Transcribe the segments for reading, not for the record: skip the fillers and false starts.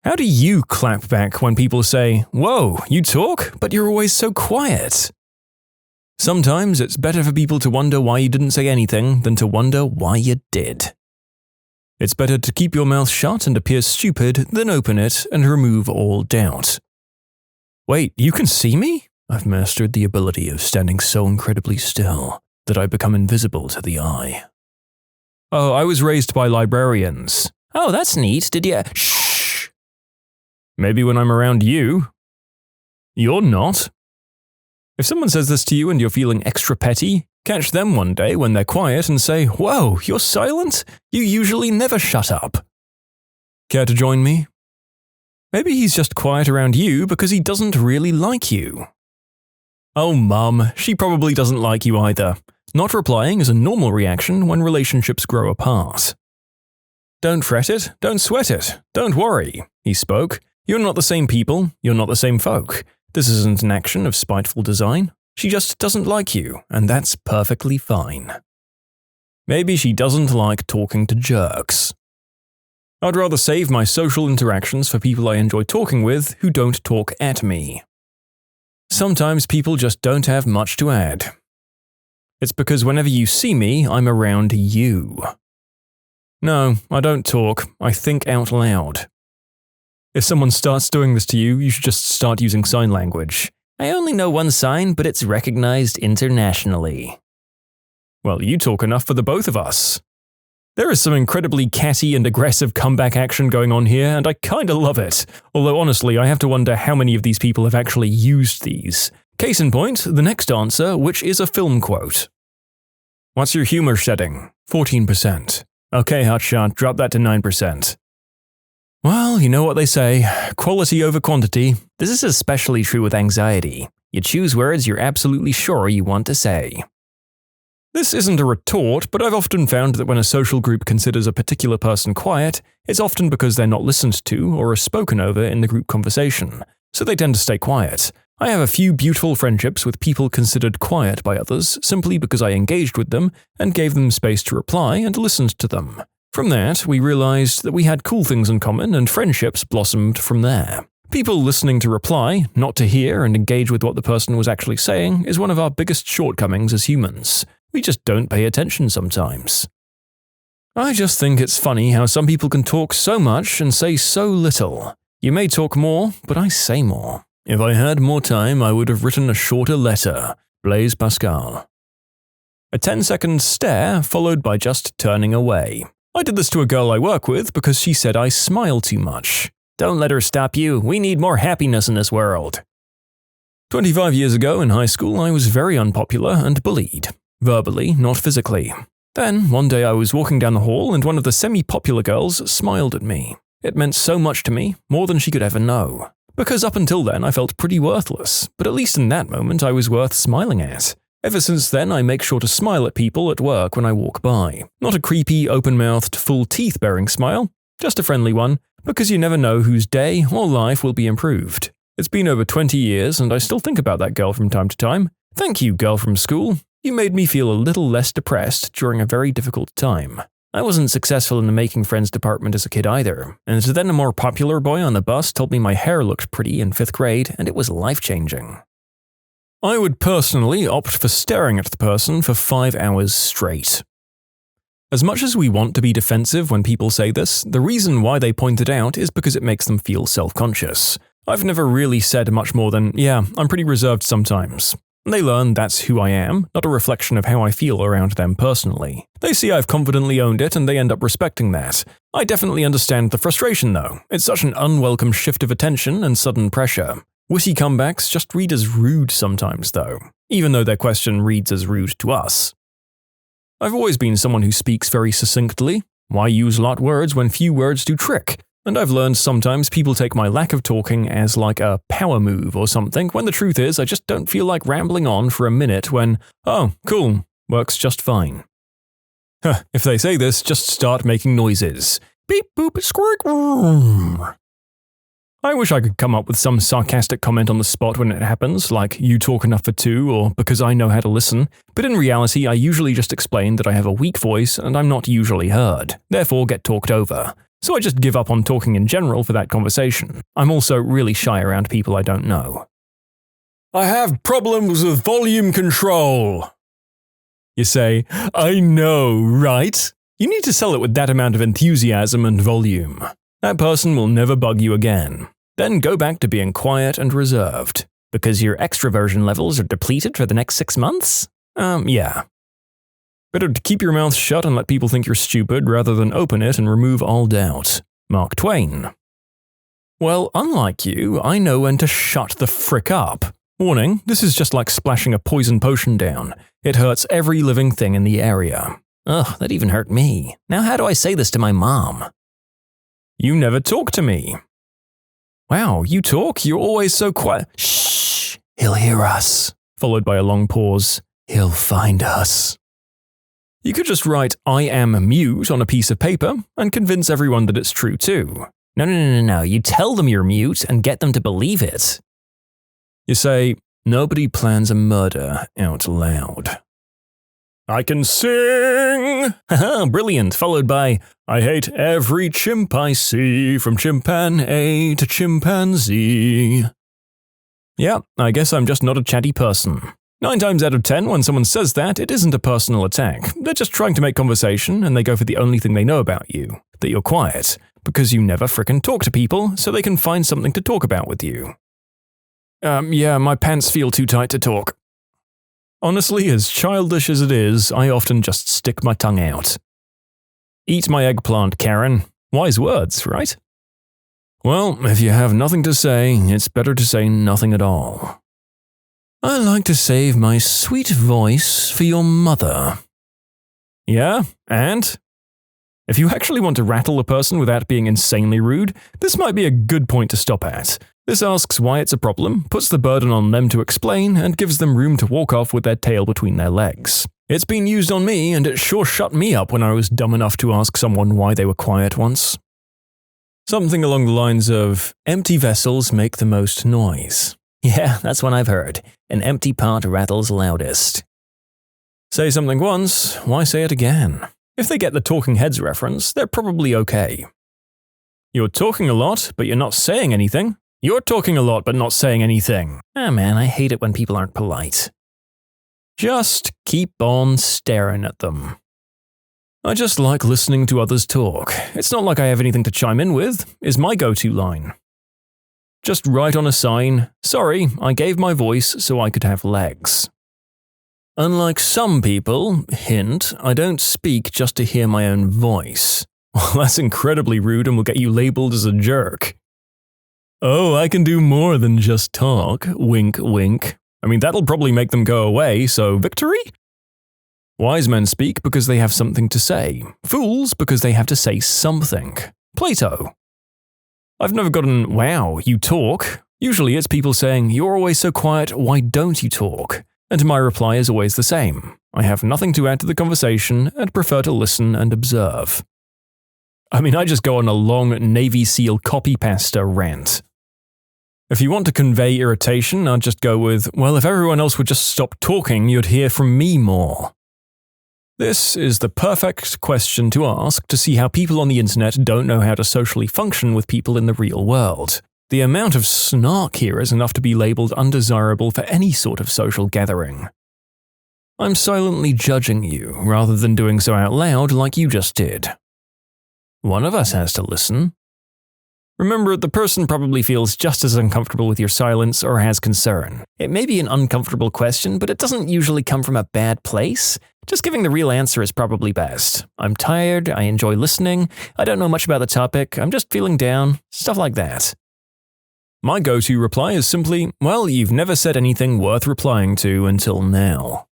How do you clap back when people say, "Whoa, you talk, but you're always so quiet"? Sometimes it's better for people to wonder why you didn't say anything than to wonder why you did. It's better to keep your mouth shut and appear stupid than open it and remove all doubt. Wait, you can see me? I've mastered the ability of standing so incredibly still that I become invisible to the eye. Oh, I was raised by librarians. Oh, that's neat. Did you? Shh. Maybe when I'm around you. You're not. If someone says this to you and you're feeling extra petty, catch them one day when they're quiet and say, "Whoa, you're silent? You usually never shut up." Care to join me? Maybe he's just quiet around you because he doesn't really like you. Oh, Mum, she probably doesn't like you either. Not replying is a normal reaction when relationships grow apart. Don't fret it, don't sweat it, don't worry, he spoke. You're not the same people, you're not the same folk. This isn't an action of spiteful design. She just doesn't like you, and that's perfectly fine. Maybe she doesn't like talking to jerks. I'd rather save my social interactions for people I enjoy talking with who don't talk at me. Sometimes people just don't have much to add. It's because whenever you see me, I'm around you. No, I don't talk, I think out loud. If someone starts doing this to you, you should just start using sign language. I only know one sign, but it's recognized internationally. Well, you talk enough for the both of us. There is some incredibly catty and aggressive comeback action going on here, and I kinda love it. Although honestly, I have to wonder how many of these people have actually used these. Case in point, the next answer, which is a film quote. What's your humor setting? 14%. Okay, hotshot, drop that to 9%. Well, you know what they say, quality over quantity. This is especially true with anxiety. You choose words you're absolutely sure you want to say. This isn't a retort, but I've often found that when a social group considers a particular person quiet, it's often because they're not listened to or are spoken over in the group conversation, so they tend to stay quiet. I have a few beautiful friendships with people considered quiet by others simply because I engaged with them and gave them space to reply and listened to them. From that, we realized that we had cool things in common and friendships blossomed from there. People listening to reply, not to hear and engage with what the person was actually saying, is one of our biggest shortcomings as humans. We just don't pay attention sometimes. I just think it's funny how some people can talk so much and say so little. You may talk more, but I say more. If I had more time, I would have written a shorter letter. Blaise Pascal. A 10-second stare followed by just turning away. I did this to a girl I work with because she said I smile too much. Don't let her stop you. We need more happiness in this world. 25 years ago in high school, I was very unpopular and bullied. Verbally, not physically. Then, one day I was walking down the hall and one of the semi-popular girls smiled at me. It meant so much to me, more than she could ever know. Because up until then I felt pretty worthless, but at least in that moment I was worth smiling at. Ever since then, I make sure to smile at people at work when I walk by. Not a creepy, open-mouthed, full teeth-baring smile, just a friendly one, because you never know whose day or life will be improved. It's been over 20 years and I still think about that girl from time to time. Thank you, girl from school. You made me feel a little less depressed during a very difficult time. I wasn't successful in the making friends department as a kid either, and then a more popular boy on the bus told me my hair looked pretty in 5th grade and it was life-changing. I would personally opt for staring at the person for 5 hours straight. As much as we want to be defensive when people say this, the reason why they point it out is because it makes them feel self-conscious. I've never really said much more than, yeah, I'm pretty reserved sometimes. They learn that's who I am, not a reflection of how I feel around them personally. They see I've confidently owned it and they end up respecting that. I definitely understand the frustration though. It's such an unwelcome shift of attention and sudden pressure. Witty comebacks just read as rude sometimes though, even though their question reads as rude to us. I've always been someone who speaks very succinctly. Why use lot words when few words do trick? And I've learned sometimes people take my lack of talking as like a power move or something, when the truth is I just don't feel like rambling on for a minute when, oh, cool, works just fine. If they say this, just start making noises. Beep, boop, squirk. I wish I could come up with some sarcastic comment on the spot when it happens, like you talk enough for two or because I know how to listen, but in reality I usually just explain that I have a weak voice and I'm not usually heard, therefore get talked over. so I just give up on talking in general for that conversation. I'm also really shy around people I don't know. I have problems with volume control. You say, I know, right? You need to sell it with that amount of enthusiasm and volume. That person will never bug you again. Then go back to being quiet and reserved. Because your extroversion levels are depleted for the next 6 months? Yeah. Better to keep your mouth shut and let people think you're stupid rather than open it and remove all doubt. Mark Twain. Well, unlike you, I know when to shut the frick up. Warning, this is just like splashing a poison potion down. It hurts every living thing in the area. Ugh, that even hurt me. Now how do I say this to my mom? You never talk to me. Wow, you talk? You're always so quiet. Shh, he'll hear us. Followed by a long pause. He'll find us. You could just write I am mute on a piece of paper and convince everyone that it's true too. No. You tell them you're mute and get them to believe it. You say, nobody plans a murder out loud. I can sing! Haha, brilliant, followed by, I hate every chimp I see, from chimpan to chimpanzee. Yeah, I guess I'm just not a chatty person. 9 times out of 10, when someone says that, it isn't a personal attack. They're just trying to make conversation, and they go for the only thing they know about you, that you're quiet, because you never frickin' talk to people, so they can find something to talk about with you. Yeah, my pants feel too tight to talk. Honestly, as childish as it is, I often just stick my tongue out. Eat my eggplant, Karen. Wise words, right? Well, if you have nothing to say, it's better to say nothing at all. I like to save my sweet voice for your mother. Yeah, and? If you actually want to rattle a person without being insanely rude, this might be a good point to stop at. This asks why it's a problem, puts the burden on them to explain, and gives them room to walk off with their tail between their legs. It's been used on me, and it sure shut me up when I was dumb enough to ask someone why they were quiet once. Something along the lines of, empty vessels make the most noise. Yeah, that's one I've heard. An empty pot rattles loudest. Say something once, why say it again? If they get the Talking Heads reference, they're probably okay. You're talking a lot, but you're not saying anything. You're talking a lot, but not saying anything. Ah man, I hate it when people aren't polite. Just keep on staring at them. I just like listening to others talk. It's not like I have anything to chime in with, is my go-to line. Just write on a sign, sorry, I gave my voice so I could have legs. Unlike some people, hint, I don't speak just to hear my own voice. Well, that's incredibly rude and will get you labeled as a jerk. Oh, I can do more than just talk, wink wink. I mean, that'll probably make them go away, so victory? Wise men speak because they have something to say. Fools because they have to say something. Plato. I've never gotten, wow, you talk. Usually it's people saying, you're always so quiet, why don't you talk? And my reply is always the same. I have nothing to add to the conversation and prefer to listen and observe. I mean, I just go on a long Navy SEAL copy-pasta rant. If you want to convey irritation, I'd just go with, well, if everyone else would just stop talking, you'd hear from me more. This is the perfect question to ask to see how people on the internet don't know how to socially function with people in the real world. The amount of snark here is enough to be labeled undesirable for any sort of social gathering. I'm silently judging you, rather than doing so out loud like you just did. One of us has to listen. Remember, the person probably feels just as uncomfortable with your silence or has concern. It may be an uncomfortable question, but it doesn't usually come from a bad place. Just giving the real answer is probably best. I'm tired, I enjoy listening, I don't know much about the topic, I'm just feeling down, stuff like that. My go-to reply is simply, well, you've never said anything worth replying to until now.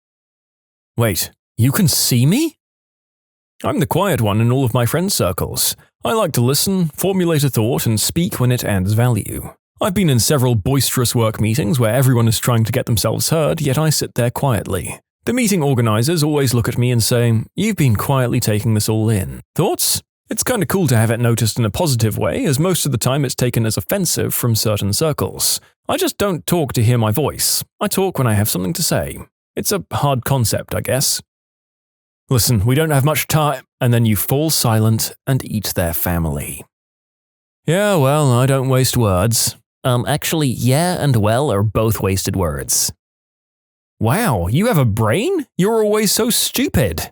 Wait, you can see me? I'm the quiet one in all of my friend circles. I like to listen, formulate a thought, and speak when it adds value. I've been in several boisterous work meetings where everyone is trying to get themselves heard, yet I sit there quietly. The meeting organizers always look at me and say, you've been quietly taking this all in. Thoughts? It's kinda cool to have it noticed in a positive way, as most of the time it's taken as offensive from certain circles. I just don't talk to hear my voice. I talk when I have something to say. It's a hard concept, I guess. Listen, we don't have much time. and then you fall silent and eat their family. Yeah, well, I don't waste words. Actually, yeah and well are both wasted words. Wow, you have a brain? You're always so stupid.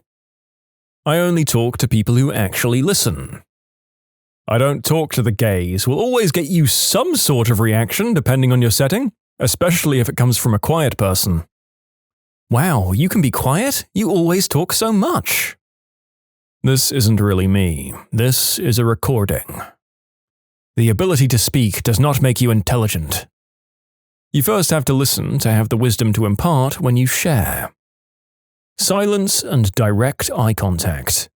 I only talk to people who actually listen. I don't talk to the gays. Will always get you some sort of reaction depending on your setting, especially if it comes from a quiet person. Wow, you can be quiet? You always talk so much. This isn't really me. This is a recording. The ability to speak does not make you intelligent. You first have to listen to have the wisdom to impart when you share. Silence and direct eye contact.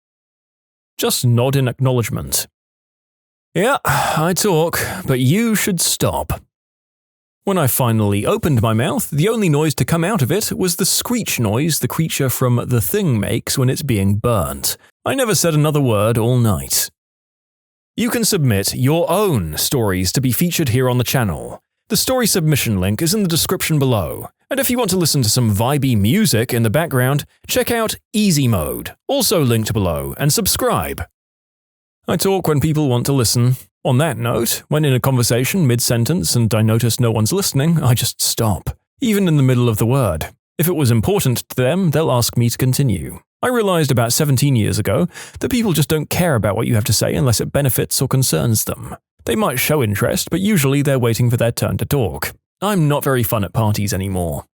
Just nod in acknowledgement. Yeah, I talk, but you should stop. When I finally opened my mouth, the only noise to come out of it was the screech noise the creature from The Thing makes when it's being burnt. I never said another word all night. You can submit your own stories to be featured here on the channel. The story submission link is in the description below. And if you want to listen to some vibey music in the background, check out easymode, also linked below, and subscribe. I talk when people want to listen. On that note, when in a conversation mid-sentence and I notice no one's listening, I just stop, even in the middle of the word. If it was important to them, they'll ask me to continue. I realized about 17 years ago that people just don't care about what you have to say unless it benefits or concerns them. They might show interest, but usually they're waiting for their turn to talk. I'm not very fun at parties anymore.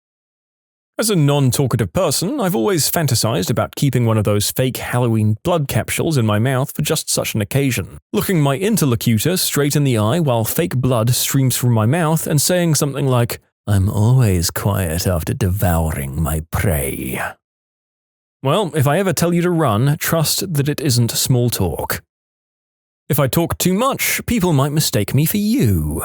As a non-talkative person, I've always fantasized about keeping one of those fake Halloween blood capsules in my mouth for just such an occasion, looking my interlocutor straight in the eye while fake blood streams from my mouth and saying something like, "I'm always quiet after devouring my prey." Well, if I ever tell you to run, trust that it isn't small talk. If I talk too much, people might mistake me for you.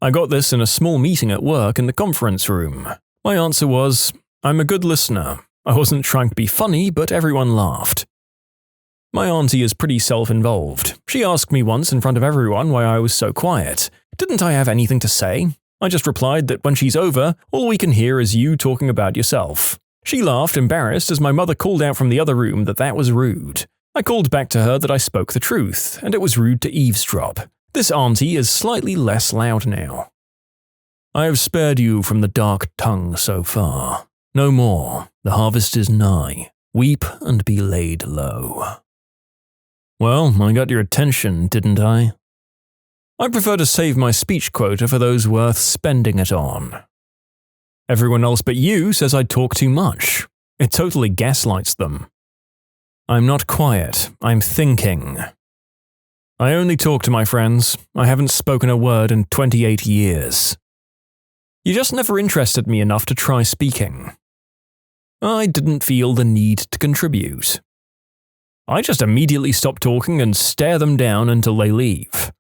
I got this in a small meeting at work in the conference room. My answer was, I'm a good listener. I wasn't trying to be funny, but everyone laughed. My auntie is pretty self-involved. She asked me once in front of everyone why I was so quiet. Didn't I have anything to say? I just replied that when she's over, all we can hear is you talking about yourself. She laughed, embarrassed, as my mother called out from the other room that was rude. I called back to her that I spoke the truth, and it was rude to eavesdrop. This auntie is slightly less loud now. I have spared you from the dark tongue so far. No more. The harvest is nigh. Weep and be laid low. Well, I got your attention, didn't I? I prefer to save my speech quota for those worth spending it on. Everyone else but you says I talk too much. It totally gaslights them. I'm not quiet. I'm thinking. I only talk to my friends. I haven't spoken a word in 28 years. You just never interested me enough to try speaking. I didn't feel the need to contribute. I just immediately stop talking and stare them down until they leave.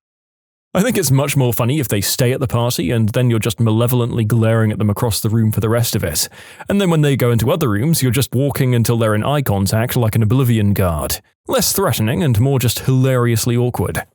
I think it's much more funny if they stay at the party and then you're just malevolently glaring at them across the room for the rest of it. And then when they go into other rooms, you're just walking until they're in eye contact like an oblivion guard. Less threatening and more just hilariously awkward.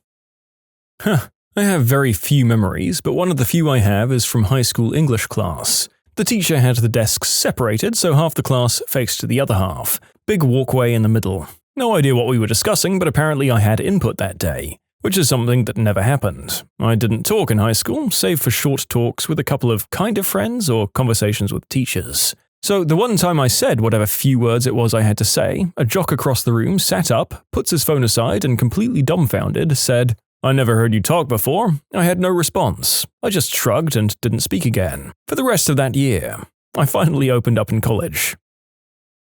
I have very few memories, but one of the few I have is from high school English class. The teacher had the desks separated, so half the class faced the other half. Big walkway in the middle. No idea what we were discussing, but apparently I had input that day, which is something that never happened. I didn't talk in high school, save for short talks with a couple of kind of friends or conversations with teachers. So the one time I said whatever few words it was I had to say, a jock across the room sat up, puts his phone aside, and completely dumbfounded, said, "I never heard you talk before." I had no response. I just shrugged and didn't speak again. For the rest of that year, I finally opened up in college.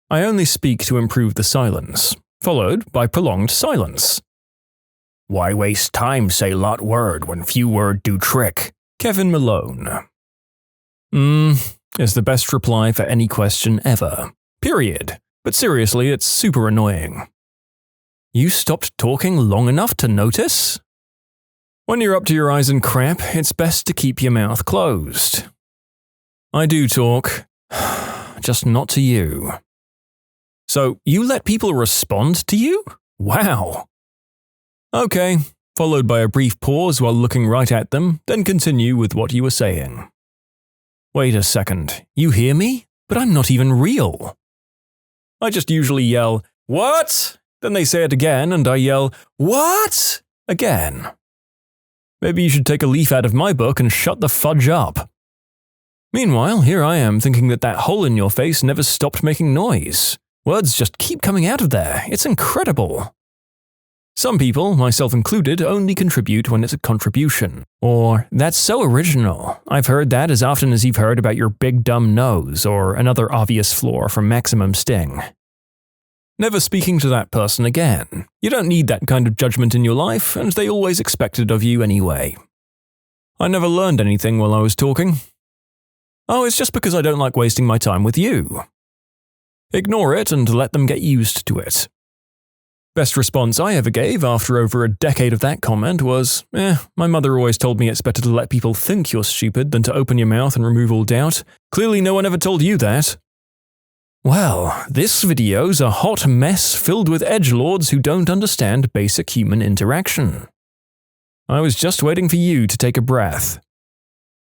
I only speak to improve the silence, followed by prolonged silence. Why waste time say lot word when few word do trick? Kevin Malone. Is the best reply for any question ever. Period. But seriously, it's super annoying. You stopped talking long enough to notice? When you're up to your eyes in crap, it's best to keep your mouth closed. I do talk, just not to you. So you let people respond to you? Wow. Okay, followed by a brief pause while looking right at them, then continue with what you were saying. Wait a second, you hear me? But I'm not even real. I just usually yell, "What?" Then they say it again, and I yell, "What?" again. Maybe you should take a leaf out of my book and shut the fudge up. Meanwhile, here I am thinking that hole in your face never stopped making noise. Words just keep coming out of there. It's incredible. Some people, myself included, only contribute when it's a contribution. Or, "That's so original. I've heard that as often as you've heard about your big dumb nose," or another obvious flaw from Maximum Sting. Never speaking to that person again. You don't need that kind of judgment in your life, and they always expect it of you anyway. I never learned anything while I was talking. Oh, it's just because I don't like wasting my time with you. Ignore it and let them get used to it. Best response I ever gave after over a decade of that comment was, my mother always told me it's better to let people think you're stupid than to open your mouth and remove all doubt. Clearly no one ever told you that. Well, this video's a hot mess filled with edgelords who don't understand basic human interaction. I was just waiting for you to take a breath.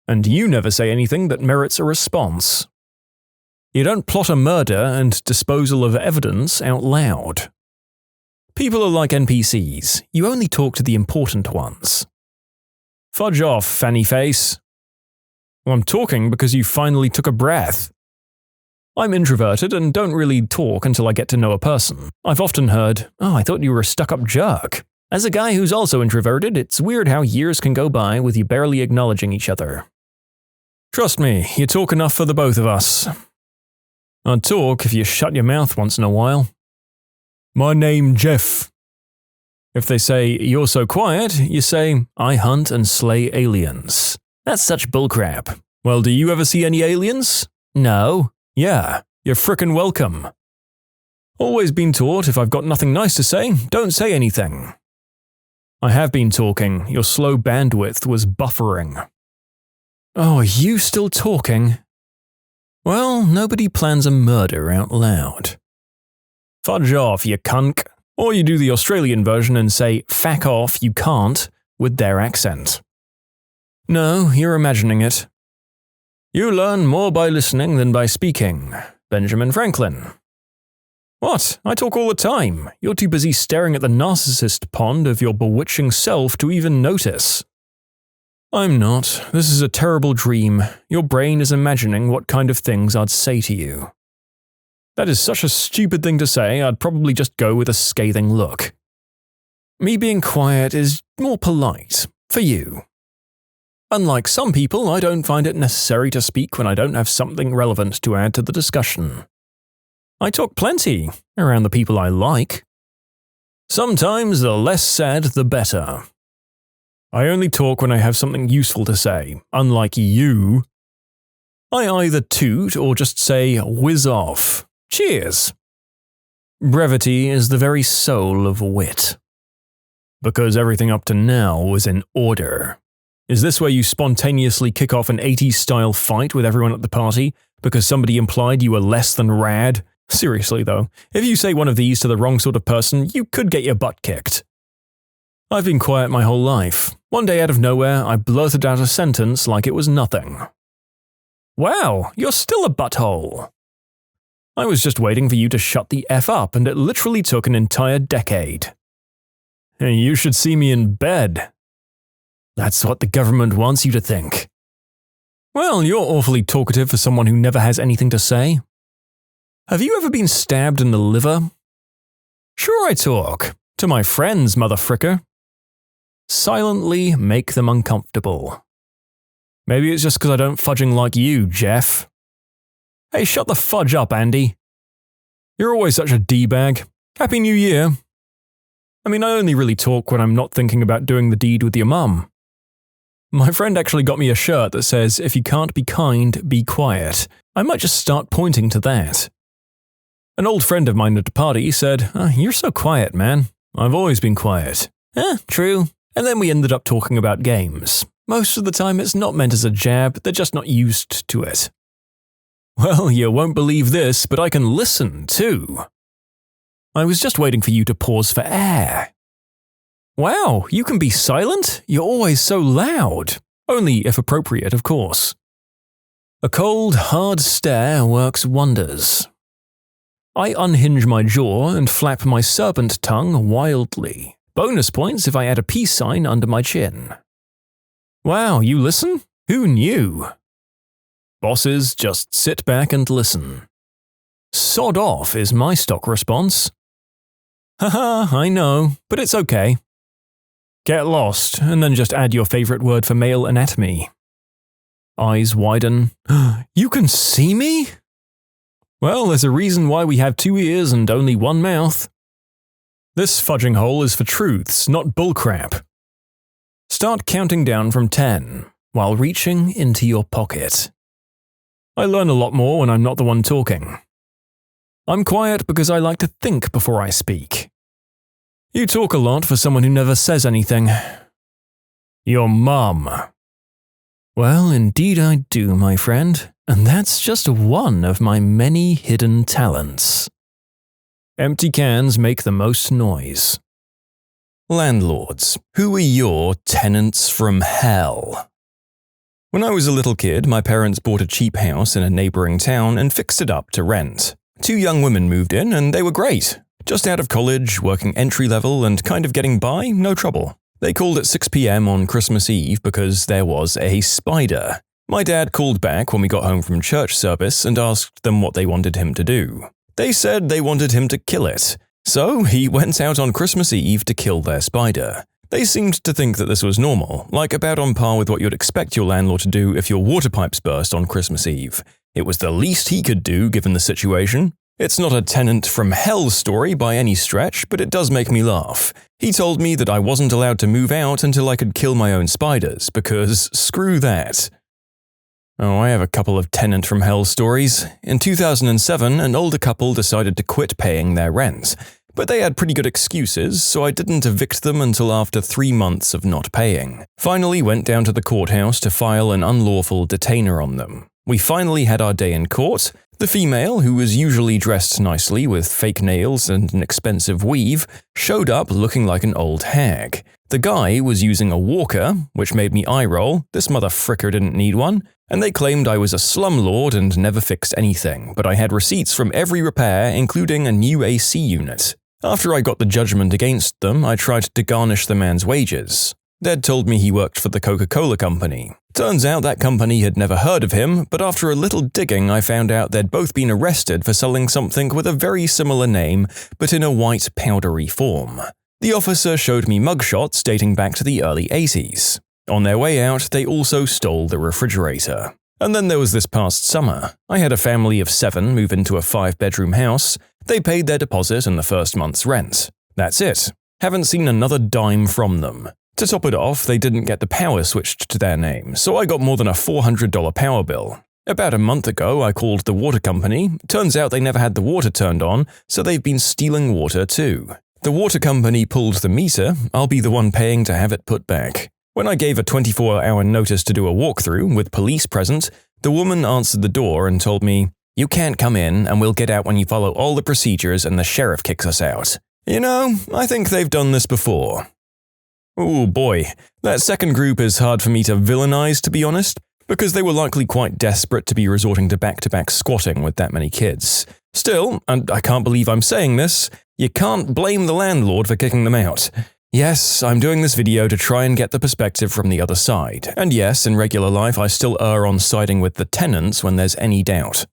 And you never say anything that merits a response. You don't plot a murder and disposal of evidence out loud. People are like NPCs. You only talk to the important ones. Fudge off, fanny face. Well, I'm talking because you finally took a breath. I'm introverted and don't really talk until I get to know a person. I've often heard, "Oh, I thought you were a stuck-up jerk." As a guy who's also introverted, it's weird how years can go by with you barely acknowledging each other. Trust me, you talk enough for the both of us. I'd talk if you shut your mouth once in a while. "My name Jeff." If they say, "You're so quiet," you say, "I hunt and slay aliens." That's such bullcrap. Well, do you ever see any aliens? No. Yeah, you're frickin' welcome. Always been taught if I've got nothing nice to say, don't say anything. I have been talking, your slow bandwidth was buffering. Oh, are you still talking? Well, nobody plans a murder out loud. Fudge off, you cunt. Or you do the Australian version and say, "Fack off, you can't," with their accent. No, you're imagining it. You learn more by listening than by speaking. Benjamin Franklin. What? I talk all the time. You're too busy staring at the narcissist pond of your bewitching self to even notice. I'm not. This is a terrible dream. Your brain is imagining what kind of things I'd say to you. That is such a stupid thing to say, I'd probably just go with a scathing look. Me being quiet is more polite, for you. Unlike some people, I don't find it necessary to speak when I don't have something relevant to add to the discussion. I talk plenty, around the people I like. Sometimes the less said, the better. I only talk when I have something useful to say, unlike you. I either toot or just say, whiz off. Cheers. Brevity is the very soul of wit. Because everything up to now was in order. Is this where you spontaneously kick off an 80s-style fight with everyone at the party because somebody implied you were less than rad? Seriously though, if you say one of these to the wrong sort of person, you could get your butt kicked. I've been quiet my whole life. One day out of nowhere, I blurted out a sentence like it was nothing. Wow, you're still a butthole. I was just waiting for you to shut the F up, and it literally took an entire decade. Hey, you should see me in bed. That's what the government wants you to think. Well, you're awfully talkative for someone who never has anything to say. Have you ever been stabbed in the liver? Sure I talk. To my friends, motherfricker. Silently make them uncomfortable. Maybe it's just because I don't fudging like you, Jeff. Hey, shut the fudge up, Andy. You're always such a D-bag. Happy New Year. I mean, I only really talk when I'm not thinking about doing the deed with your mum. My friend actually got me a shirt that says, "If you can't be kind, be quiet." I might just start pointing to that. An old friend of mine at a party said, "You're so quiet, man. I've always been quiet." True. And then we ended up talking about games. Most of the time it's not meant as a jab, they're just not used to it. Well, you won't believe this, but I can listen, too. I was just waiting for you to pause for air. Wow, you can be silent? You're always so loud. Only if appropriate, of course. A cold, hard stare works wonders. I unhinge my jaw and flap my serpent tongue wildly. Bonus points if I add a peace sign under my chin. Wow, you listen? Who knew? Bosses just sit back and listen. Sod off is my stock response. Haha, I know, but it's okay. Get lost, and then just add your favorite word for male anatomy. Eyes widen. You can see me? Well, there's a reason why we have 2 ears and only 1 mouth. This fudging hole is for truths, not bullcrap. Start counting down from 10, while reaching into your pocket. I learn a lot more when I'm not the one talking. I'm quiet because I like to think before I speak. You talk a lot for someone who never says anything. Your mum. Well, indeed I do, my friend, and that's just one of my many hidden talents. Empty cans make the most noise. Landlords, who are your tenants from hell? When I was a little kid, my parents bought a cheap house in a neighboring town and fixed it up to rent. 2 young women moved in and they were great. Just out of college, working entry-level and kind of getting by, no trouble. They called at 6 p.m. on Christmas Eve because there was a spider. My dad called back when we got home from church service and asked them what they wanted him to do. They said they wanted him to kill it. So he went out on Christmas Eve to kill their spider. They seemed to think that this was normal, like about on par with what you'd expect your landlord to do if your water pipes burst on Christmas Eve. It was the least he could do given the situation. It's not a tenant from hell story by any stretch, but it does make me laugh. He told me that I wasn't allowed to move out until I could kill my own spiders, because screw that. Oh, I have a couple of tenant from hell stories. In 2007, an older couple decided to quit paying their rent. But they had pretty good excuses, so I didn't evict them until after 3 months of not paying. Finally went down to the courthouse to file an unlawful detainer on them. We finally had our day in court. The female, who was usually dressed nicely with fake nails and an expensive weave, showed up looking like an old hag. The guy was using a walker, which made me eye roll. This mother fricker didn't need one. And they claimed I was a slumlord and never fixed anything, but I had receipts from every repair, including a new AC unit. After I got the judgment against them, I tried to garnish the man's wages. They'd told me he worked for the Coca-Cola company. Turns out that company had never heard of him, but after a little digging I found out they'd both been arrested for selling something with a very similar name, but in a white powdery form. The officer showed me mugshots dating back to the early 80s. On their way out, they also stole the refrigerator. And then there was this past summer. I had a family of 7 move into a 5-bedroom house. They paid their deposit and the first month's rent. That's it. Haven't seen another dime from them. To top it off, they didn't get the power switched to their name, so I got more than a $400 power bill. About a month ago, I called the water company. Turns out they never had the water turned on, so they've been stealing water too. The water company pulled the meter. I'll be the one paying to have it put back. When I gave a 24-hour notice to do a walkthrough with police present, the woman answered the door and told me, "You can't come in and we'll get out when you follow all the procedures and the sheriff kicks us out." You know, I think they've done this before. Oh boy, that second group is hard for me to villainize, to be honest, because they were likely quite desperate to be resorting to back-to-back squatting with that many kids. Still, and I can't believe I'm saying this, you can't blame the landlord for kicking them out. Yes, I'm doing this video to try and get the perspective from the other side, and yes, in regular life I still err on siding with the tenants when there's any doubt.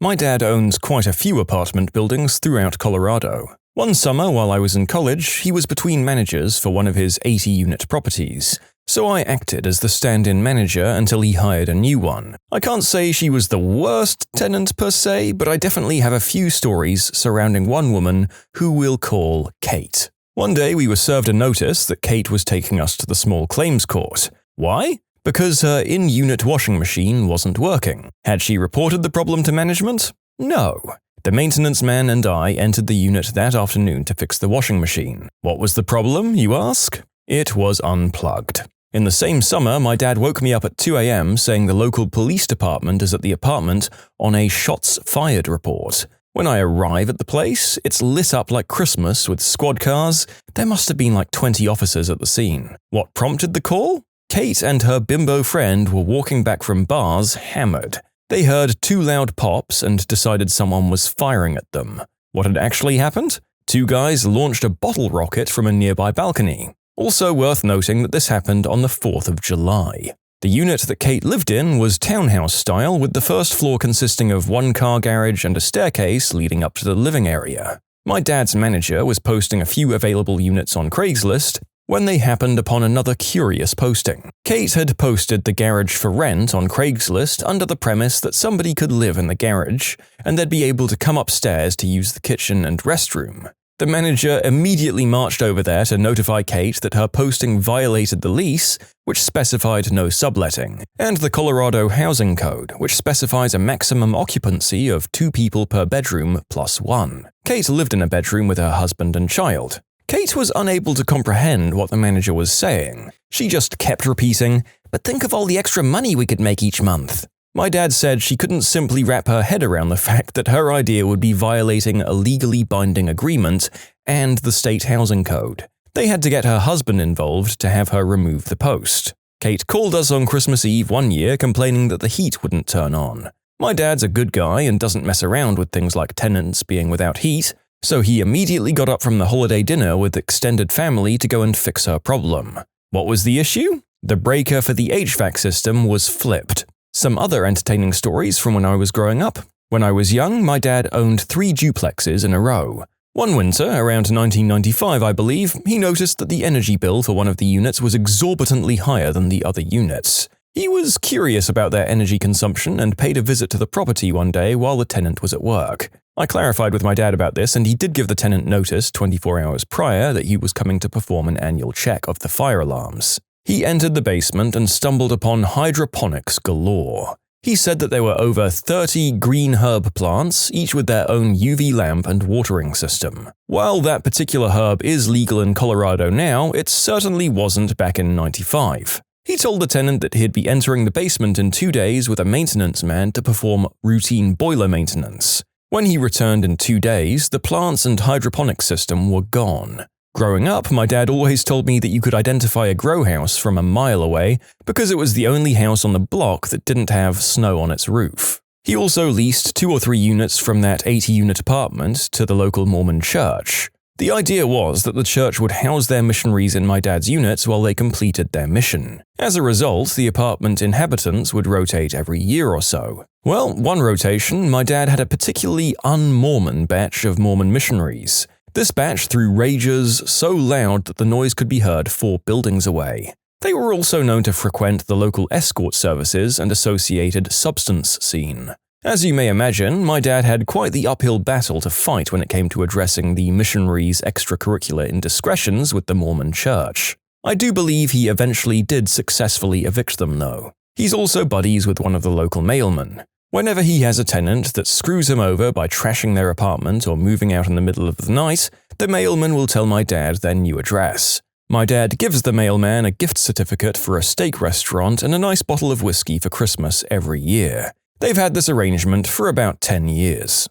My dad owns quite a few apartment buildings throughout Colorado. One summer while I was in college, he was between managers for one of his 80-unit properties, so I acted as the stand-in manager until he hired a new one. I can't say she was the worst tenant per se, but I definitely have a few stories surrounding one woman who we'll call Kate. One day we were served a notice that Kate was taking us to the small claims court. Why? Because her in-unit washing machine wasn't working. Had she reported the problem to management? No. The maintenance man and I entered the unit that afternoon to fix the washing machine. What was the problem, you ask? It was unplugged. In the same summer, my dad woke me up at 2 a.m. saying the local police department is at the apartment on a shots fired report. When I arrive at the place, it's lit up like Christmas with squad cars. There must have been like 20 officers at the scene. What prompted the call? Kate and her bimbo friend were walking back from bars hammered. They heard 2 loud pops and decided someone was firing at them. What had actually happened? 2 guys launched a bottle rocket from a nearby balcony. Also worth noting that this happened on the 4th of July. The unit that Kate lived in was townhouse style, with the first floor consisting of 1 car garage and a staircase leading up to the living area. My dad's manager was posting a few available units on Craigslist when they happened upon another curious posting. Kate had posted the garage for rent on Craigslist under the premise that somebody could live in the garage and they'd be able to come upstairs to use the kitchen and restroom. The manager immediately marched over there to notify Kate that her posting violated the lease, which specified no subletting, and the Colorado Housing Code, which specifies a maximum occupancy of 2 people per bedroom plus 1. Kate lived in a bedroom with her husband and child. Kate was unable to comprehend what the manager was saying. She just kept repeating, "But think of all the extra money we could make each month." My dad said she couldn't simply wrap her head around the fact that her idea would be violating a legally binding agreement and the state housing code. They had to get her husband involved to have her remove the post. Kate called us on Christmas Eve one year complaining that the heat wouldn't turn on. My dad's a good guy and doesn't mess around with things like tenants being without heat, so he immediately got up from the holiday dinner with extended family to go and fix her problem. What was the issue? The breaker for the HVAC system was flipped. Some other entertaining stories from when I was growing up. When I was young, my dad owned 3 duplexes in a row. One winter, around 1995 I believe, he noticed that the energy bill for one of the units was exorbitantly higher than the other units. He was curious about their energy consumption and paid a visit to the property one day while the tenant was at work. I clarified with my dad about this, and he did give the tenant notice 24 hours prior that he was coming to perform an annual check of the fire alarms. He entered the basement and stumbled upon hydroponics galore. He said that there were over 30 green herb plants, each with their own UV lamp and watering system. While that particular herb is legal in Colorado now, it certainly wasn't back in '95. He told the tenant that he'd be entering the basement in 2 days with a maintenance man to perform routine boiler maintenance. When he returned in 2 days, the plants and hydroponics system were gone. Growing up, my dad always told me that you could identify a grow house from a mile away because it was the only house on the block that didn't have snow on its roof. He also leased 2 or 3 units from that 80-unit apartment to the local Mormon church. The idea was that the church would house their missionaries in my dad's units while they completed their mission. As a result, the apartment inhabitants would rotate every year or so. Well, one rotation, my dad had a particularly un-Mormon batch of Mormon missionaries. This batch threw rages so loud that the noise could be heard 4 buildings away. They were also known to frequent the local escort services and associated substance scene. As you may imagine, my dad had quite the uphill battle to fight when it came to addressing the missionaries' extracurricular indiscretions with the Mormon church. I do believe he eventually did successfully evict them, though. He's also buddies with one of the local mailmen. Whenever he has a tenant that screws him over by trashing their apartment or moving out in the middle of the night, the mailman will tell my dad their new address. My dad gives the mailman a gift certificate for a steak restaurant and a nice bottle of whiskey for Christmas every year. They've had this arrangement for about 10 years.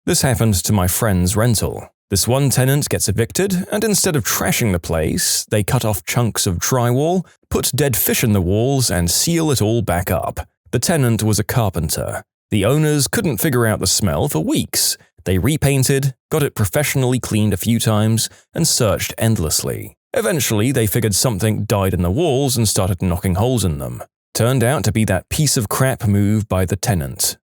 This happened to my friend's rental. This one tenant gets evicted, and instead of trashing the place, they cut off chunks of drywall, put dead fish in the walls, and seal it all back up. The tenant was a carpenter. The owners couldn't figure out the smell for weeks. They repainted, got it professionally cleaned a few times, and searched endlessly. Eventually, they figured something died in the walls and started knocking holes in them. Turned out to be that piece of crap move by the tenant.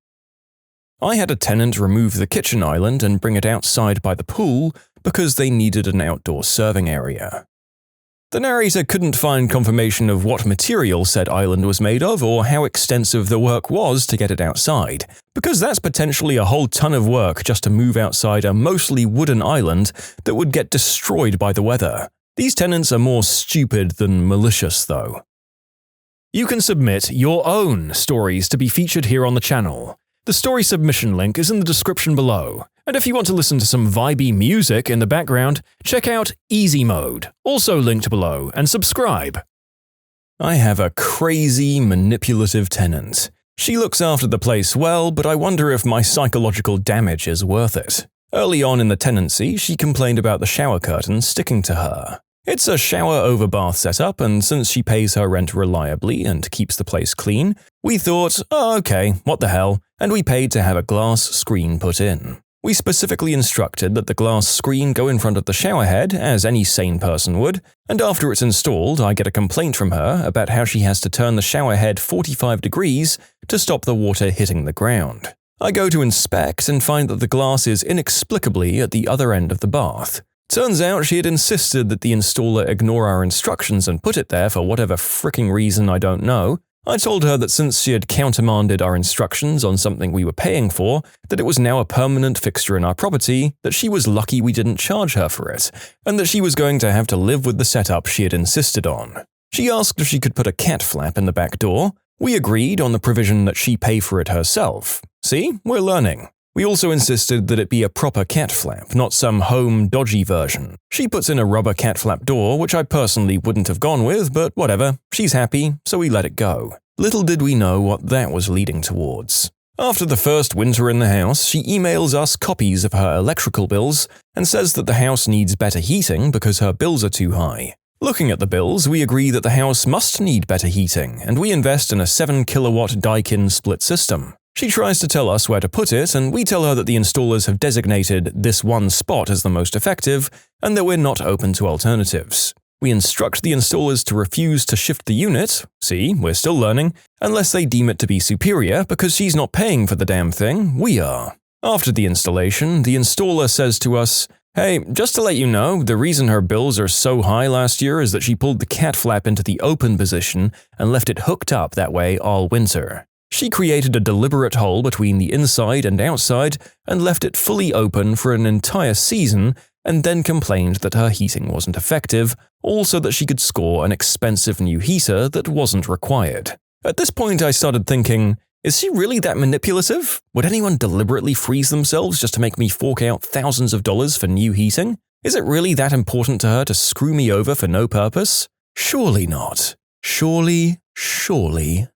I had a tenant remove the kitchen island and bring it outside by the pool because they needed an outdoor serving area. The narrator couldn't find confirmation of what material said island was made of or how extensive the work was to get it outside, because that's potentially a whole ton of work just to move outside a mostly wooden island that would get destroyed by the weather. These tenants are more stupid than malicious, though. You can submit your own stories to be featured here on the channel. The story submission link is in the description below. And if you want to listen to some vibey music in the background, check out easymode, also linked below, and subscribe. I have a crazy, manipulative tenant. She looks after the place well, but I wonder if my psychological damage is worth it. Early on in the tenancy, she complained about the shower curtain sticking to her. It's a shower-over-bath setup, and since she pays her rent reliably and keeps the place clean, we thought, oh okay, what the hell, and we paid to have a glass screen put in. We specifically instructed that the glass screen go in front of the shower head, as any sane person would, and after it's installed, I get a complaint from her about how she has to turn the shower head 45 degrees to stop the water hitting the ground. I go to inspect and find that the glass is inexplicably at the other end of the bath. Turns out she had insisted that the installer ignore our instructions and put it there for whatever fricking reason I don't know. I told her that since she had countermanded our instructions on something we were paying for, that it was now a permanent fixture in our property, that she was lucky we didn't charge her for it, and that she was going to have to live with the setup she had insisted on. She asked if she could put a cat flap in the back door. We agreed on the provision that she pay for it herself. See, we're learning. We also insisted that it be a proper cat flap, not some home dodgy version. She puts in a rubber cat flap door, which I personally wouldn't have gone with, but whatever, she's happy, so we let it go. Little did we know what that was leading towards. After the first winter in the house, she emails us copies of her electrical bills and says that the house needs better heating because her bills are too high. Looking at the bills, we agree that the house must need better heating, and we invest in a 7-kilowatt Daikin split system. She tries to tell us where to put it, and we tell her that the installers have designated this one spot as the most effective, and that we're not open to alternatives. We instruct the installers to refuse to shift the unit, see, we're still learning, unless they deem it to be superior because she's not paying for the damn thing, we are. After the installation, the installer says to us, hey, just to let you know, the reason her bills are so high last year is that she pulled the cat flap into the open position and left it hooked up that way all winter. She created a deliberate hole between the inside and outside and left it fully open for an entire season and then complained that her heating wasn't effective, all so that she could score an expensive new heater that wasn't required. At this point I started thinking, is she really that manipulative? Would anyone deliberately freeze themselves just to make me fork out thousands of dollars for new heating? Is it really that important to her to screw me over for no purpose? Surely not. Surely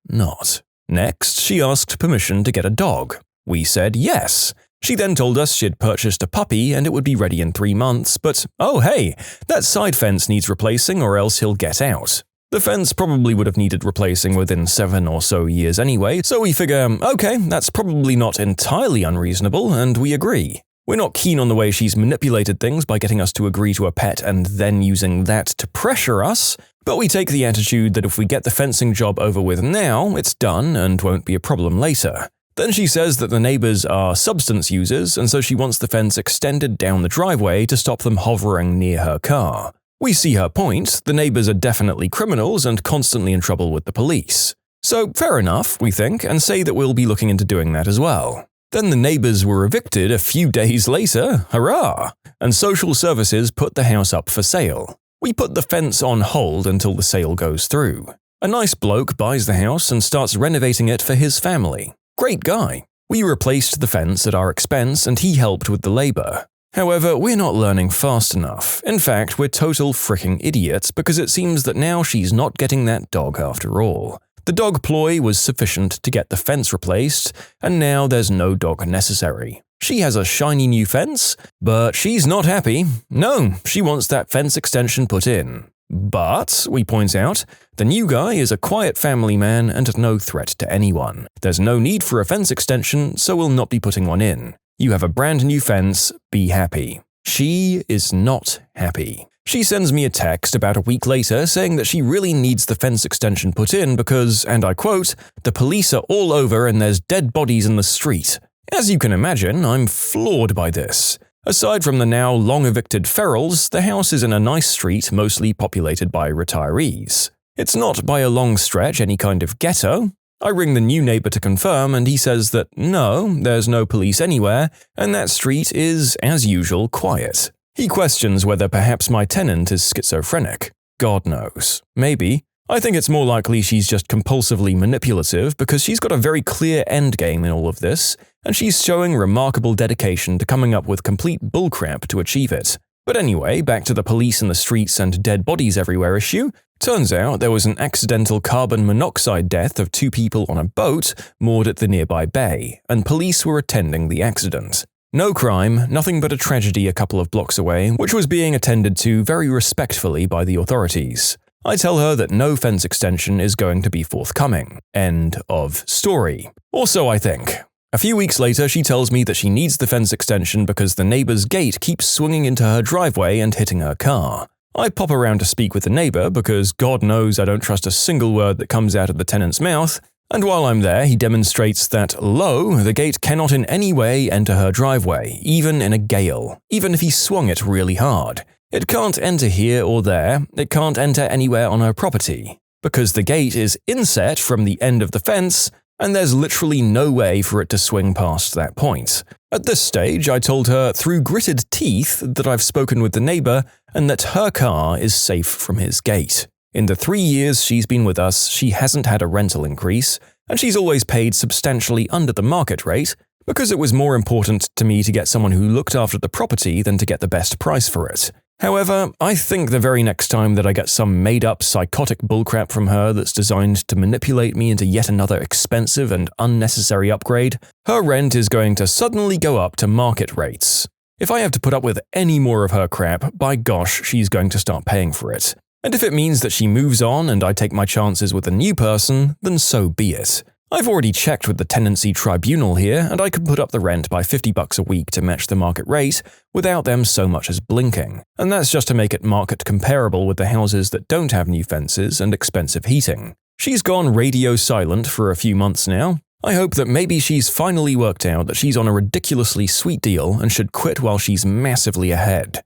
not. Next, she asked permission to get a dog. We said yes. She then told us she had purchased a puppy and it would be ready in 3 months, but oh hey, that side fence needs replacing or else he'll get out. The fence probably would have needed replacing within 7 or so years anyway, so we figure, okay, that's probably not entirely unreasonable, and we agree. We're not keen on the way she's manipulated things by getting us to agree to a pet and then using that to pressure us, but we take the attitude that if we get the fencing job over with now, it's done and won't be a problem later. Then she says that the neighbors are substance users, and so she wants the fence extended down the driveway to stop them hovering near her car. We see her point, the neighbors are definitely criminals and constantly in trouble with the police. So fair enough, we think, and say that we'll be looking into doing that as well. Then the neighbors were evicted a few days later, hurrah! And social services put the house up for sale. We put the fence on hold until the sale goes through. A nice bloke buys the house and starts renovating it for his family. Great guy. We replaced the fence at our expense and he helped with the labor. However, we're not learning fast enough. In fact, we're total fricking idiots because it seems that now she's not getting that dog after all. The dog ploy was sufficient to get the fence replaced, and now there's no dog necessary. She has a shiny new fence, but she's not happy. No, she wants that fence extension put in. But, we point out, the new guy is a quiet family man and no threat to anyone. There's no need for a fence extension, so we'll not be putting one in. You have a brand new fence, be happy. She is not happy. She sends me a text about a week later saying that she really needs the fence extension put in because, and I quote, the police are all over and there's dead bodies in the street. As you can imagine, I'm floored by this. Aside from the now long evicted ferals, the house is in a nice street mostly populated by retirees. It's not by a long stretch any kind of ghetto. I ring the new neighbor to confirm and he says that no, there's no police anywhere and that street is, as usual, quiet. He questions whether perhaps my tenant is schizophrenic. God knows. Maybe. I think it's more likely she's just compulsively manipulative because she's got a very clear endgame in all of this, and she's showing remarkable dedication to coming up with complete bullcrap to achieve it. But anyway, back to the police in the streets and dead bodies everywhere issue. Turns out there was an accidental carbon monoxide death of 2 people on a boat moored at the nearby bay, and police were attending the accident. No crime, nothing but a tragedy a couple of blocks away, which was being attended to very respectfully by the authorities. I tell her that no fence extension is going to be forthcoming. End of story. Or so I think. A few weeks later, she tells me that she needs the fence extension because the neighbor's gate keeps swinging into her driveway and hitting her car. I pop around to speak with the neighbor because God knows I don't trust a single word that comes out of the tenant's mouth, and while I'm there, he demonstrates that, lo, the gate cannot in any way enter her driveway, even in a gale, even if he swung it really hard. It can't enter here or there, it can't enter anywhere on her property, because the gate is inset from the end of the fence, and there's literally no way for it to swing past that point. At this stage, I told her through gritted teeth that I've spoken with the neighbor and that her car is safe from his gate. In the 3 years she's been with us, she hasn't had a rental increase, and she's always paid substantially under the market rate because it was more important to me to get someone who looked after the property than to get the best price for it. However, I think the very next time that I get some made-up psychotic bullcrap from her that's designed to manipulate me into yet another expensive and unnecessary upgrade, her rent is going to suddenly go up to market rates. If I have to put up with any more of her crap, by gosh, she's going to start paying for it. And if it means that she moves on and I take my chances with a new person, then so be it. I've already checked with the tenancy tribunal here, and I could put up the rent by $50 a week to match the market rate without them so much as blinking. And that's just to make it market comparable with the houses that don't have new fences and expensive heating. She's gone radio silent for a few months now. I hope that maybe she's finally worked out that she's on a ridiculously sweet deal and should quit while she's massively ahead.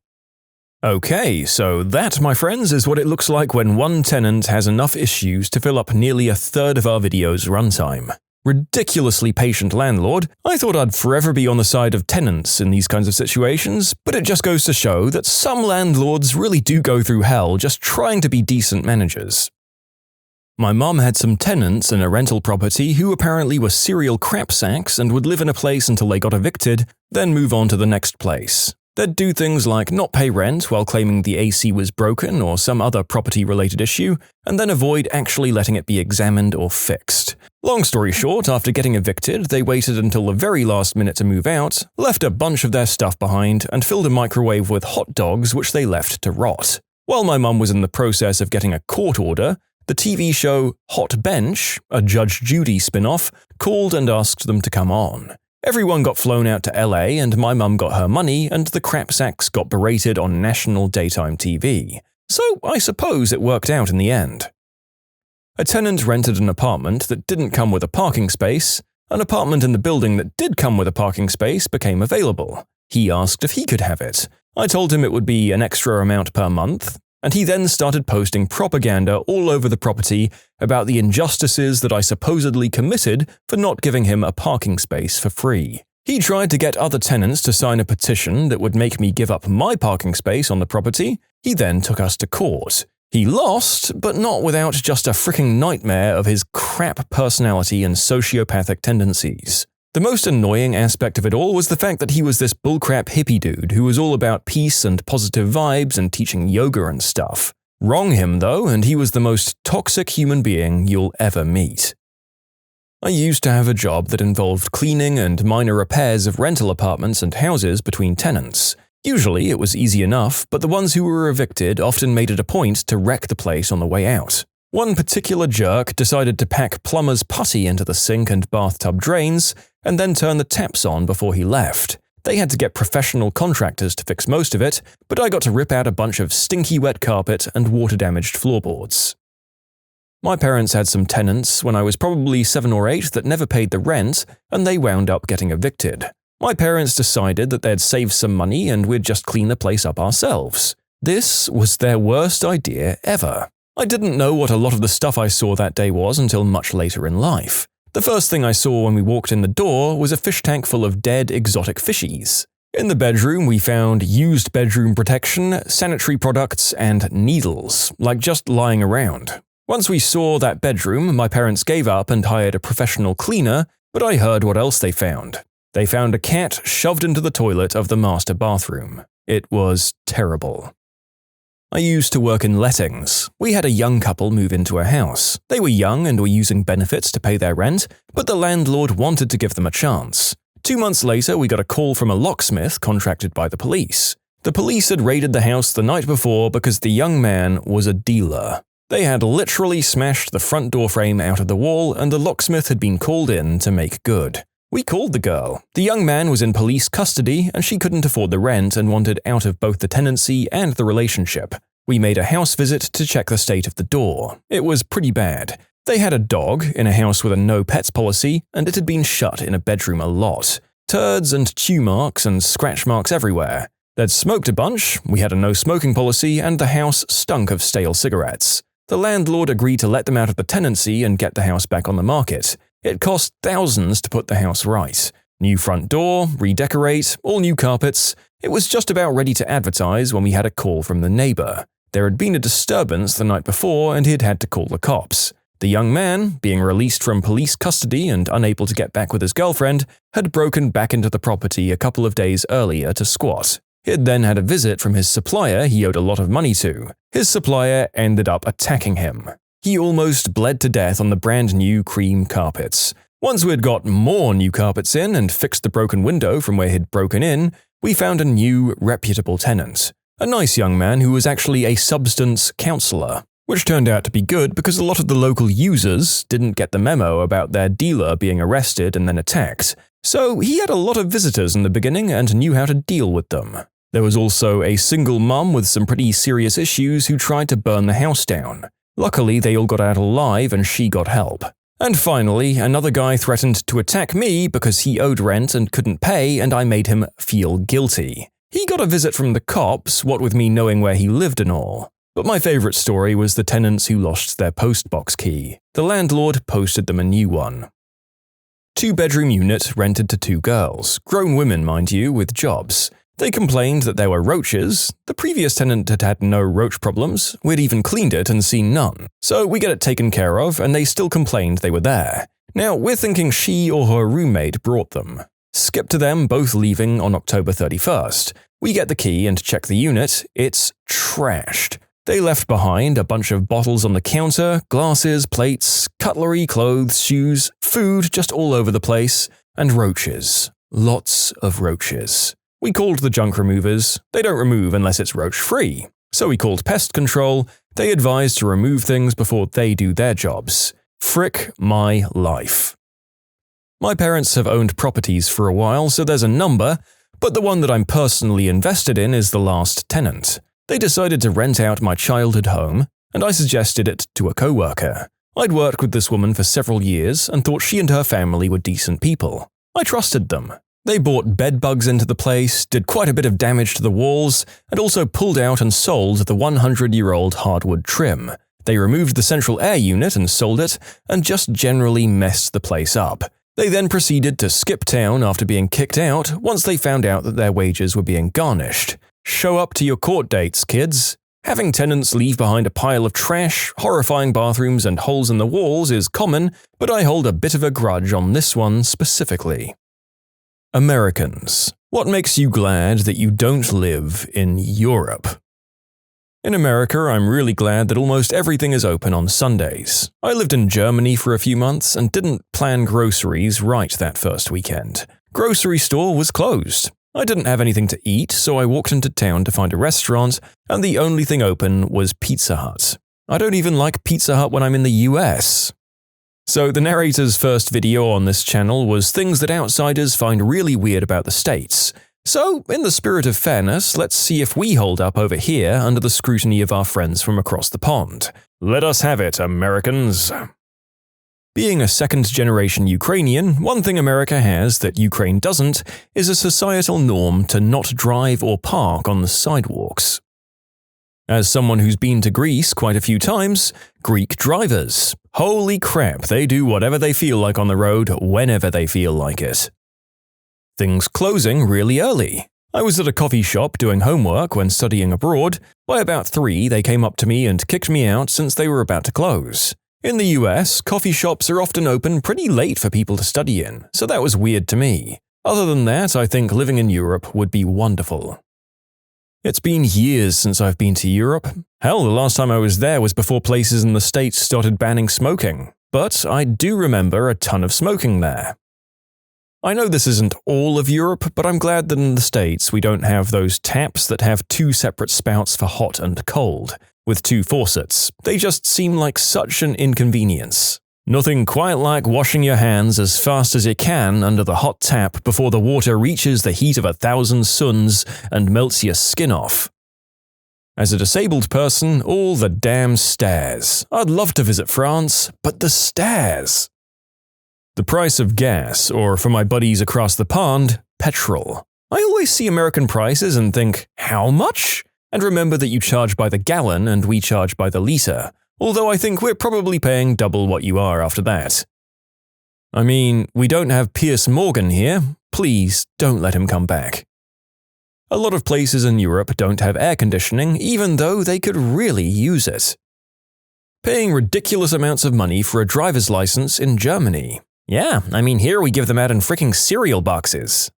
Okay, so that, my friends, is what it looks like when one tenant has enough issues to fill up nearly a third of our video's runtime. Ridiculously patient landlord. I thought I'd forever be on the side of tenants in these kinds of situations, but it just goes to show that some landlords really do go through hell just trying to be decent managers. My mum had some tenants in a rental property who apparently were serial crapsacks and would live in a place until they got evicted, then move on to the next place. They'd do things like not pay rent while claiming the AC was broken or some other property-related issue, and then avoid actually letting it be examined or fixed. Long story short, after getting evicted, they waited until the very last minute to move out, left a bunch of their stuff behind, and filled a microwave with hot dogs which they left to rot. While my mum was in the process of getting a court order, the TV show Hot Bench, a Judge Judy spin-off, called and asked them to come on. Everyone got flown out to LA and my mum got her money and the crapsacks got berated on national daytime TV. So I suppose it worked out in the end. A tenant rented an apartment that didn't come with a parking space. An apartment in the building that did come with a parking space became available. He asked if he could have it. I told him it would be an extra amount per month, and he then started posting propaganda all over the property about the injustices that I supposedly committed for not giving him a parking space for free. He tried to get other tenants to sign a petition that would make me give up my parking space on the property. He then took us to court. He lost, but not without just a freaking nightmare of his crap personality and sociopathic tendencies. The most annoying aspect of it all was the fact that he was this bullcrap hippie dude who was all about peace and positive vibes and teaching yoga and stuff. Wrong him though, and he was the most toxic human being you'll ever meet. I used to have a job that involved cleaning and minor repairs of rental apartments and houses between tenants. Usually it was easy enough, but the ones who were evicted often made it a point to wreck the place on the way out. One particular jerk decided to pack plumber's putty into the sink and bathtub drains and then turn the taps on before he left. They had to get professional contractors to fix most of it, but I got to rip out a bunch of stinky wet carpet and water-damaged floorboards. My parents had some tenants when I was probably 7 or 8 that never paid the rent, and they wound up getting evicted. My parents decided that they'd save some money and we'd just clean the place up ourselves. This was their worst idea ever. I didn't know what a lot of the stuff I saw that day was until much later in life. The first thing I saw when we walked in the door was a fish tank full of dead exotic fishies. In the bedroom, we found used bedroom protection, sanitary products, and needles, like just lying around. Once we saw that bedroom, my parents gave up and hired a professional cleaner, but I heard what else they found. They found a cat shoved into the toilet of the master bathroom. It was terrible. I used to work in lettings. We had a young couple move into a house. They were young and were using benefits to pay their rent, but the landlord wanted to give them a chance. 2 months later, we got a call from a locksmith contracted by the police. The police had raided the house the night before because the young man was a dealer. They had literally smashed the front door frame out of the wall, and the locksmith had been called in to make good. We called the girl. The young man was in police custody, and she couldn't afford the rent and wanted out of both the tenancy and the relationship. We made a house visit to check the state of the door. It was pretty bad. They had a dog in a house with a no pets policy, and it had been shut in a bedroom a lot. Turds and chew marks and scratch marks everywhere. They'd smoked a bunch, we had a no smoking policy, and the house stunk of stale cigarettes. The landlord agreed to let them out of the tenancy and get the house back on the market. It cost thousands to put the house right. New front door, redecorate, all new carpets. It was just about ready to advertise when we had a call from the neighbor. There had been a disturbance the night before and he'd had to call the cops. The young man, being released from police custody and unable to get back with his girlfriend, had broken back into the property a couple of days earlier to squat. He'd then had a visit from his supplier he owed a lot of money to. His supplier ended up attacking him. He almost bled to death on the brand new cream carpets. Once we'd got more new carpets in and fixed the broken window from where he'd broken in, we found a new, reputable tenant. A nice young man who was actually a substance counselor, which turned out to be good because a lot of the local users didn't get the memo about their dealer being arrested and then attacked. So he had a lot of visitors in the beginning and knew how to deal with them. There was also a single mum with some pretty serious issues who tried to burn the house down. Luckily, they all got out alive and she got help. And finally, another guy threatened to attack me because he owed rent and couldn't pay, and I made him feel guilty. He got a visit from the cops, what with me knowing where he lived and all. But my favorite story was the tenants who lost their postbox key. The landlord posted them a new one. 2-bedroom unit rented to 2 girls, grown women mind you, with jobs. They complained that there were roaches. The previous tenant had had no roach problems. We'd even cleaned it and seen none. So we get it taken care of, and they still complained they were there. Now, we're thinking she or her roommate brought them. Skip to them both leaving on October 31st. We get the key and check the unit. It's trashed. They left behind a bunch of bottles on the counter, glasses, plates, cutlery, clothes, shoes, food just all over the place, and roaches. Lots of roaches. We called the junk removers. They don't remove unless it's roach-free. So we called pest control. They advised to remove things before they do their jobs. Frick my life. My parents have owned properties for a while, so there's a number, but the one that I'm personally invested in is the last tenant. They decided to rent out my childhood home, and I suggested it to a coworker. I'd worked with this woman for several years and thought she and her family were decent people. I trusted them. They brought bed bugs into the place, did quite a bit of damage to the walls, and also pulled out and sold the 100-year-old hardwood trim. They removed the central air unit and sold it, and just generally messed the place up. They then proceeded to skip town after being kicked out once they found out that their wages were being garnished. Show up to your court dates, kids. Having tenants leave behind a pile of trash, horrifying bathrooms, and holes in the walls is common, but I hold a bit of a grudge on this one specifically. Americans. What makes you glad that you don't live in Europe? In America, I'm really glad that almost everything is open on Sundays. I lived in Germany for a few months and didn't plan groceries right that first weekend. Grocery store was closed. I didn't have anything to eat, so I walked into town to find a restaurant, and the only thing open was Pizza Hut. I don't even like Pizza Hut when I'm in the US. So the narrator's first video on this channel was things that outsiders find really weird about the States. So, in the spirit of fairness, let's see if we hold up over here under the scrutiny of our friends from across the pond. Let us have it, Americans. Being a second-generation Ukrainian, one thing America has that Ukraine doesn't is a societal norm to not drive or park on the sidewalks. As someone who's been to Greece quite a few times, Greek drivers. Holy crap, they do whatever they feel like on the road, whenever they feel like it. Things closing really early. I was at a coffee shop doing homework when studying abroad. By about 3, they came up to me and kicked me out since they were about to close. In the US, coffee shops are often open pretty late for people to study in, so that was weird to me. Other than that, I think living in Europe would be wonderful. It's been years since I've been to Europe. Hell, the last time I was there was before places in the States started banning smoking. But I do remember a ton of smoking there. I know this isn't all of Europe, but I'm glad that in the States we don't have those taps that have two separate spouts for hot and cold, with two faucets. They just seem like such an inconvenience. Nothing quite like washing your hands as fast as you can under the hot tap before the water reaches the heat of 1,000 suns and melts your skin off. As a disabled person, all the damn stairs. I'd love to visit France, but the stairs. The price of gas, or for my buddies across the pond, petrol. I always see American prices and think, how much? And remember that you charge by the gallon and we charge by the litre, although I think we're probably paying double what you are after that. I mean, we don't have Piers Morgan here. Please don't let him come back. A lot of places in Europe don't have air conditioning, even though they could really use it. Paying ridiculous amounts of money for a driver's license in Germany. Yeah, I mean here we give them out in freaking cereal boxes.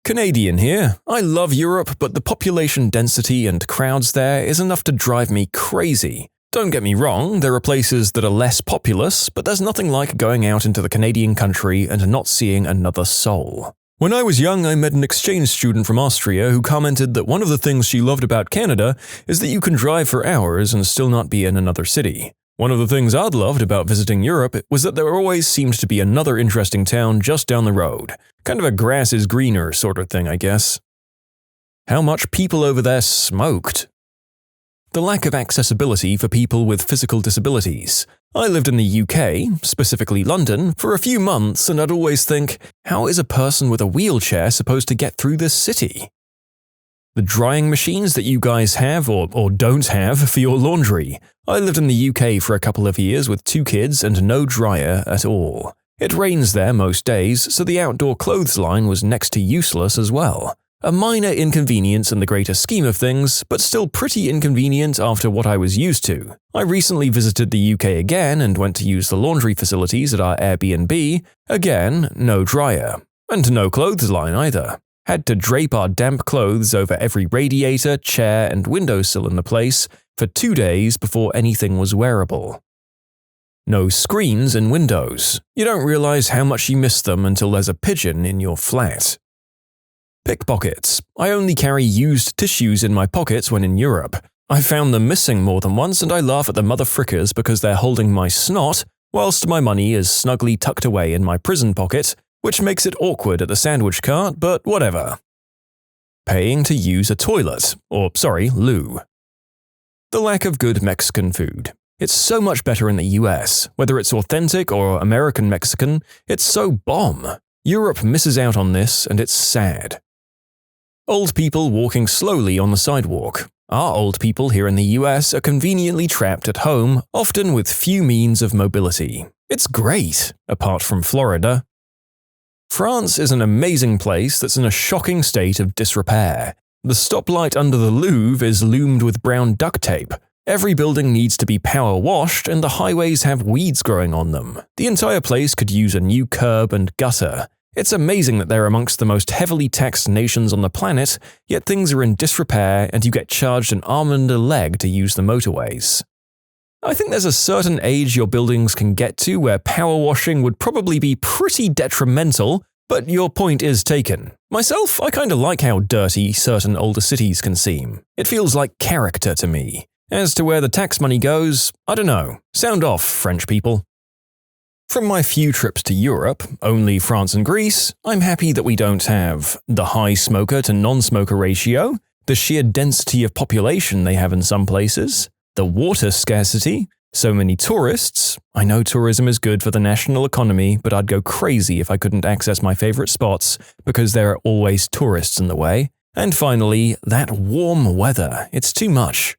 Canadian here. I love Europe, but the population density and crowds there is enough to drive me crazy. Don't get me wrong, there are places that are less populous, but there's nothing like going out into the Canadian country and not seeing another soul. When I was young, I met an exchange student from Austria who commented that one of the things she loved about Canada is that you can drive for hours and still not be in another city. One of the things I'd loved about visiting Europe was that there always seemed to be another interesting town just down the road. Kind of a grass is greener sort of thing, I guess. How much people over there smoked. The lack of accessibility for people with physical disabilities. I lived in the UK, specifically London, for a few months and I'd always think, how is a person with a wheelchair supposed to get through this city? The drying machines that you guys have or don't have for your laundry. I lived in the UK for a couple of years with 2 kids and no dryer at all. It rains there most days, so the outdoor clothes line was next to useless as well. A minor inconvenience in the greater scheme of things, but still pretty inconvenient after what I was used to. I recently visited the UK again and went to use the laundry facilities at our Airbnb. Again, no dryer. And no clothes line either. Had to drape our damp clothes over every radiator, chair, and windowsill in the place for 2 days before anything was wearable. No screens in windows. You don't realize how much you miss them until there's a pigeon in your flat. Pickpockets. I only carry used tissues in my pockets when in Europe. I found them missing more than once and I laugh at the mother frickers because they're holding my snot, whilst my money is snugly tucked away in my prison pocket, which makes it awkward at the sandwich cart, but whatever. Paying to use a toilet, loo. The lack of good Mexican food. It's so much better in the US. Whether it's authentic or American Mexican, it's so bomb. Europe misses out on this and it's sad. Old people walking slowly on the sidewalk. Our old people here in the US are conveniently trapped at home, often with few means of mobility. It's great, apart from Florida. France is an amazing place that's in a shocking state of disrepair. The stoplight under the Louvre is loomed with brown duct tape. Every building needs to be power washed and the highways have weeds growing on them. The entire place could use a new curb and gutter. It's amazing that they're amongst the most heavily taxed nations on the planet, yet things are in disrepair and you get charged an arm and a leg to use the motorways. I think there's a certain age your buildings can get to where power washing would probably be pretty detrimental, but your point is taken. Myself, I kinda like how dirty certain older cities can seem. It feels like character to me. As to where the tax money goes, I don't know. Sound off, French people. From my few trips to Europe, only France and Greece, I'm happy that we don't have the high smoker to non-smoker ratio, the sheer density of population they have in some places, the water scarcity, so many tourists. I know tourism is good for the national economy, but I'd go crazy if I couldn't access my favorite spots because there are always tourists in the way. And finally, that warm weather. It's too much.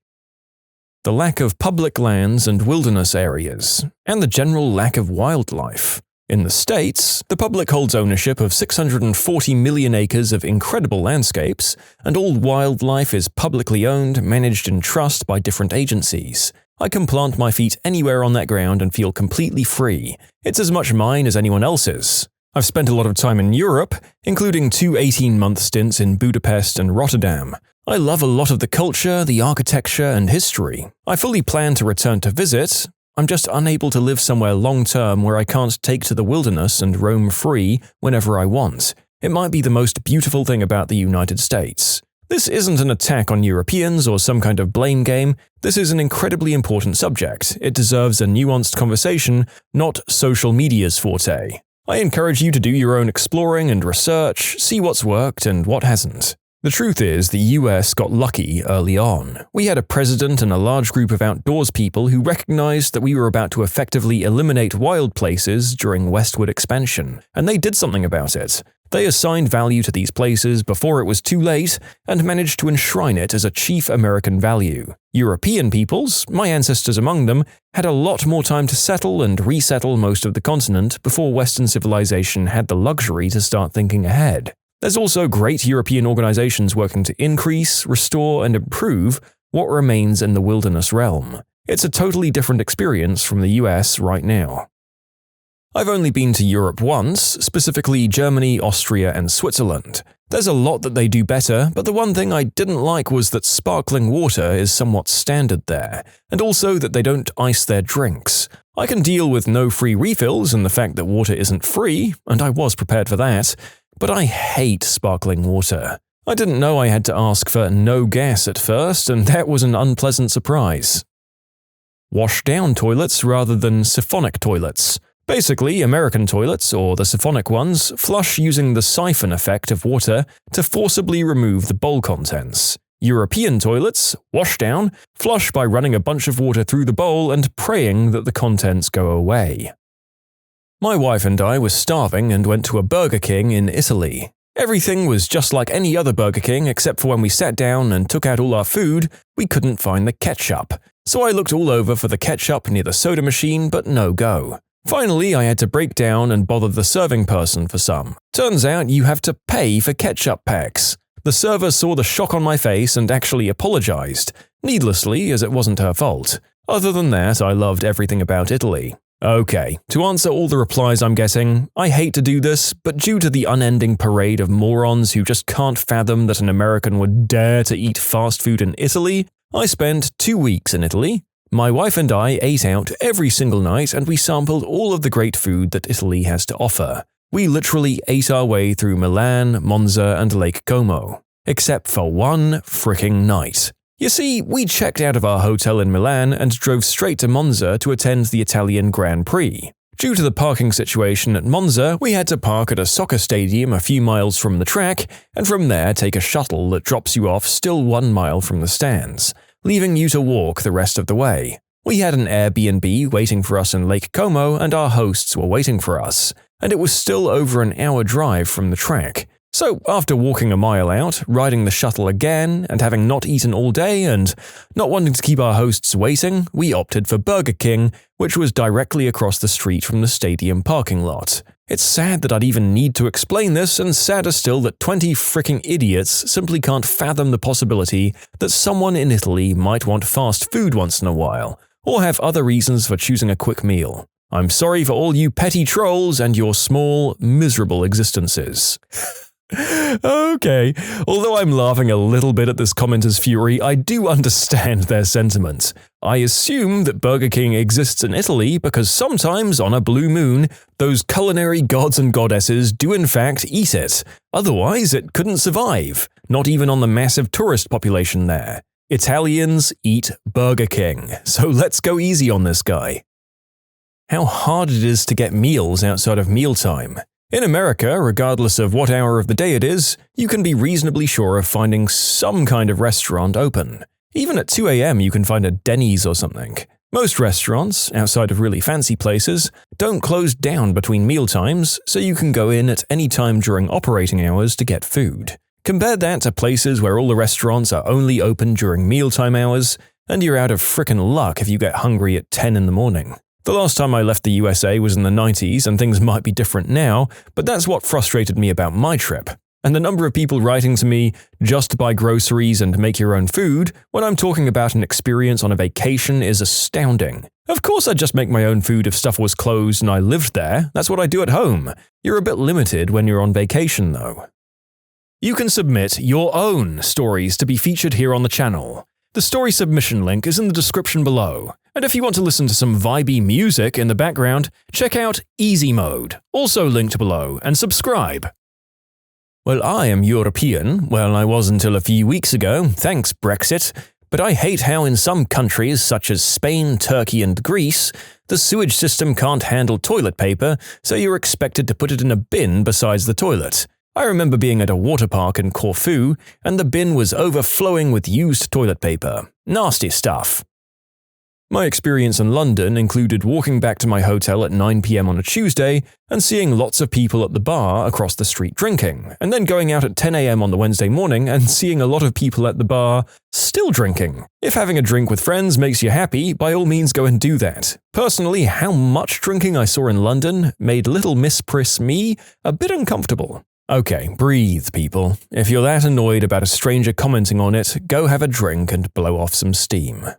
The lack of public lands and wilderness areas, and the general lack of wildlife. In the States, the public holds ownership of 640 million acres of incredible landscapes, and all wildlife is publicly owned, managed in trust by different agencies. I can plant my feet anywhere on that ground and feel completely free. It's as much mine as anyone else's. I've spent a lot of time in Europe, including 2 18-month stints in Budapest and Rotterdam. I love a lot of the culture, the architecture, and history. I fully plan to return to visit. I'm just unable to live somewhere long-term where I can't take to the wilderness and roam free whenever I want. It might be the most beautiful thing about the United States. This isn't an attack on Europeans or some kind of blame game. This is an incredibly important subject. It deserves a nuanced conversation, not social media's forte. I encourage you to do your own exploring and research, see what's worked and what hasn't. The truth is, the US got lucky early on. We had a president and a large group of outdoors people who recognized that we were about to effectively eliminate wild places during westward expansion, and they did something about it. They assigned value to these places before it was too late and managed to enshrine it as a chief American value. European peoples, my ancestors among them, had a lot more time to settle and resettle most of the continent before Western civilization had the luxury to start thinking ahead. There's also great European organizations working to increase, restore, and improve what remains in the wilderness realm. It's a totally different experience from the US right now. I've only been to Europe once, specifically Germany, Austria, and Switzerland. There's a lot that they do better, but the one thing I didn't like was that sparkling water is somewhat standard there, and also that they don't ice their drinks. I can deal with no free refills and the fact that water isn't free, and I was prepared for that, but I hate sparkling water. I didn't know I had to ask for no gas at first, and that was an unpleasant surprise. Wash-down toilets rather than siphonic toilets. Basically, American toilets, or the siphonic ones, flush using the siphon effect of water to forcibly remove the bowl contents. European toilets, wash-down, flush by running a bunch of water through the bowl and praying that the contents go away. My wife and I were starving and went to a Burger King in Italy. Everything was just like any other Burger King except for when we sat down and took out all our food, we couldn't find the ketchup. So I looked all over for the ketchup near the soda machine, but no go. Finally, I had to break down and bother the serving person for some. Turns out you have to pay for ketchup packs. The server saw the shock on my face and actually apologized, needlessly as it wasn't her fault. Other than that, I loved everything about Italy. Okay, to answer all the replies I'm getting, I hate to do this, but due to the unending parade of morons who just can't fathom that an American would dare to eat fast food in Italy, I spent 2 weeks in Italy. My wife and I ate out every single night and we sampled all of the great food that Italy has to offer. We literally ate our way through Milan, Monza, and Lake Como. Except for one fricking night. You see, we checked out of our hotel in Milan and drove straight to Monza to attend the Italian Grand Prix. Due to the parking situation at Monza, we had to park at a soccer stadium a few miles from the track, and from there take a shuttle that drops you off still 1 mile from the stands, leaving you to walk the rest of the way. We had an Airbnb waiting for us in Lake Como and our hosts were waiting for us, and it was still over an hour drive from the track. So, after walking a mile out, riding the shuttle again, and having not eaten all day and not wanting to keep our hosts waiting, we opted for Burger King, which was directly across the street from the stadium parking lot. It's sad that I'd even need to explain this, and sadder still that 20 fricking idiots simply can't fathom the possibility that someone in Italy might want fast food once in a while, or have other reasons for choosing a quick meal. I'm sorry for all you petty trolls and your small, miserable existences. Okay, although I'm laughing a little bit at this commenter's fury, I do understand their sentiment. I assume that Burger King exists in Italy because sometimes on a blue moon, those culinary gods and goddesses do in fact eat it. Otherwise, it couldn't survive, not even on the massive tourist population there. Italians eat Burger King, so let's go easy on this guy. How hard it is to get meals outside of mealtime. In America, regardless of what hour of the day it is, you can be reasonably sure of finding some kind of restaurant open. Even at 2 a.m. you can find a Denny's or something. Most restaurants, outside of really fancy places, don't close down between mealtimes, so you can go in at any time during operating hours to get food. Compare that to places where all the restaurants are only open during mealtime hours, and you're out of frickin' luck if you get hungry at 10 in the morning. The last time I left the USA was in the 90s, and things might be different now, but that's what frustrated me about my trip. And the number of people writing to me, just buy groceries and make your own food, when I'm talking about an experience on a vacation is astounding. Of course I'd just make my own food if stuff was closed and I lived there, that's what I do at home. You're a bit limited when you're on vacation though. You can submit your own stories to be featured here on the channel. The story submission link is in the description below. And if you want to listen to some vibey music in the background, check out easymode, also linked below, and subscribe. Well, I am European, well, I was until a few weeks ago, thanks Brexit, but I hate how in some countries such as Spain, Turkey, and Greece, the sewage system can't handle toilet paper, so you're expected to put it in a bin besides the toilet. I remember being at a water park in Corfu, and the bin was overflowing with used toilet paper. Nasty stuff. My experience in London included walking back to my hotel at 9 p.m. on a Tuesday and seeing lots of people at the bar across the street drinking, and then going out at 10 a.m. on the Wednesday morning and seeing a lot of people at the bar still drinking. If having a drink with friends makes you happy, by all means go and do that. Personally, how much drinking I saw in London made little Miss Priss me a bit uncomfortable. Okay, breathe, people. If you're that annoyed about a stranger commenting on it, go have a drink and blow off some steam.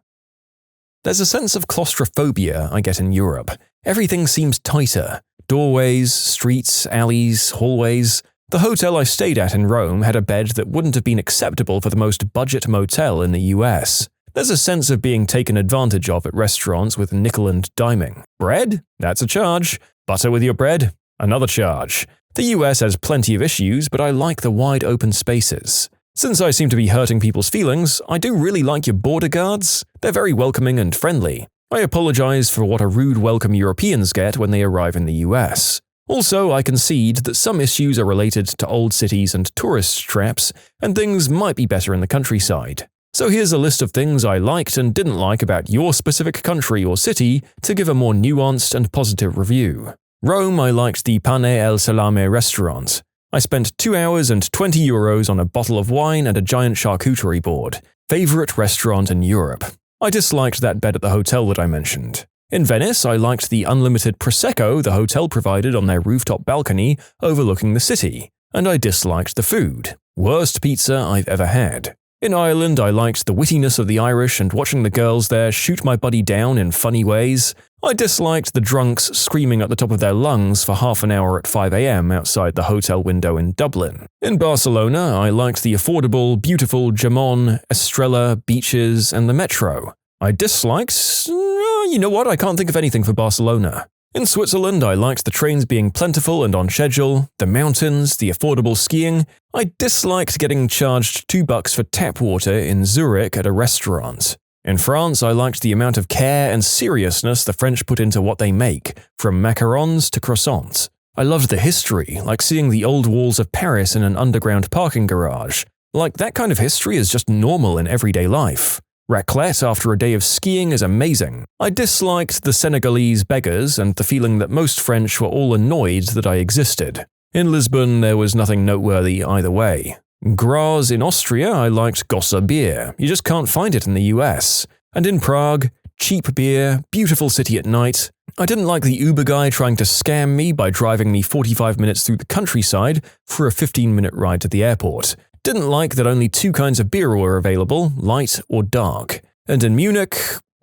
There's a sense of claustrophobia I get in Europe. Everything seems tighter. Doorways, streets, alleys, hallways. The hotel I stayed at in Rome had a bed that wouldn't have been acceptable for the most budget motel in the US. There's a sense of being taken advantage of at restaurants with nickel and diming. Bread? That's a charge. Butter with your bread? Another charge. The US has plenty of issues, but I like the wide open spaces. Since I seem to be hurting people's feelings, I do really like your border guards. They're very welcoming and friendly. I apologize for what a rude welcome Europeans get when they arrive in the US. Also, I concede that some issues are related to old cities and tourist traps, and things might be better in the countryside. So here's a list of things I liked and didn't like about your specific country or city to give a more nuanced and positive review. Rome, I liked the Pane el Salame restaurant. I spent 2 hours and 20 euros on a bottle of wine and a giant charcuterie board. Favorite restaurant in Europe. I disliked that bed at the hotel that I mentioned. In Venice, I liked the unlimited Prosecco the hotel provided on their rooftop balcony overlooking the city. And I disliked the food. Worst pizza I've ever had. In Ireland, I liked the wittiness of the Irish and watching the girls there shoot my buddy down in funny ways. I disliked the drunks screaming at the top of their lungs for half an hour at 5 a.m. outside the hotel window in Dublin. In Barcelona, I liked the affordable, beautiful Jamon, Estrella, beaches, and the metro. I disliked… you know what, I can't think of anything for Barcelona. In Switzerland, I liked the trains being plentiful and on schedule, the mountains, the affordable skiing. I disliked getting charged $2 for tap water in Zurich at a restaurant. In France, I liked the amount of care and seriousness the French put into what they make, from macarons to croissants. I loved the history, like seeing the old walls of Paris in an underground parking garage. Like, that kind of history is just normal in everyday life. Raclette after a day of skiing is amazing. I disliked the Senegalese beggars and the feeling that most French were all annoyed that I existed. In Lisbon, there was nothing noteworthy either way. Graz in Austria, I liked Gossa beer. You just can't find it in the US. And in Prague, cheap beer, beautiful city at night. I didn't like the Uber guy trying to scam me by driving me 45 minutes through the countryside for a 15-minute ride to the airport. Didn't like that only 2 kinds of beer were available, light or dark. And in Munich,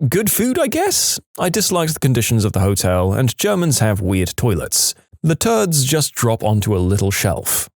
good food, I guess? I disliked the conditions of the hotel, and Germans have weird toilets. The turds just drop onto a little shelf.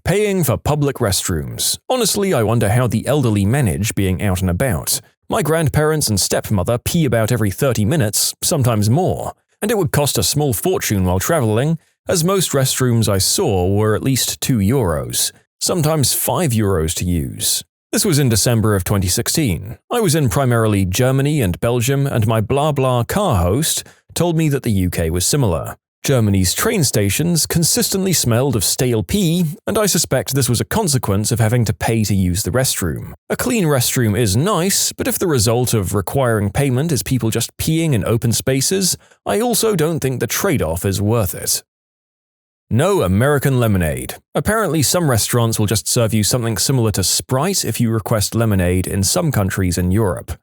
Paying for public restrooms. Honestly, I wonder how the elderly manage being out and about. My grandparents and stepmother pee about every 30 minutes, sometimes more. And it would cost a small fortune while traveling, as most restrooms I saw were at least €2. Sometimes €5 to use. This was in December of 2016. I was in primarily Germany and Belgium, and my blah blah car host told me that the UK was similar. Germany's train stations consistently smelled of stale pee, and I suspect this was a consequence of having to pay to use the restroom. A clean restroom is nice, but if the result of requiring payment is people just peeing in open spaces, I also don't think the trade-off is worth it. No American lemonade. Apparently some restaurants will just serve you something similar to Sprite if you request lemonade in some countries in Europe.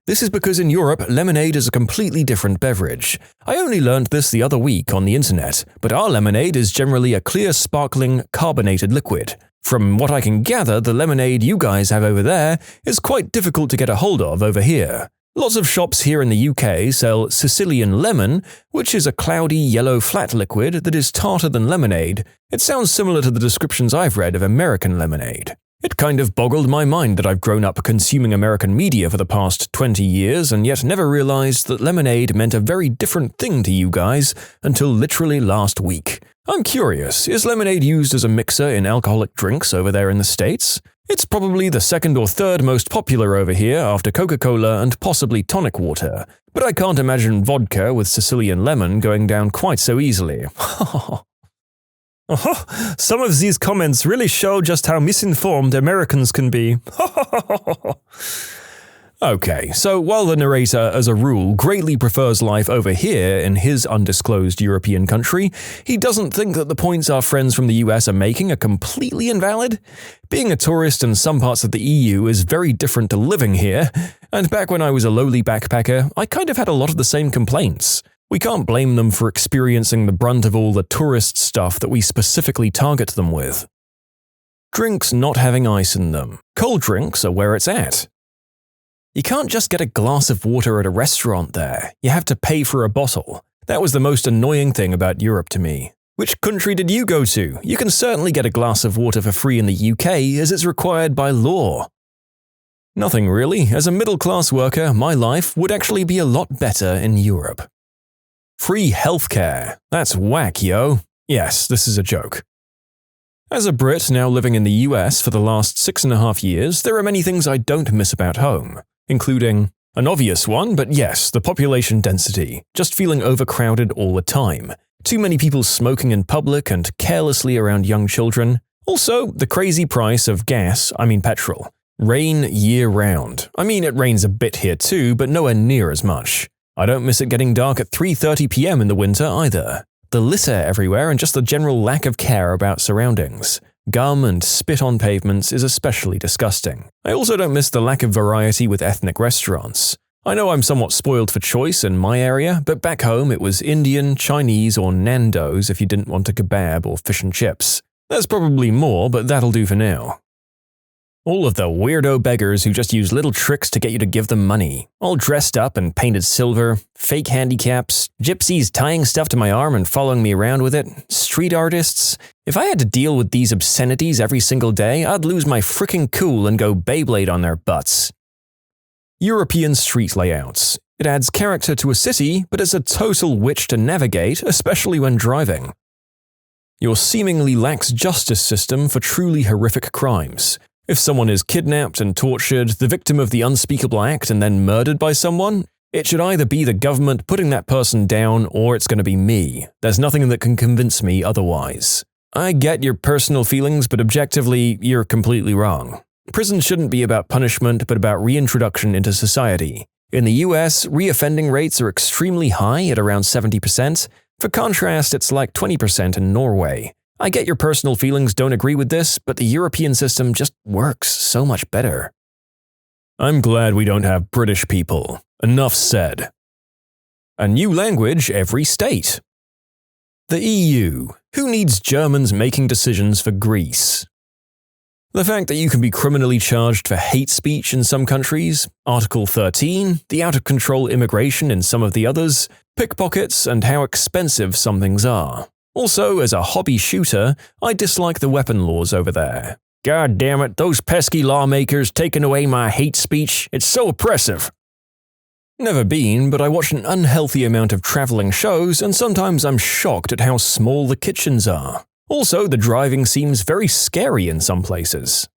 This is because in Europe, lemonade is a completely different beverage. I only learned this the other week on the internet, but our lemonade is generally a clear, sparkling, carbonated liquid. From what I can gather, the lemonade you guys have over there is quite difficult to get a hold of over here. Lots of shops here in the UK sell Sicilian lemon, which is a cloudy yellow flat liquid that is tarter than lemonade. It sounds similar to the descriptions I've read of American lemonade. It kind of boggled my mind that I've grown up consuming American media for the past 20 years and yet never realized that lemonade meant a very different thing to you guys until literally last week. I'm curious, is lemonade used as a mixer in alcoholic drinks over there in the States? It's probably the second or third most popular over here after Coca-Cola and possibly tonic water, but I can't imagine vodka with Sicilian lemon going down quite so easily. Some of these comments really show just how misinformed Americans can be. Okay, so while the narrator, as a rule, greatly prefers life over here in his undisclosed European country, he doesn't think that the points our friends from the US are making are completely invalid. Being a tourist in some parts of the EU is very different to living here, and back when I was a lowly backpacker, I kind of had a lot of the same complaints. We can't blame them for experiencing the brunt of all the tourist stuff that we specifically target them with. Drinks not having ice in them. Cold drinks are where it's at. You can't just get a glass of water at a restaurant there. You have to pay for a bottle. That was the most annoying thing about Europe to me. Which country did you go to? You can certainly get a glass of water for free in the UK as it's required by law. Nothing really. As a middle-class worker, my life would actually be a lot better in Europe. Free healthcare. That's whack, yo. Yes, this is a joke. As a Brit now living in the US for the last 6.5 years, there are many things I don't miss about home, including an obvious one, but yes, the population density, just feeling overcrowded all the time, too many people smoking in public and carelessly around young children, also the crazy price of petrol. Rain year-round. It rains a bit here too, but nowhere near as much. I don't miss it getting dark at 3:30 p.m. in the winter either. The litter everywhere and just the general lack of care about surroundings. Gum and spit on pavements is especially disgusting. I also don't miss the lack of variety with ethnic restaurants. I know I'm somewhat spoiled for choice in my area, but back home it was Indian, Chinese, or Nando's if you didn't want a kebab or fish and chips. There's probably more, but that'll do for now. All of the weirdo beggars who just use little tricks to get you to give them money. All dressed up and painted silver, fake handicaps, gypsies tying stuff to my arm and following me around with it, street artists. If I had to deal with these obscenities every single day, I'd lose my frickin' cool and go Beyblade on their butts. European street layouts. It adds character to a city, but it's a total witch to navigate, especially when driving. Your seemingly lax justice system for truly horrific crimes. If someone is kidnapped and tortured, the victim of the unspeakable act and then murdered by someone, it should either be the government putting that person down or it's going to be me. There's nothing that can convince me otherwise. I get your personal feelings, but objectively, you're completely wrong. Prison shouldn't be about punishment, but about reintroduction into society. In the US, reoffending rates are extremely high at around 70%. For contrast, it's like 20% in Norway. I get your personal feelings don't agree with this, but the European system just works so much better. I'm glad we don't have British people. Enough said. A new language every state. The EU. Who needs Germans making decisions for Greece? The fact that you can be criminally charged for hate speech in some countries, Article 13, the out-of-control immigration in some of the others, pickpockets, and how expensive some things are. Also, as a hobby shooter, I dislike the weapon laws over there. God damn it, those pesky lawmakers taking away my hate speech, it's so oppressive. Never been, but I watch an unhealthy amount of traveling shows and sometimes I'm shocked at how small the kitchens are. Also, the driving seems very scary in some places.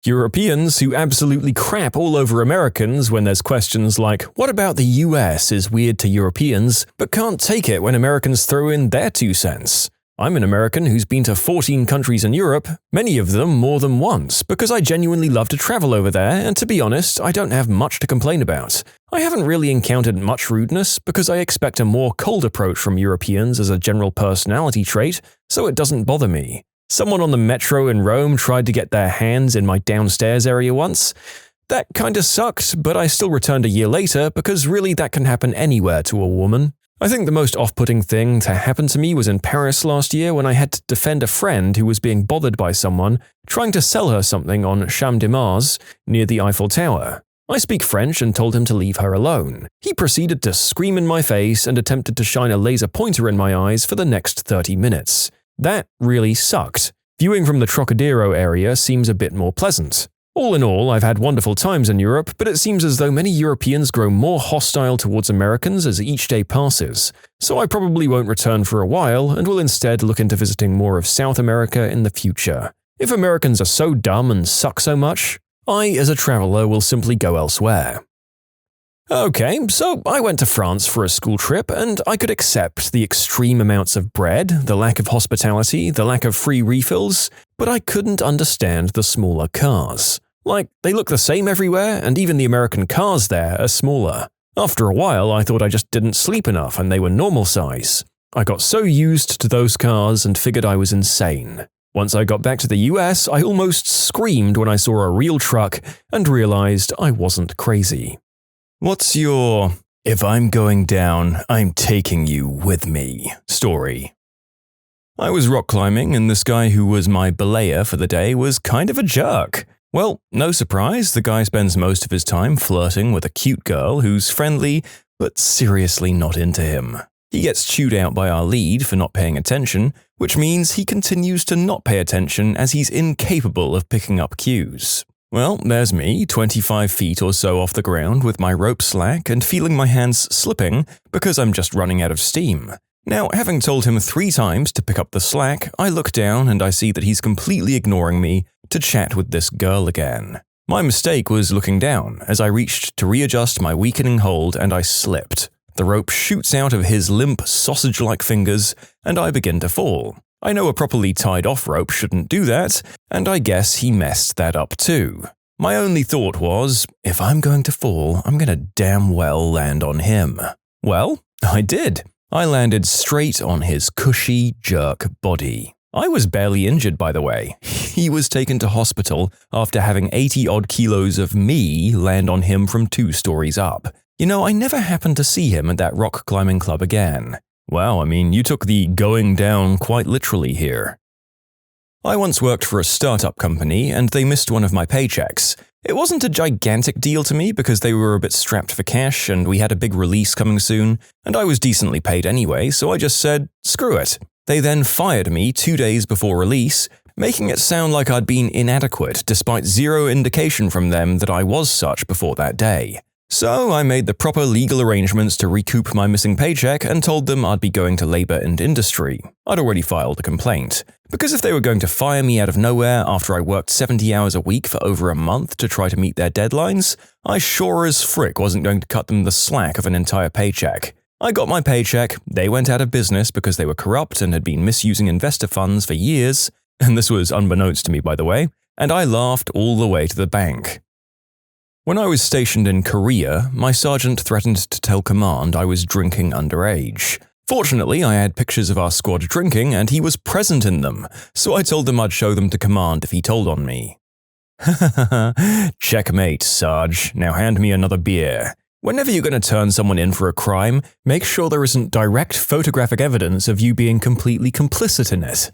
Europeans who absolutely crap all over Americans when there's questions like, what about the US is weird to Europeans, but can't take it when Americans throw in their 2 cents. I'm an American who's been to 14 countries in Europe, many of them more than once, because I genuinely love to travel over there, and to be honest, I don't have much to complain about. I haven't really encountered much rudeness because I expect a more cold approach from Europeans as a general personality trait, so it doesn't bother me. Someone on the metro in Rome tried to get their hands in my downstairs area once. That kinda sucked, but I still returned a year later because really that can happen anywhere to a woman. I think the most off-putting thing to happen to me was in Paris last year when I had to defend a friend who was being bothered by someone trying to sell her something on Champ de Mars near the Eiffel Tower. I speak French and told him to leave her alone. He proceeded to scream in my face and attempted to shine a laser pointer in my eyes for the next 30 minutes. That really sucked. Viewing from the Trocadero area seems a bit more pleasant. All in all, I've had wonderful times in Europe, but it seems as though many Europeans grow more hostile towards Americans as each day passes, so I probably won't return for a while and will instead look into visiting more of South America in the future. If Americans are so dumb and suck so much, I, as a traveler, will simply go elsewhere. Okay, so I went to France for a school trip, and I could accept the extreme amounts of bread, the lack of hospitality, the lack of free refills, but I couldn't understand the smaller cars. Like, they look the same everywhere, and even the American cars there are smaller. After a while, I thought I just didn't sleep enough and they were normal size. I got so used to those cars and figured I was insane. Once I got back to the US, I almost screamed when I saw a real truck and realized I wasn't crazy. What's your "if I'm going down, I'm taking you with me" story? I was rock climbing, and this guy who was my belayer for the day was kind of a jerk. Well, no surprise, the guy spends most of his time flirting with a cute girl who's friendly, but seriously not into him. He gets chewed out by our lead for not paying attention, which means he continues to not pay attention as he's incapable of picking up cues. Well, there's me, 25 feet or so off the ground with my rope slack and feeling my hands slipping because I'm just running out of steam. Now, having told him 3 times to pick up the slack, I look down and I see that he's completely ignoring me to chat with this girl again. My mistake was looking down as I reached to readjust my weakening hold and I slipped. The rope shoots out of his limp, sausage-like fingers and I begin to fall. I know a properly tied-off rope shouldn't do that, and I guess he messed that up too. My only thought was, if I'm going to fall, I'm gonna damn well land on him. Well, I did. I landed straight on his cushy jerk body. I was barely injured, by the way. He was taken to hospital after having 80-odd kilos of me land on him from 2 stories up. You know, I never happened to see him at that rock climbing club again. Wow, I mean, you took the going down quite literally here. I once worked for a startup company and they missed one of my paychecks. It wasn't a gigantic deal to me because they were a bit strapped for cash and we had a big release coming soon, and I was decently paid anyway, so I just said, screw it. They then fired me 2 days before release, making it sound like I'd been inadequate despite zero indication from them that I was such before that day. So I made the proper legal arrangements to recoup my missing paycheck and told them I'd be going to Labor and Industry. I'd already filed a complaint. Because if they were going to fire me out of nowhere after I worked 70 hours a week for over a month to try to meet their deadlines, I sure as frick wasn't going to cut them the slack of an entire paycheck. I got my paycheck, they went out of business because they were corrupt and had been misusing investor funds for years, and this was unbeknownst to me by the way, and I laughed all the way to the bank. When I was stationed in Korea, my sergeant threatened to tell command I was drinking underage. Fortunately, I had pictures of our squad drinking and he was present in them, so I told them I'd show them to command if he told on me. Checkmate, Sarge. Now hand me another beer. Whenever you're going to turn someone in for a crime, make sure there isn't direct photographic evidence of you being completely complicit in it.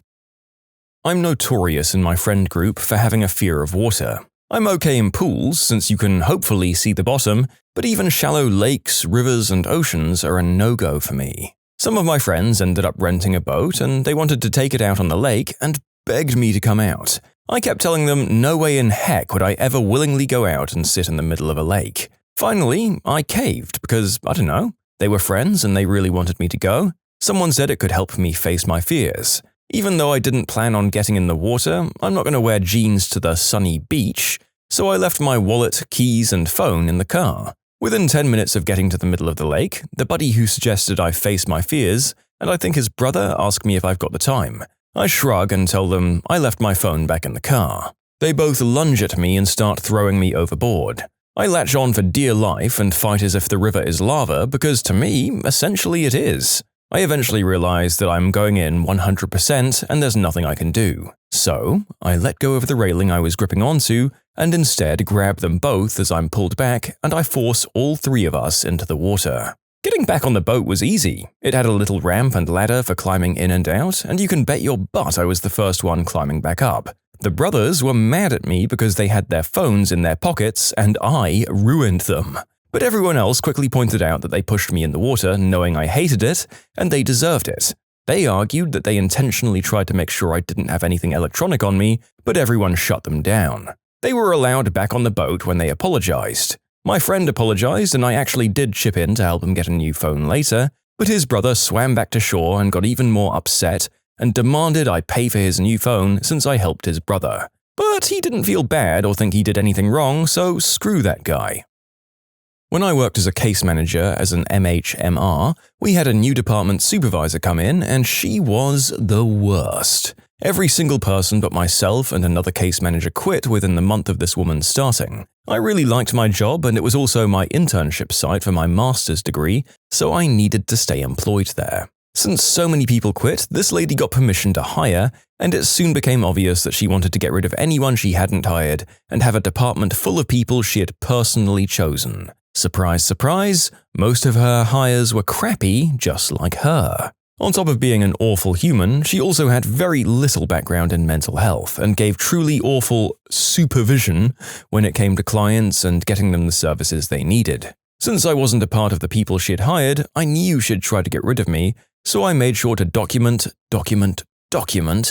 I'm notorious in my friend group for having a fear of water. I'm okay in pools since you can hopefully see the bottom, but even shallow lakes, rivers, and oceans are a no-go for me. Some of my friends ended up renting a boat and they wanted to take it out on the lake and begged me to come out. I kept telling them no way in heck would I ever willingly go out and sit in the middle of a lake. Finally, I caved because, I don't know, they were friends and they really wanted me to go. Someone said it could help me face my fears. Even though I didn't plan on getting in the water, I'm not going to wear jeans to the sunny beach, so I left my wallet, keys, and phone in the car. Within 10 minutes of getting to the middle of the lake, the buddy who suggested I face my fears, and I think his brother, asked me if I've got the time. I shrug and tell them I left my phone back in the car. They both lunge at me and start throwing me overboard. I latch on for dear life and fight as if the river is lava because to me, essentially it is. I eventually realize that I'm going in 100% and there's nothing I can do. So, I let go of the railing I was gripping onto and instead grab them both as I'm pulled back and I force all 3 of us into the water. Getting back on the boat was easy. It had a little ramp and ladder for climbing in and out, and you can bet your butt I was the first one climbing back up. The brothers were mad at me because they had their phones in their pockets and I ruined them. But everyone else quickly pointed out that they pushed me in the water knowing I hated it, and they deserved it. They argued that they intentionally tried to make sure I didn't have anything electronic on me, but everyone shut them down. They were allowed back on the boat when they apologized. My friend apologized and I actually did chip in to help him get a new phone later, but his brother swam back to shore and got even more upset and demanded I pay for his new phone since I helped his brother. But he didn't feel bad or think he did anything wrong, so screw that guy. When I worked as a case manager as an MHMR, we had a new department supervisor come in and she was the worst. Every single person but myself and another case manager quit within the month of this woman starting. I really liked my job and it was also my internship site for my master's degree, so I needed to stay employed there. Since so many people quit, this lady got permission to hire, and it soon became obvious that she wanted to get rid of anyone she hadn't hired and have a department full of people she had personally chosen. Surprise, surprise, most of her hires were crappy, just like her. On top of being an awful human, she also had very little background in mental health and gave truly awful supervision when it came to clients and getting them the services they needed. Since I wasn't a part of the people she had hired, I knew she'd try to get rid of me, so I made sure to document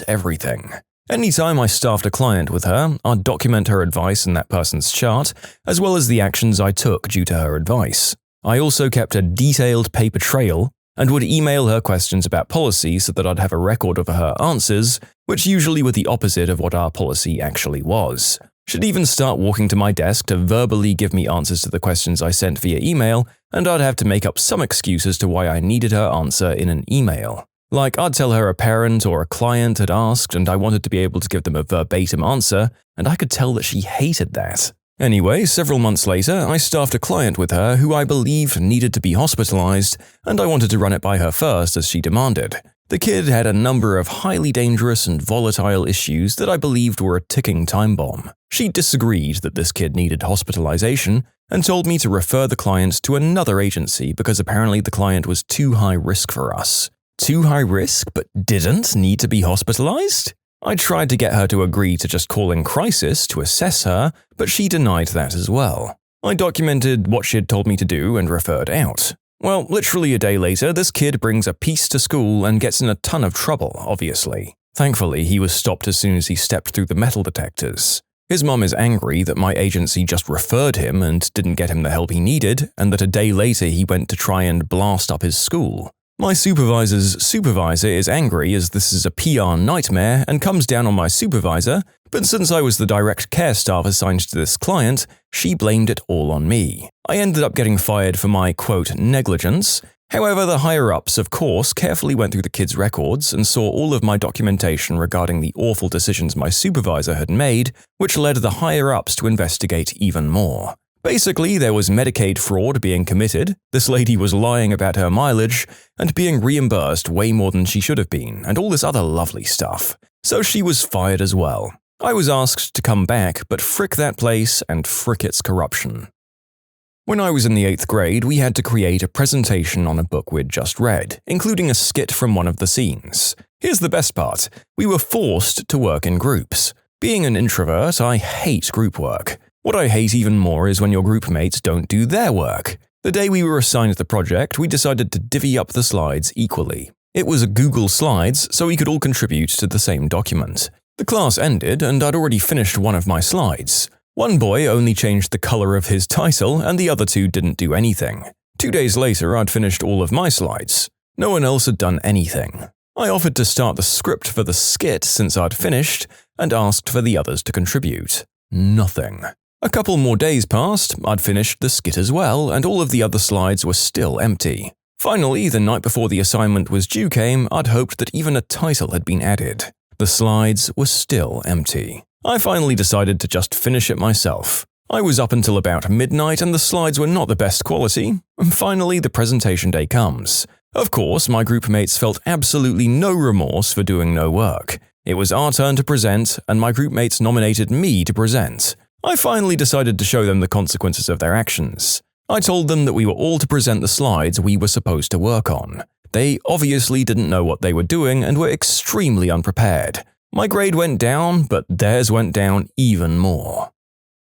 everything. Anytime I staffed a client with her, I'd document her advice in that person's chart, as well as the actions I took due to her advice. I also kept a detailed paper trail and would email her questions about policy so that I'd have a record of her answers, which usually were the opposite of what our policy actually was. She'd even start walking to my desk to verbally give me answers to the questions I sent via email, and I'd have to make up some excuse as to why I needed her answer in an email. Like, I'd tell her a parent or a client had asked and I wanted to be able to give them a verbatim answer, and I could tell that she hated that. Anyway, several months later, I staffed a client with her who I believed needed to be hospitalized, and I wanted to run it by her first as she demanded. The kid had a number of highly dangerous and volatile issues that I believed were a ticking time bomb. She disagreed that this kid needed hospitalization and told me to refer the client to another agency because apparently the client was too high risk for us. Too high risk, but didn't need to be hospitalized? I tried to get her to agree to just call in crisis to assess her, but she denied that as well. I documented what she had told me to do and referred out. Well, literally a day later, this kid brings a piece to school and gets in a ton of trouble, obviously. Thankfully, he was stopped as soon as he stepped through the metal detectors. His mom is angry that my agency just referred him and didn't get him the help he needed, and that a day later he went to try and blast up his school. My supervisor's supervisor is angry as this is a PR nightmare and comes down on my supervisor, but since I was the direct care staff assigned to this client, she blamed it all on me. I ended up getting fired for my, quote, negligence. However, the higher-ups, of course, carefully went through the kid's records and saw all of my documentation regarding the awful decisions my supervisor had made, which led the higher-ups to investigate even more. Basically, there was Medicaid fraud being committed, this lady was lying about her mileage, and being reimbursed way more than she should have been, and all this other lovely stuff. So she was fired as well. I was asked to come back, but frick that place and frick its corruption. When I was in the 8th grade, we had to create a presentation on a book we'd just read, including a skit from one of the scenes. Here's the best part. We were forced to work in groups. Being an introvert, I hate group work. What I hate even more is when your group mates don't do their work. The day we were assigned the project, we decided to divvy up the slides equally. It was a Google Slides, so we could all contribute to the same document. The class ended, and I'd already finished one of my slides. One boy only changed the color of his title, and the other two didn't do anything. 2 days later, I'd finished all of my slides. No one else had done anything. I offered to start the script for the skit since I'd finished, and asked for the others to contribute. Nothing. A couple more days passed, I'd finished the skit as well, and all of the other slides were still empty. Finally, the night before the assignment was due came, I'd hoped that even a title had been added. The slides were still empty. I finally decided to just finish it myself. I was up until about midnight and the slides were not the best quality. Finally, the presentation day comes. Of course, my group mates felt absolutely no remorse for doing no work. It was our turn to present, and my group mates nominated me to present. I finally decided to show them the consequences of their actions. I told them that we were all to present the slides we were supposed to work on. They obviously didn't know what they were doing and were extremely unprepared. My grade went down, but theirs went down even more.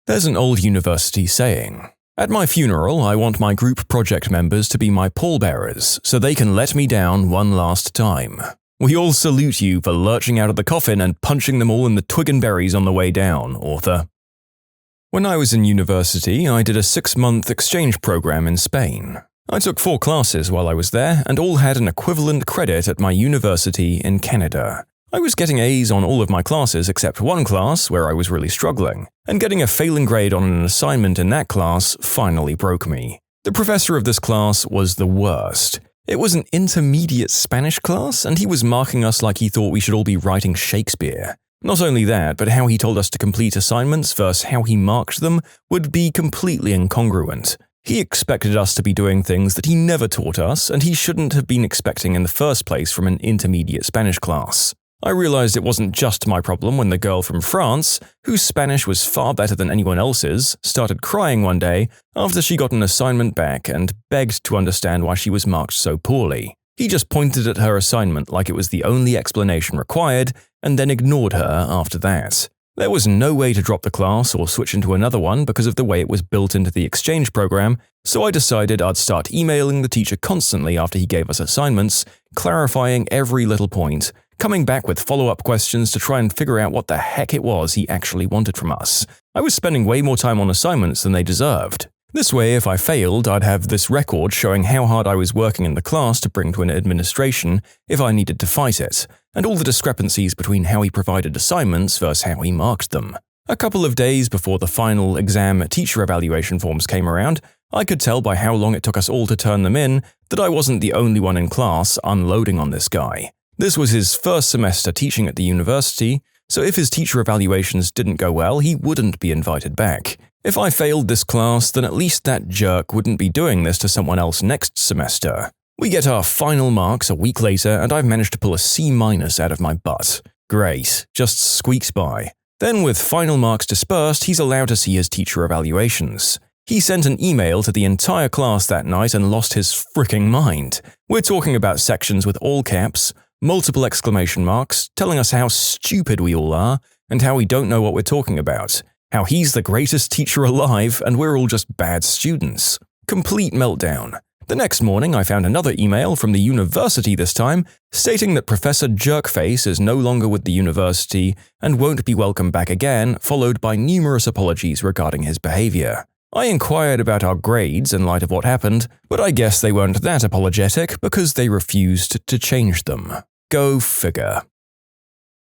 There's an old university saying, At my funeral, I want my group project members to be my pallbearers so they can let me down one last time. We all salute you for lurching out of the coffin and punching them all in the twig and berries on the way down, author. When I was in university, I did a 6-month exchange program in Spain. I took 4 classes while I was there and all had an equivalent credit at my university in Canada. I was getting A's on all of my classes except one class where I was really struggling, and getting a failing grade on an assignment in that class finally broke me. The professor of this class was the worst. It was an intermediate Spanish class, and he was marking us like he thought we should all be writing Shakespeare. Not only that, but how he told us to complete assignments versus how he marked them would be completely incongruent. He expected us to be doing things that he never taught us, and he shouldn't have been expecting in the first place from an intermediate Spanish class. I realized it wasn't just my problem when the girl from France, whose Spanish was far better than anyone else's, started crying one day after she got an assignment back and begged to understand why she was marked so poorly. He just pointed at her assignment like it was the only explanation required and then ignored her after that. There was no way to drop the class or switch into another one because of the way it was built into the exchange program, so I decided I'd start emailing the teacher constantly after he gave us assignments, clarifying every little point, coming back with follow-up questions to try and figure out what the heck it was he actually wanted from us. I was spending way more time on assignments than they deserved. This way, if I failed, I'd have this record showing how hard I was working in the class to bring to an administration if I needed to fight it, and all the discrepancies between how he provided assignments versus how he marked them. A couple of days before the final exam teacher evaluation forms came around, I could tell by how long it took us all to turn them in that I wasn't the only one in class unloading on this guy. This was his first semester teaching at the university, so if his teacher evaluations didn't go well, he wouldn't be invited back. If I failed this class, then at least that jerk wouldn't be doing this to someone else next semester. We get our final marks a week later, and I've managed to pull a C- out of my butt. Great, just squeaks by. Then with final marks dispersed, he's allowed to see his teacher evaluations. He sent an email to the entire class that night and lost his fricking mind. We're talking about sections with all caps, multiple exclamation marks, telling us how stupid we all are, and how we don't know what we're talking about. How he's the greatest teacher alive, and we're all just bad students. Complete meltdown. The next morning, I found another email from the university this time, stating that Professor Jerkface is no longer with the university and won't be welcome back again, followed by numerous apologies regarding his behavior. I inquired about our grades in light of what happened, but I guess they weren't that apologetic because they refused to change them. Go figure.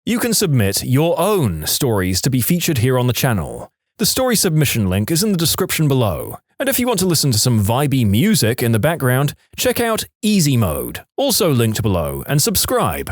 You can submit your own stories to be featured here on the channel. The story submission link is in the description below. And if you want to listen to some vibey music in the background, check out easymode, also linked below, and subscribe.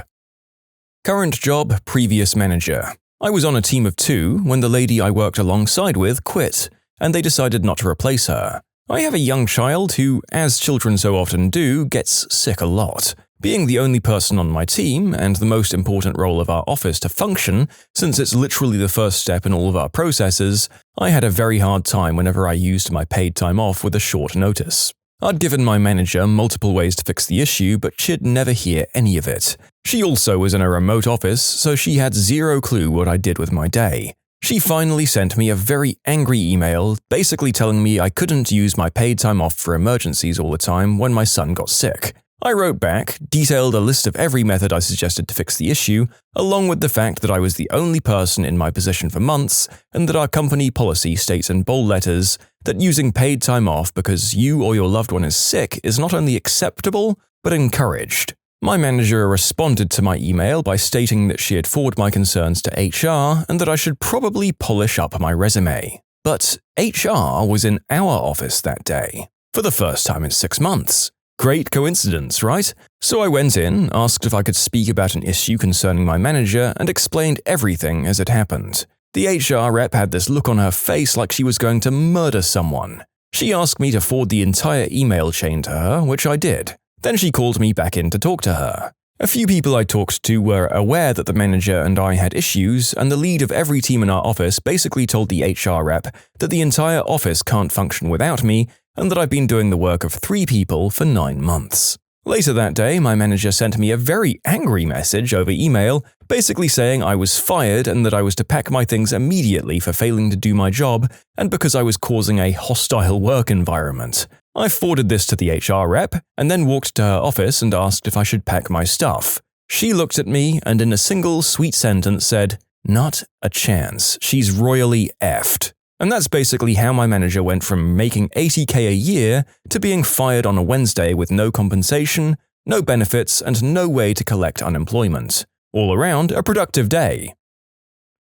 Current job, previous manager. I was on a team of 2 when the lady I worked alongside with quit, and they decided not to replace her. I have a young child who, as children so often do, gets sick a lot. Being the only person on my team, and the most important role of our office to function, since it's literally the first step in all of our processes, I had a very hard time whenever I used my paid time off with a short notice. I'd given my manager multiple ways to fix the issue, but she'd never hear any of it. She also was in a remote office, so she had zero clue what I did with my day. She finally sent me a very angry email, basically telling me I couldn't use my paid time off for emergencies all the time when my son got sick. I wrote back, detailed a list of every method I suggested to fix the issue, along with the fact that I was the only person in my position for months, and that our company policy states in bold letters that using paid time off because you or your loved one is sick is not only acceptable, but encouraged. My manager responded to my email by stating that she had forwarded my concerns to HR and that I should probably polish up my resume. But HR was in our office that day, for the first time in 6 months. Great coincidence, right? So I went in, asked if I could speak about an issue concerning my manager, and explained everything as it happened. The HR rep had this look on her face like she was going to murder someone. She asked me to forward the entire email chain to her, which I did. Then she called me back in to talk to her. A few people I talked to were aware that the manager and I had issues, and the lead of every team in our office basically told the HR rep that the entire office can't function without me, and that I've been doing the work of 3 people for 9 months. Later that day, my manager sent me a very angry message over email, basically saying I was fired and that I was to pack my things immediately for failing to do my job and because I was causing a hostile work environment. I forwarded this to the HR rep and then walked to her office and asked if I should pack my stuff. She looked at me and in a single sweet sentence said, "Not a chance. She's royally effed." And that's basically how my manager went from making $80K a year to being fired on a Wednesday with no compensation, no benefits, and no way to collect unemployment. All around, a productive day.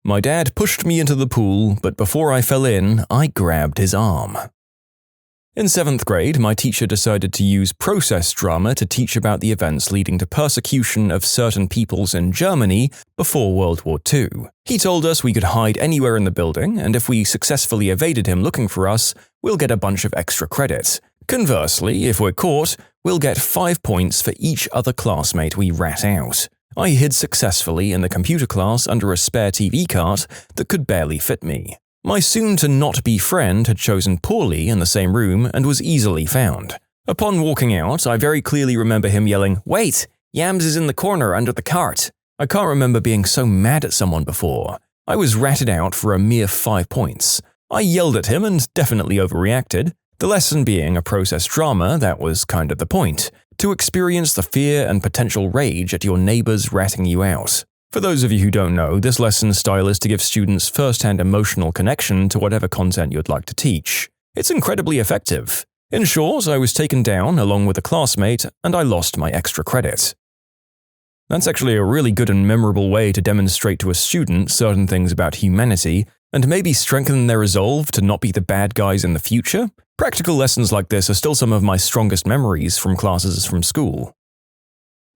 My dad pushed me into the pool, but before I fell in, I grabbed his arm. In 7th grade, my teacher decided to use process drama to teach about the events leading to persecution of certain peoples in Germany before World War II. He told us we could hide anywhere in the building, and if we successfully evaded him looking for us, we'll get a bunch of extra credit. Conversely, if we're caught, we'll get 5 points for each other classmate we rat out. I hid successfully in the computer class under a spare TV cart that could barely fit me. My soon-to-not-be friend had chosen poorly in the same room and was easily found. Upon walking out, I very clearly remember him yelling, "Wait! Yams is in the corner under the cart." I can't remember being so mad at someone before. I was ratted out for a mere 5 points. I yelled at him and definitely overreacted. The lesson being a process drama, that was kind of the point. To experience the fear and potential rage at your neighbors ratting you out. For those of you who don't know, this lesson's style is to give students first-hand emotional connection to whatever content you'd like to teach. It's incredibly effective. In short, I was taken down along with a classmate, and I lost my extra credit. That's actually a really good and memorable way to demonstrate to a student certain things about humanity, and maybe strengthen their resolve to not be the bad guys in the future. Practical lessons like this are still some of my strongest memories from classes from school.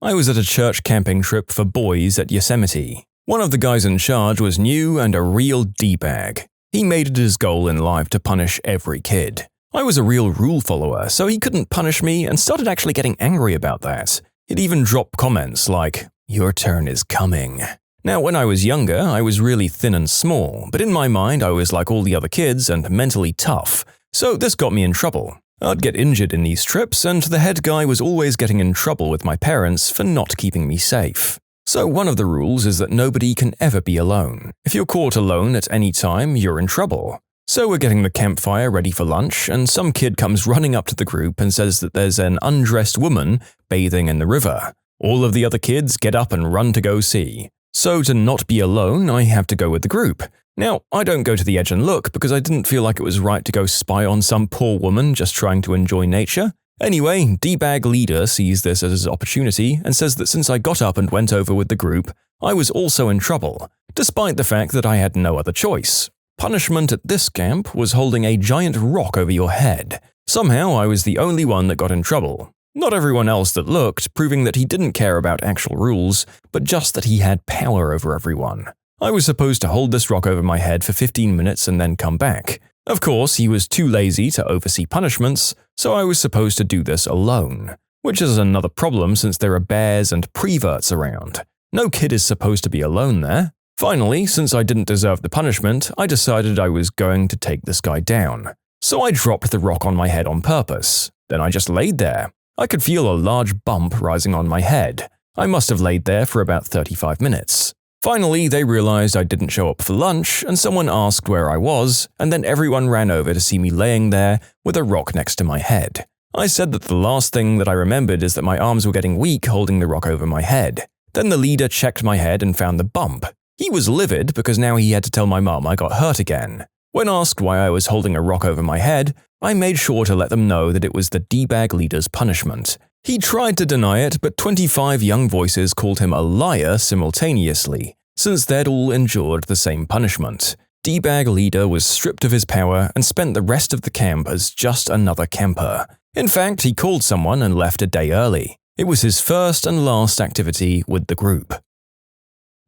I was at a church camping trip for boys at Yosemite. One of the guys in charge was new and a real D-bag. He made it his goal in life to punish every kid. I was a real rule follower, so he couldn't punish me and started actually getting angry about that. He'd even drop comments like, "Your turn is coming." Now, when I was younger, I was really thin and small, but in my mind I was like all the other kids and mentally tough, so this got me in trouble. I'd get injured in these trips, and the head guy was always getting in trouble with my parents for not keeping me safe. So one of the rules is that nobody can ever be alone. If you're caught alone at any time, you're in trouble. So we're getting the campfire ready for lunch, and some kid comes running up to the group and says that there's an undressed woman bathing in the river. All of the other kids get up and run to go see. So to not be alone, I have to go with the group. Now, I don't go to the edge and look because I didn't feel like it was right to go spy on some poor woman just trying to enjoy nature. Anyway, D-bag leader sees this as his opportunity and says that since I got up and went over with the group, I was also in trouble, despite the fact that I had no other choice. Punishment at this camp was holding a giant rock over your head. Somehow, I was the only one that got in trouble. Not everyone else that looked, proving that he didn't care about actual rules, but just that he had power over everyone. I was supposed to hold this rock over my head for 15 minutes and then come back. Of course, he was too lazy to oversee punishments, so I was supposed to do this alone. Which is another problem since there are bears and preverts around. No kid is supposed to be alone there. Finally, since I didn't deserve the punishment, I decided I was going to take this guy down. So I dropped the rock on my head on purpose. Then I just laid there. I could feel a large bump rising on my head. I must have laid there for about 35 minutes. Finally, they realized I didn't show up for lunch, and someone asked where I was, and then everyone ran over to see me laying there with a rock next to my head. I said that the last thing that I remembered is that my arms were getting weak holding the rock over my head. Then the leader checked my head and found the bump. He was livid because now he had to tell my mom I got hurt again. When asked why I was holding a rock over my head, I made sure to let them know that it was the D-bag leader's punishment. He tried to deny it, but 25 young voices called him a liar simultaneously, since they'd all endured the same punishment. D-bag leader was stripped of his power and spent the rest of the camp as just another camper. In fact, he called someone and left a day early. It was his first and last activity with the group.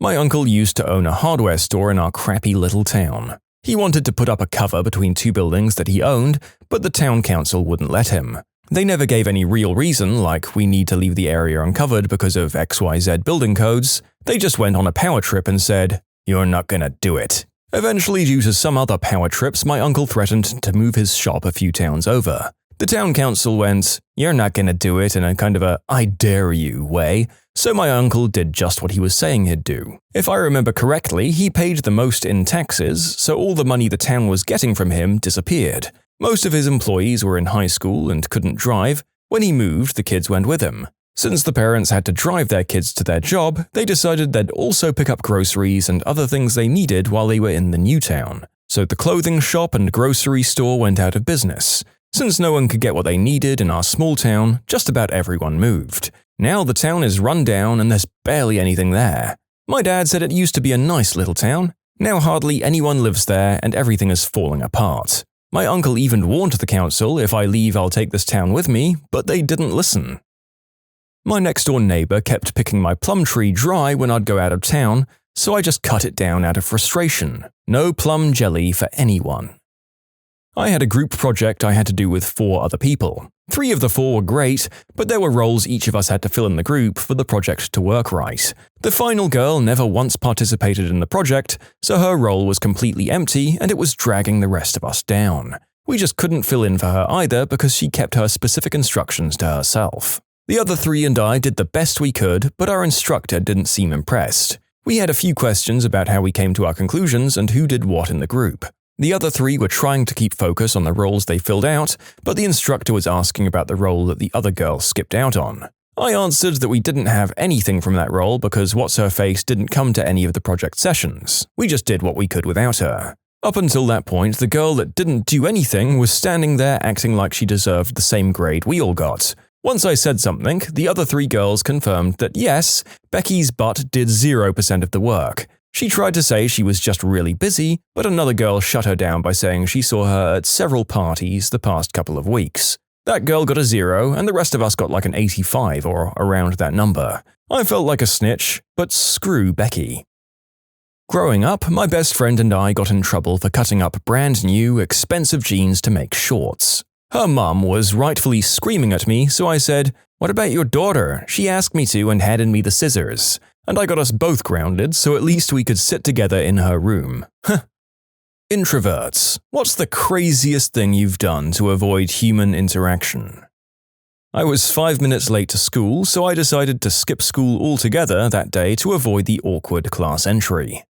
My uncle used to own a hardware store in our crappy little town. He wanted to put up a cover between two buildings that he owned, but the town council wouldn't let him. They never gave any real reason, like we need to leave the area uncovered because of XYZ building codes. They just went on a power trip and said, "You're not gonna do it." Eventually, due to some other power trips, my uncle threatened to move his shop a few towns over. The town council went, "You're not gonna do it," in a kind of a "I dare you" way, So my uncle did just what he was saying he'd do. If I remember correctly, he paid the most in taxes, so all the money the town was getting from him disappeared. Most of his employees were in high school and couldn't drive. When he moved, the kids went with him. Since the parents had to drive their kids to their job, they decided they'd also pick up groceries and other things they needed while they were in the new town. So the clothing shop and grocery store went out of business. Since no one could get what they needed in our small town, just about everyone moved. Now the town is run down and there's barely anything there. My dad said it used to be a nice little town. Now hardly anyone lives there and everything is falling apart. My uncle even warned the council if I leave I'll take this town with me, but they didn't listen. My next-door neighbor kept picking my plum tree dry when I'd go out of town, so I just cut it down out of frustration. No plum jelly for anyone. I had a group project I had to do with 4 other people. 3 of the 4 were great, but there were roles each of us had to fill in the group for the project to work right. The final girl never once participated in the project, so her role was completely empty and it was dragging the rest of us down. We just couldn't fill in for her either because she kept her specific instructions to herself. The other 3 and I did the best we could, but our instructor didn't seem impressed. We had a few questions about how we came to our conclusions and who did what in the group. The other 3 were trying to keep focus on the roles they filled out, but the instructor was asking about the role that the other girl skipped out on. I answered that we didn't have anything from that role because what's-her-face didn't come to any of the project sessions. We just did what we could without her. Up until that point, the girl that didn't do anything was standing there acting like she deserved the same grade we all got. Once I said something, the other 3 girls confirmed that yes, Becky's butt did 0% of the work. She tried to say she was just really busy, but another girl shut her down by saying she saw her at several parties the past couple of weeks. That girl got a 0, and the rest of us got like an 85 or around that number. I felt like a snitch, but screw Becky. Growing up, my best friend and I got in trouble for cutting up brand new, expensive jeans to make shorts. Her mum was rightfully screaming at me, so I said, "What about your daughter? She asked me to and handed me the scissors." And I got us both grounded, so at least we could sit together in her room. Introverts. What's the craziest thing you've done to avoid human interaction? I was 5 minutes late to school, so I decided to skip school altogether that day to avoid the awkward class entry.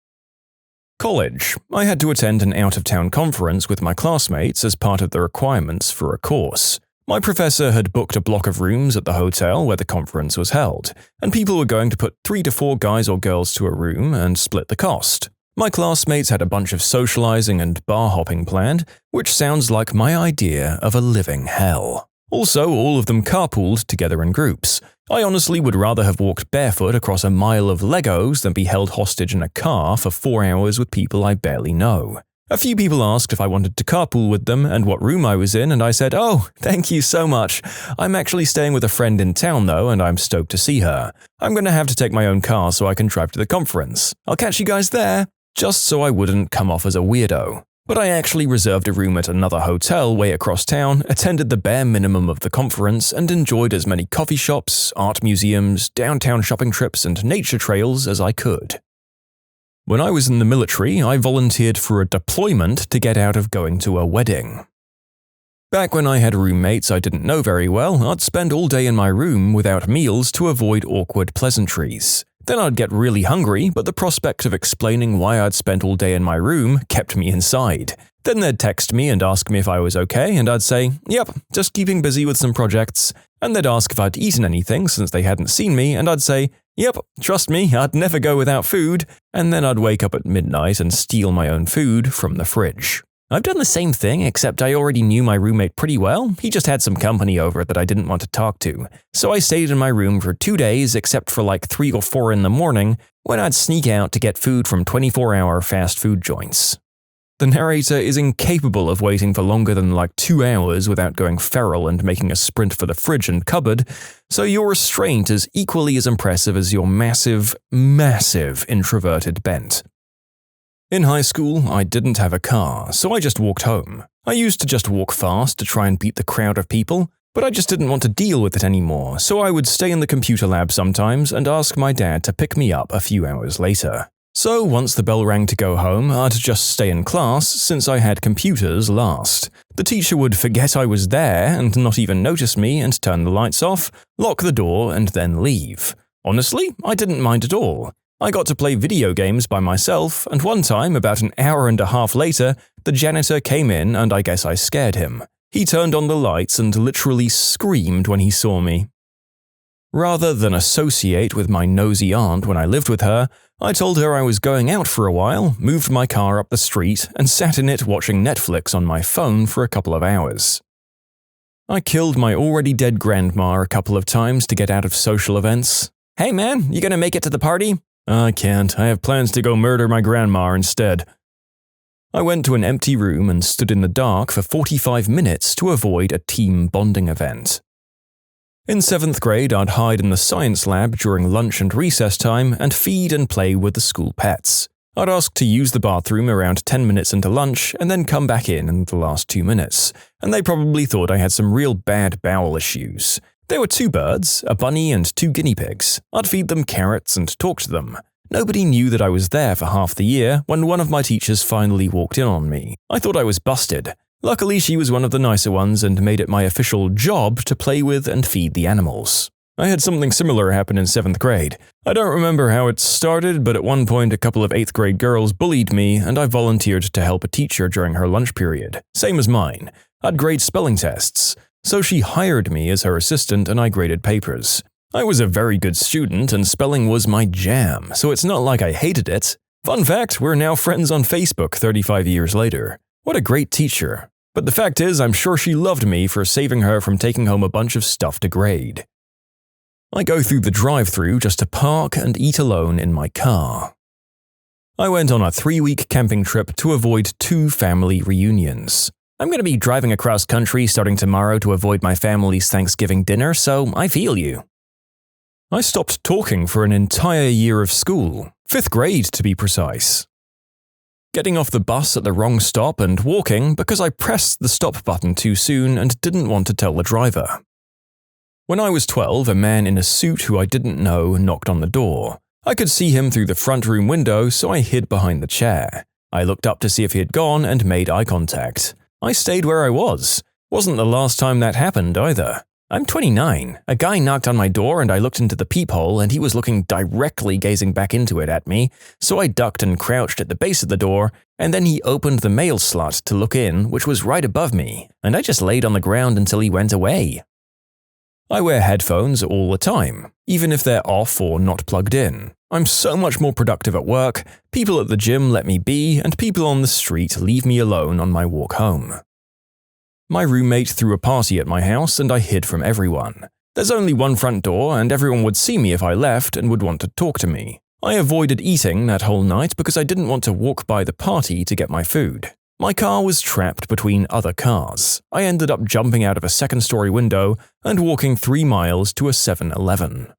College. I had to attend an out-of-town conference with my classmates as part of the requirements for a course. My professor had booked a block of rooms at the hotel where the conference was held, and people were going to put 3 to 4 guys or girls to a room and split the cost. My classmates had a bunch of socializing and bar hopping planned, which sounds like my idea of a living hell. Also, all of them carpooled together in groups. I honestly would rather have walked barefoot across a mile of Legos than be held hostage in a car for 4 hours with people I barely know. A few people asked if I wanted to carpool with them and what room I was in, and I said, "Oh, thank you so much. I'm actually staying with a friend in town though, and I'm stoked to see her. I'm going to have to take my own car so I can drive to the conference. I'll catch you guys there," just so I wouldn't come off as a weirdo. But I actually reserved a room at another hotel way across town, attended the bare minimum of the conference, and enjoyed as many coffee shops, art museums, downtown shopping trips, and nature trails as I could. When I was in the military, I volunteered for a deployment to get out of going to a wedding. Back when I had roommates I didn't know very well, I'd spend all day in my room without meals to avoid awkward pleasantries. Then I'd get really hungry, but the prospect of explaining why I'd spent all day in my room kept me inside. Then they'd text me and ask me if I was okay, and I'd say, "Yep, just keeping busy with some projects." And they'd ask if I'd eaten anything since they hadn't seen me, and I'd say, "Yep, trust me, I'd never go without food." And then I'd wake up at midnight and steal my own food from the fridge. I've done the same thing, except I already knew my roommate pretty well. He just had some company over that I didn't want to talk to. So I stayed in my room for 2 days, except for like 3 or 4 in the morning, when I'd sneak out to get food from 24-hour fast food joints. The narrator is incapable of waiting for longer than like 2 hours without going feral and making a sprint for the fridge and cupboard, so your restraint is equally as impressive as your massive introverted bent. In high school, I didn't have a car, so I just walked home. I used to just walk fast to try and beat the crowd of people, but I just didn't want to deal with it anymore, so I would stay in the computer lab sometimes and ask my dad to pick me up a few hours later. So once the bell rang to go home, I'd just stay in class since I had computers last. The teacher would forget I was there and not even notice me and turn the lights off, lock the door, and then leave. Honestly, I didn't mind at all. I got to play video games by myself, and one time, about an hour and a half later, the janitor came in and I guess I scared him. He turned on the lights and literally screamed when he saw me. Rather than associate with my nosy aunt when I lived with her, I told her I was going out for a while, moved my car up the street, and sat in it watching Netflix on my phone for a couple of hours. I killed my already dead grandma a couple of times to get out of social events. "Hey man, you gonna make it to the party?" "I can't. I have plans to go murder my grandma instead." I went to an empty room and stood in the dark for 45 minutes to avoid a team bonding event. In 7th grade, I'd hide in the science lab during lunch and recess time and feed and play with the school pets. I'd ask to use the bathroom around 10 minutes into lunch and then come back in the last 2 minutes, and they probably thought I had some real bad bowel issues. There were 2 birds, a bunny and 2 guinea pigs. I'd feed them carrots and talk to them. Nobody knew that I was there for half the year when one of my teachers finally walked in on me. I thought I was busted. Luckily, she was one of the nicer ones and made it my official job to play with and feed the animals. I had something similar happen in 7th grade. I don't remember how it started, but at one point a couple of 8th grade girls bullied me and I volunteered to help a teacher during her lunch period. Same as mine. I'd grade spelling tests. So she hired me as her assistant and I graded papers. I was a very good student and spelling was my jam, so it's not like I hated it. Fun fact, we're now friends on Facebook 35 years later. What a great teacher. But the fact is, I'm sure she loved me for saving her from taking home a bunch of stuff to grade. I go through the drive-thru just to park and eat alone in my car. I went on a 3-week camping trip to avoid 2 family reunions. I'm going to be driving across country starting tomorrow to avoid my family's Thanksgiving dinner, so I feel you. I stopped talking for an entire year of school, 5th grade to be precise. Getting off the bus at the wrong stop and walking because I pressed the stop button too soon and didn't want to tell the driver. When I was 12, a man in a suit who I didn't know knocked on the door. I could see him through the front room window, so I hid behind the chair. I looked up to see if he had gone and made eye contact. I stayed where I was. Wasn't the last time that happened either. I'm 29. A guy knocked on my door and I looked into the peephole and he was looking directly gazing back into it at me, so I ducked and crouched at the base of the door, and then he opened the mail slot to look in, which was right above me, and I just laid on the ground until he went away. I wear headphones all the time, even if they're off or not plugged in. I'm so much more productive at work, people at the gym let me be, and people on the street leave me alone on my walk home. My roommate threw a party at my house and I hid from everyone. There's only one front door and everyone would see me if I left and would want to talk to me. I avoided eating that whole night because I didn't want to walk by the party to get my food. My car was trapped between other cars. I ended up jumping out of a 2nd-story window and walking 3 miles to a 7-Eleven.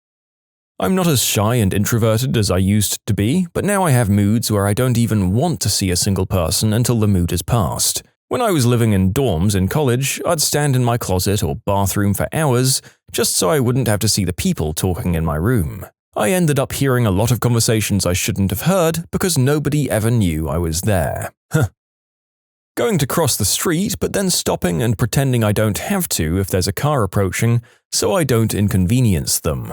I'm not as shy and introverted as I used to be, but now I have moods where I don't even want to see a single person until the mood has passed. When I was living in dorms in college, I'd stand in my closet or bathroom for hours just so I wouldn't have to see the people talking in my room. I ended up hearing a lot of conversations I shouldn't have heard because nobody ever knew I was there. Going to cross the street, but then stopping and pretending I don't have to if there's a car approaching, so I don't inconvenience them.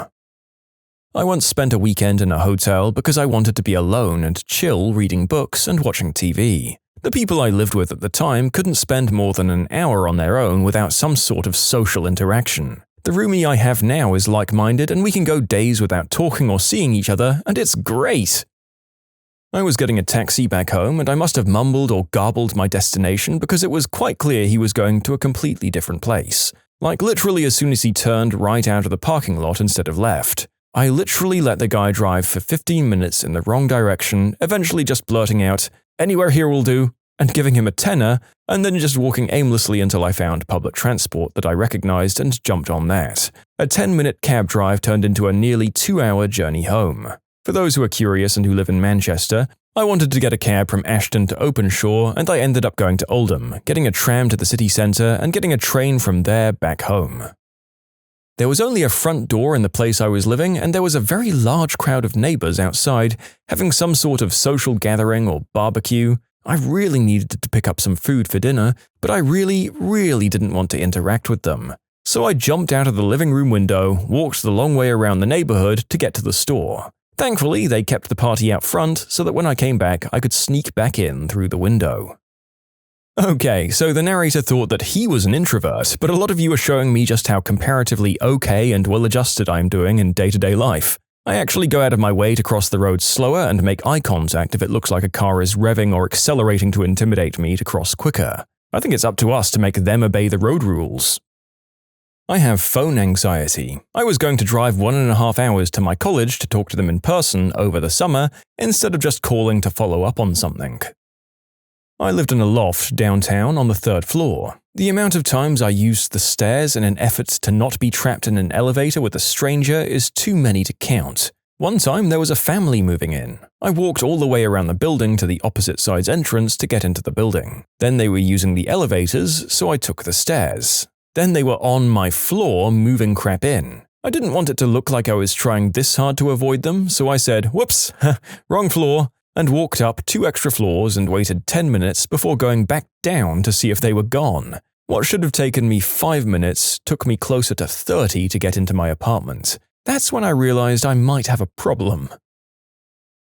I once spent a weekend in a hotel because I wanted to be alone and chill reading books and watching TV. The people I lived with at the time couldn't spend more than an hour on their own without some sort of social interaction. The roomie I have now is like-minded and we can go days without talking or seeing each other, and it's great! I was getting a taxi back home and I must have mumbled or garbled my destination because it was quite clear he was going to a completely different place. Like literally as soon as he turned right out of the parking lot instead of left. I literally let the guy drive for 15 minutes in the wrong direction, eventually just blurting out, "Anywhere here will do," and giving him a tenner, and then just walking aimlessly until I found public transport that I recognized and jumped on that. A 10-minute cab drive turned into a nearly 2-hour journey home. For those who are curious and who live in Manchester, I wanted to get a cab from Ashton to Openshaw and I ended up going to Oldham, getting a tram to the city centre and getting a train from there back home. There was only a front door in the place I was living and there was a very large crowd of neighbours outside having some sort of social gathering or barbecue. I really needed to pick up some food for dinner, but I really didn't want to interact with them. So I jumped out of the living room window, walked the long way around the neighborhood to get to the store. Thankfully, they kept the party out front so that when I came back, I could sneak back in through the window. Okay, so the narrator thought that he was an introvert, but a lot of you are showing me just how comparatively okay and well-adjusted I'm doing in day-to-day life. I actually go out of my way to cross the road slower and make eye contact if it looks like a car is revving or accelerating to intimidate me to cross quicker. I think it's up to us to make them obey the road rules. I have phone anxiety. I was going to drive 1.5 hours to my college to talk to them in person over the summer instead of just calling to follow up on something. I lived in a loft downtown on the 3rd floor. The amount of times I used the stairs in an effort to not be trapped in an elevator with a stranger is too many to count. One time there was a family moving in. I walked all the way around the building to the opposite side's entrance to get into the building. Then they were using the elevators, so I took the stairs. Then they were on my floor moving crap in. I didn't want it to look like I was trying this hard to avoid them, so I said, "Whoops, wrong floor," and walked up 2 extra floors and waited 10 minutes before going back down to see if they were gone. What should have taken me 5 minutes took me closer to 30 to get into my apartment. That's when I realized I might have a problem.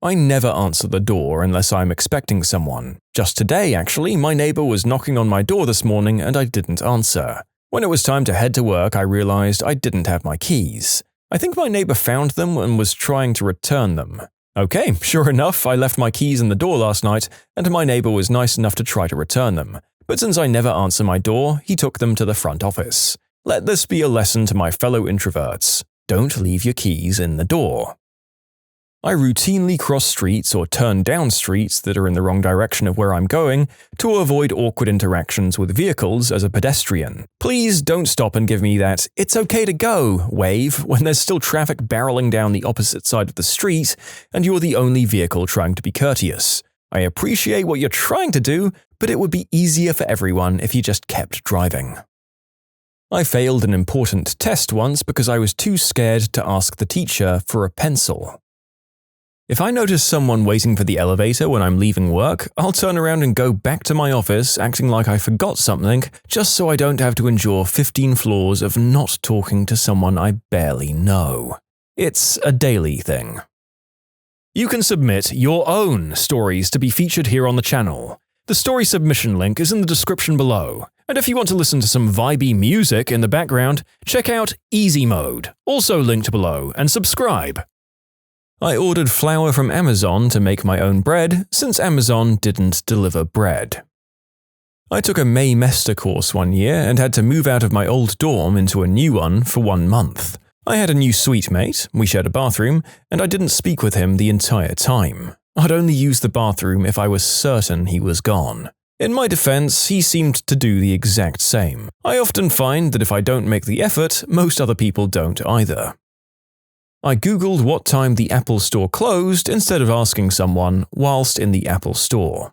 I never answer the door unless I'm expecting someone. Just today, actually, my neighbor was knocking on my door this morning and I didn't answer. When it was time to head to work, I realized I didn't have my keys. I think my neighbor found them and was trying to return them. Okay, sure enough, I left my keys in the door last night, and my neighbor was nice enough to try to return them. But since I never answer my door, he took them to the front office. Let this be a lesson to my fellow introverts. Don't leave your keys in the door. I routinely cross streets or turn down streets that are in the wrong direction of where I'm going to avoid awkward interactions with vehicles as a pedestrian. Please don't stop and give me that "it's okay to go" wave when there's still traffic barreling down the opposite side of the street and you're the only vehicle trying to be courteous. I appreciate what you're trying to do, but it would be easier for everyone if you just kept driving. I failed an important test once because I was too scared to ask the teacher for a pencil. If I notice someone waiting for the elevator when I'm leaving work, I'll turn around and go back to my office acting like I forgot something just so I don't have to endure 15 floors of not talking to someone I barely know. It's a daily thing. You can submit your own stories to be featured here on the channel. The story submission link is in the description below. And if you want to listen to some vibey music in the background, check out easymode, also linked below, and subscribe. I ordered flour from Amazon to make my own bread since Amazon didn't deliver bread. I took a Maymester course one year and had to move out of my old dorm into a new one for 1 month. I had a new suite mate, we shared a bathroom, and I didn't speak with him the entire time. I'd only use the bathroom if I was certain he was gone. In my defense, he seemed to do the exact same. I often find that if I don't make the effort, most other people don't either. I googled what time the Apple Store closed instead of asking someone whilst in the Apple Store.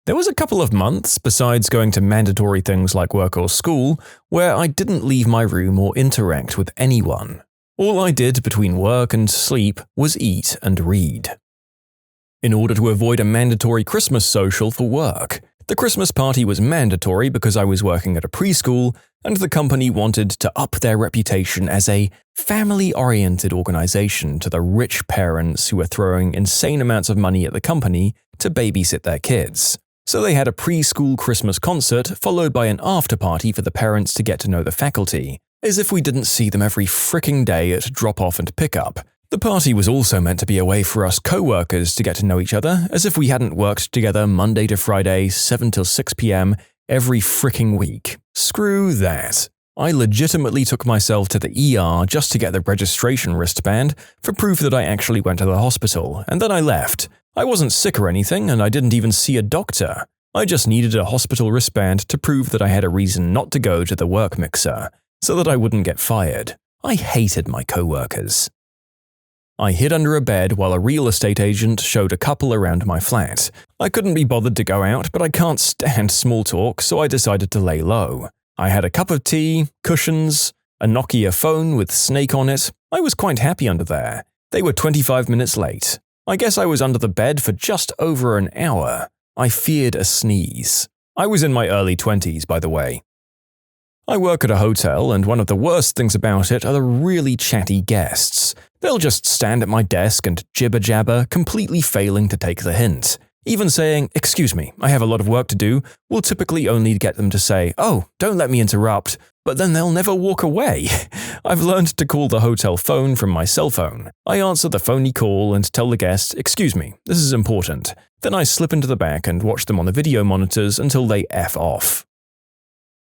There was a couple of months, besides going to mandatory things like work or school, where I didn't leave my room or interact with anyone. All I did between work and sleep was eat and read. In order to avoid a mandatory Christmas social for work, the Christmas party was mandatory because I was working at a preschool, and the company wanted to up their reputation as a family-oriented organization to the rich parents who were throwing insane amounts of money at the company to babysit their kids. So they had a preschool Christmas concert followed by an after-party for the parents to get to know the faculty, as if we didn't see them every fricking day at drop-off and pick-up. The party was also meant to be a way for us co-workers to get to know each other, as if we hadn't worked together Monday to Friday, 7 till 6 p.m. every fricking week. Screw that. I legitimately took myself to the ER just to get the registration wristband for proof that I actually went to the hospital, and then I left. I wasn't sick or anything, and I didn't even see a doctor. I just needed a hospital wristband to prove that I had a reason not to go to the work mixer, so that I wouldn't get fired. I hated my co-workers. I hid under a bed while a real estate agent showed a couple around my flat. I couldn't be bothered to go out, but I can't stand small talk, so I decided to lay low. I had a cup of tea, cushions, a Nokia phone with Snake on it. I was quite happy under there. They were 25 minutes late. I guess I was under the bed for just over an hour. I feared a sneeze. I was in my early 20s, by the way. I work at a hotel, and one of the worst things about it are the really chatty guests. They'll just stand at my desk and jibber-jabber, completely failing to take the hint. Even saying, "Excuse me, I have a lot of work to do," will typically only get them to say, "Oh, don't let me interrupt," but then they'll never walk away. I've learned to call the hotel phone from my cell phone. I answer the phony call and tell the guest, "Excuse me, this is important." Then I slip into the back and watch them on the video monitors until they F off.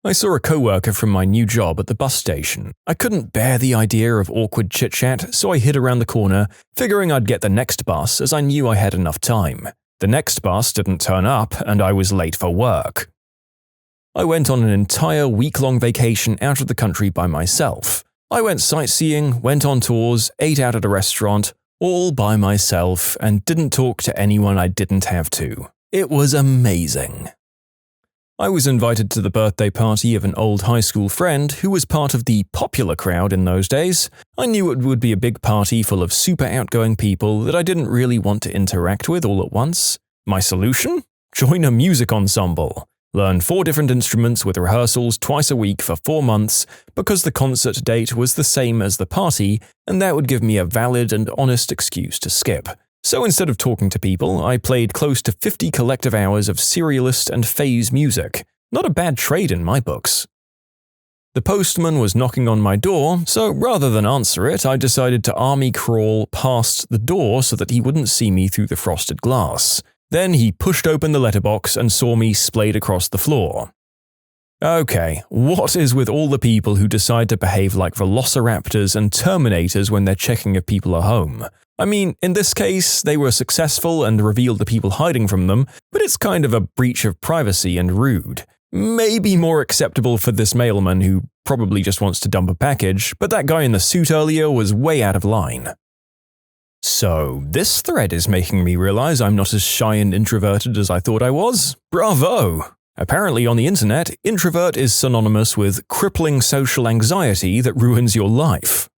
I saw a coworker from my new job at the bus station. I couldn't bear the idea of awkward chit-chat, so I hid around the corner, figuring I'd get the next bus as I knew I had enough time. The next bus didn't turn up, and I was late for work. I went on an entire week-long vacation out of the country by myself. I went sightseeing, went on tours, ate out at a restaurant, all by myself, and didn't talk to anyone I didn't have to. It was amazing. I was invited to the birthday party of an old high school friend who was part of the popular crowd in those days. I knew it would be a big party full of super outgoing people that I didn't really want to interact with all at once. My solution? Join a music ensemble. Learn 4 different instruments with rehearsals twice a week for 4 months because the concert date was the same as the party, and that would give me a valid and honest excuse to skip. So instead of talking to people, I played close to 50 collective hours of serialist and phase music. Not a bad trade in my books. The postman was knocking on my door, so rather than answer it, I decided to army crawl past the door so that he wouldn't see me through the frosted glass. Then he pushed open the letterbox and saw me splayed across the floor. Okay, what is with all the people who decide to behave like velociraptors and terminators when they're checking if people are home? I mean, in this case, they were successful and revealed the people hiding from them, but it's kind of a breach of privacy and rude. Maybe more acceptable for this mailman who probably just wants to dump a package, but that guy in the suit earlier was way out of line. So, this thread is making me realize I'm not as shy and introverted as I thought I was. Bravo! Apparently on the internet, introvert is synonymous with crippling social anxiety that ruins your life.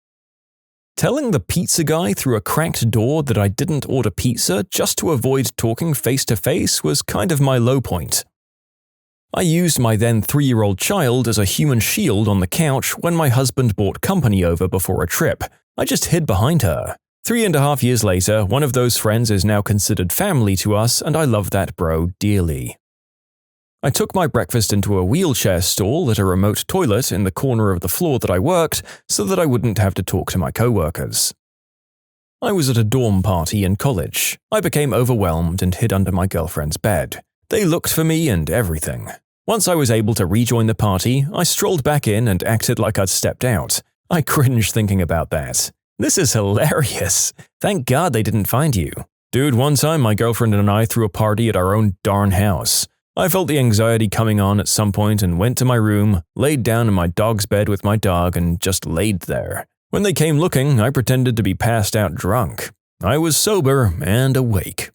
Telling the pizza guy through a cracked door that I didn't order pizza just to avoid talking face-to-face was kind of my low point. I used my then 3-year-old child as a human shield on the couch when my husband brought company over before a trip. I just hid behind her. 3.5 years later, one of those friends is now considered family to us, and I love that bro dearly. I took my breakfast into a wheelchair stall at a remote toilet in the corner of the floor that I worked so that I wouldn't have to talk to my coworkers. I was at a dorm party in college. I became overwhelmed and hid under my girlfriend's bed. They looked for me and everything. Once I was able to rejoin the party, I strolled back in and acted like I'd stepped out. I cringed thinking about that. This is hilarious. Thank God they didn't find you. Dude, one time my girlfriend and I threw a party at our own darn house. I felt the anxiety coming on at some point and went to my room, laid down in my dog's bed with my dog, and just laid there. When they came looking, I pretended to be passed out drunk. I was sober and awake.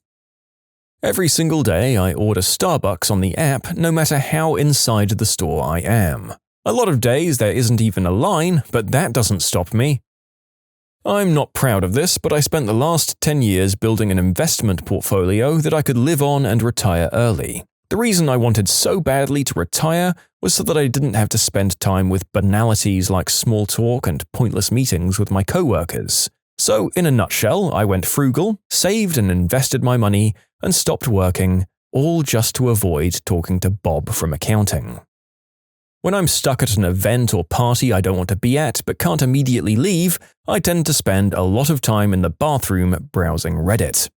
Every single day, I order Starbucks on the app, no matter how inside the store I am. A lot of days there isn't even a line, but that doesn't stop me. I'm not proud of this, but I spent the last 10 years building an investment portfolio that I could live on and retire early. The reason I wanted so badly to retire was so that I didn't have to spend time with banalities like small talk and pointless meetings with my coworkers. So, in a nutshell, I went frugal, saved and invested my money, and stopped working, all just to avoid talking to Bob from accounting. When I'm stuck at an event or party I don't want to be at but can't immediately leave, I tend to spend a lot of time in the bathroom browsing Reddit.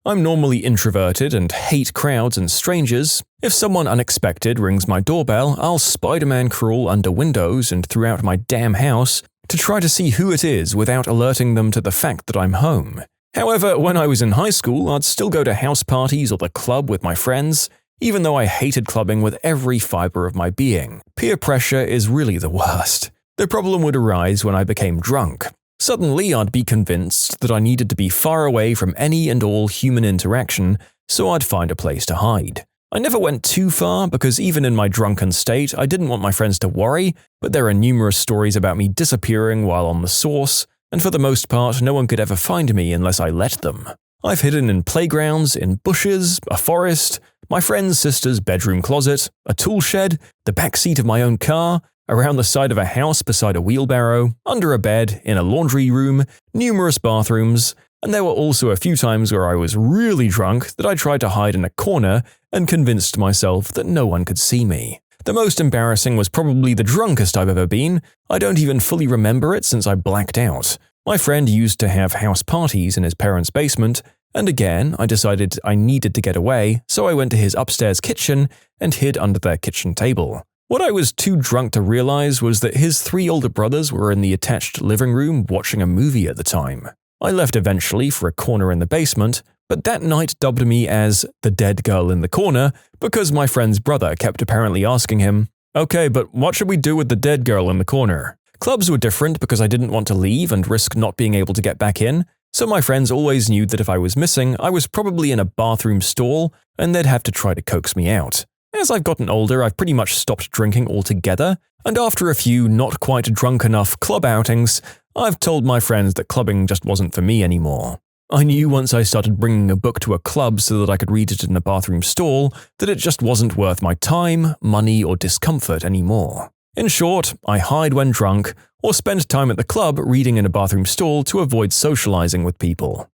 I'm normally introverted and hate crowds and strangers. If someone unexpected rings my doorbell, I'll Spider-Man crawl under windows and throughout my damn house to try to see who it is without alerting them to the fact that I'm home. However, when I was in high school, I'd still go to house parties or the club with my friends, even though I hated clubbing with every fiber of my being. Peer pressure is really the worst. The problem would arise when I became drunk. Suddenly, I'd be convinced that I needed to be far away from any and all human interaction, so I'd find a place to hide. I never went too far because even in my drunken state, I didn't want my friends to worry, but there are numerous stories about me disappearing while on the source, and for the most part, no one could ever find me unless I let them. I've hidden in playgrounds, in bushes, a forest, my friend's sister's bedroom closet, a tool shed, the back seat of my own car, around the side of a house beside a wheelbarrow, under a bed, in a laundry room, numerous bathrooms, and there were also a few times where I was really drunk that I tried to hide in a corner and convinced myself that no one could see me. The most embarrassing was probably the drunkest I've ever been. I don't even fully remember it since I blacked out. My friend used to have house parties in his parents' basement, and again, I decided I needed to get away, so I went to his upstairs kitchen and hid under their kitchen table. What I was too drunk to realize was that his 3 older brothers were in the attached living room watching a movie at the time. I left eventually for a corner in the basement, but that night dubbed me as the dead girl in the corner because my friend's brother kept apparently asking him, "Okay, but what should we do with the dead girl in the corner?" Clubs were different because I didn't want to leave and risk not being able to get back in, so my friends always knew that if I was missing, I was probably in a bathroom stall and they'd have to try to coax me out. As I've gotten older, I've pretty much stopped drinking altogether, and after a few not quite drunk enough club outings, I've told my friends that clubbing just wasn't for me anymore. I knew once I started bringing a book to a club so that I could read it in a bathroom stall that it just wasn't worth my time, money, or discomfort anymore. In short, I hide when drunk or spend time at the club reading in a bathroom stall to avoid socializing with people.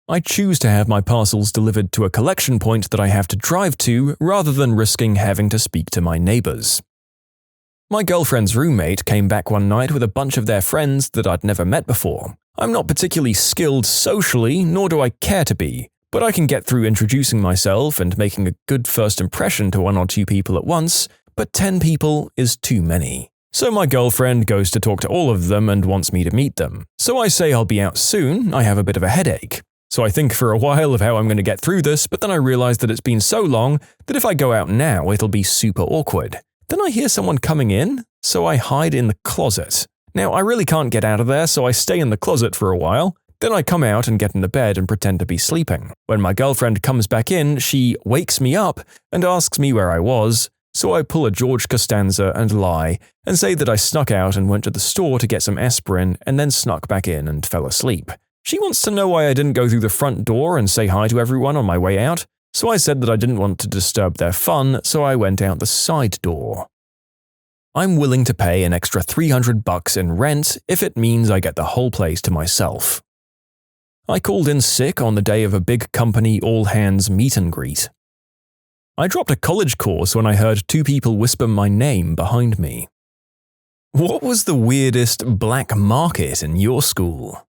I choose to have my parcels delivered to a collection point that I have to drive to rather than risking having to speak to my neighbors. My girlfriend's roommate came back one night with a bunch of their friends that I'd never met before. I'm not particularly skilled socially, nor do I care to be, but I can get through introducing myself and making a good first impression to 1 or 2 people at once, but 10 people is too many. So my girlfriend goes to talk to all of them and wants me to meet them. So I say I'll be out soon, I have a bit of a headache. So I think for a while of how I'm going to get through this, but then I realize that it's been so long that if I go out now, it'll be super awkward. Then I hear someone coming in, so I hide in the closet. Now, I really can't get out of there, so I stay in the closet for a while. Then I come out and get in the bed and pretend to be sleeping. When my girlfriend comes back in, she wakes me up and asks me where I was, so I pull a George Costanza and lie and say that I snuck out and went to the store to get some aspirin and then snuck back in and fell asleep. She wants to know why I didn't go through the front door and say hi to everyone on my way out, so I said that I didn't want to disturb their fun, so I went out the side door. I'm willing to pay an extra $300 in rent if it means I get the whole place to myself. I called in sick on the day of a big company all-hands meet and greet. I dropped a college course when I heard 2 people whisper my name behind me. What was the weirdest black market in your school?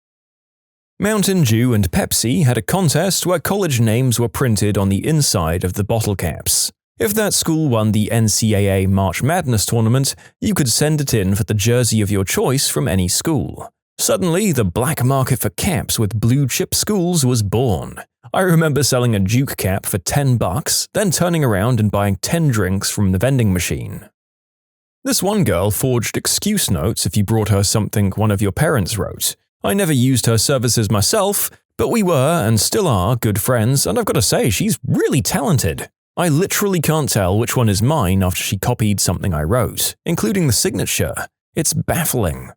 Mountain Dew and Pepsi had a contest where college names were printed on the inside of the bottle caps. If that school won the NCAA March Madness tournament, you could send it in for the jersey of your choice from any school. Suddenly, the black market for caps with blue-chip schools was born. I remember selling a Duke cap for $10, then turning around and buying 10 drinks from the vending machine. This one girl forged excuse notes if you brought her something one of your parents wrote. I never used her services myself, but we were and still are good friends, and I've got to say, she's really talented. I literally can't tell which one is mine after she copied something I wrote, including the signature. It's baffling.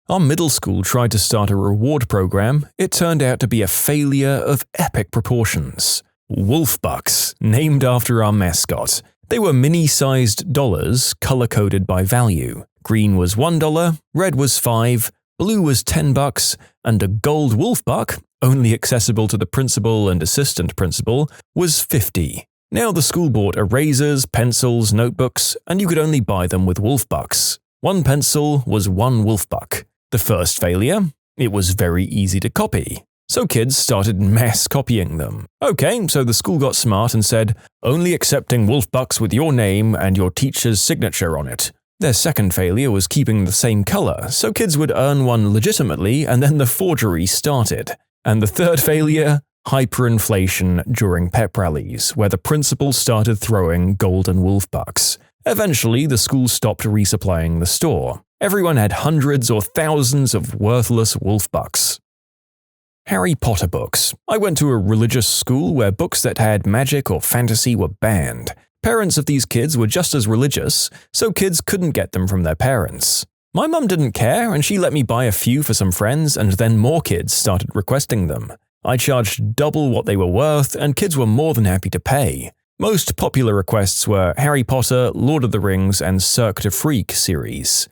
Our middle school tried to start a reward program. It turned out to be a failure of epic proportions. Wolf Bucks, named after our mascot. They were mini-sized dollars, color-coded by value. Green was $1, red was $5, blue was $10, and a gold wolf buck, only accessible to the principal and assistant principal, was $50. Now the school bought erasers, pencils, notebooks, and you could only buy them with wolf bucks. 1 pencil was 1 wolf buck. The first failure? It was very easy to copy. So kids started mass copying them. Okay, so the school got smart and said, only accepting wolf bucks with your name and your teacher's signature on it. Their second failure was keeping the same color, so kids would earn one legitimately and then the forgery started. And the third failure? Hyperinflation during pep rallies, where the principal started throwing golden wolf bucks. Eventually, the school stopped resupplying the store. Everyone had hundreds or thousands of worthless wolf bucks. Harry Potter books. I went to a religious school where books that had magic or fantasy were banned. Parents of these kids were just as religious, so kids couldn't get them from their parents. My mum didn't care, and she let me buy a few for some friends, and then more kids started requesting them. I charged double what they were worth, and kids were more than happy to pay. Most popular requests were Harry Potter, Lord of the Rings, and Cirque du Freak series.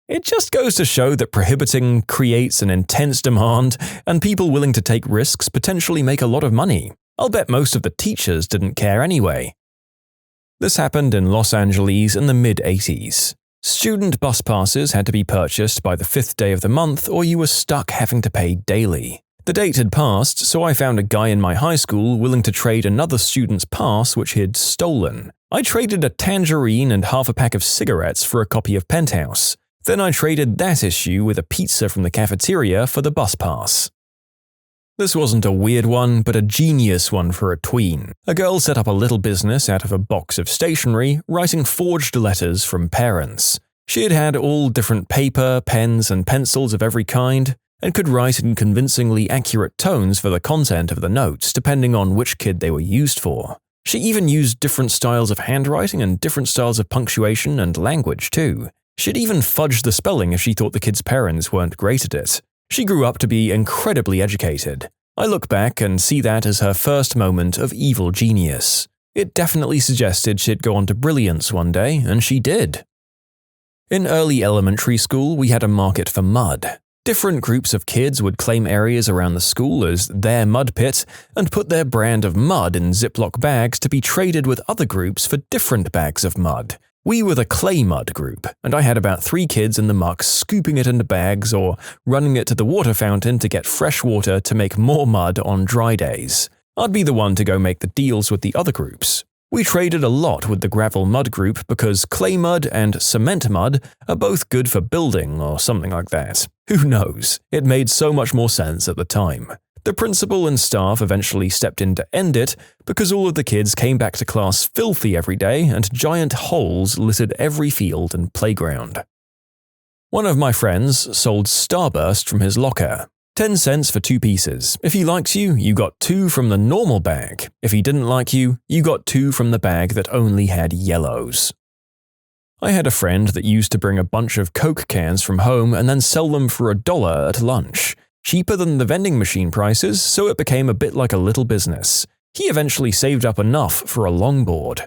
It just goes to show that prohibiting creates an intense demand, and people willing to take risks potentially make a lot of money. I'll bet most of the teachers didn't care anyway. This happened in Los Angeles in the mid-80s. Student bus passes had to be purchased by the 5th day of the month, or you were stuck having to pay daily. The date had passed, so I found a guy in my high school willing to trade another student's pass which he'd stolen. I traded a tangerine and half a pack of cigarettes for a copy of Penthouse. Then I traded that issue with a pizza from the cafeteria for the bus pass. This wasn't a weird one, but a genius one for a tween. A girl set up a little business out of a box of stationery, writing forged letters from parents. She had had all different paper, pens, and pencils of every kind, and could write in convincingly accurate tones for the content of the notes, depending on which kid they were used for. She even used different styles of handwriting and different styles of punctuation and language, too. She'd even fudged the spelling if she thought the kid's parents weren't great at it. She grew up to be incredibly educated. I look back and see that as her first moment of evil genius. It definitely suggested she'd go on to brilliance one day, and she did. In early elementary school, we had a market for mud. Different groups of kids would claim areas around the school as their mud pit and put their brand of mud in Ziploc bags to be traded with other groups for different bags of mud. We were the clay mud group, and I had about 3 kids in the muck scooping it into bags or running it to the water fountain to get fresh water to make more mud on dry days. I'd be the one to go make the deals with the other groups. We traded a lot with the gravel mud group because clay mud and cement mud are both good for building or something like that. Who knows? It made so much more sense at the time. The principal and staff eventually stepped in to end it because all of the kids came back to class filthy every day and giant holes littered every field and playground. One of my friends sold Starburst from his locker. 10 cents for 2 pieces. If he likes you, you got 2 from the normal bag. If he didn't like you, you got 2 from the bag that only had yellows. I had a friend that used to bring a bunch of Coke cans from home and then sell them for $1 at lunch. Cheaper than the vending machine prices, so it became a bit like a little business. He eventually saved up enough for a longboard.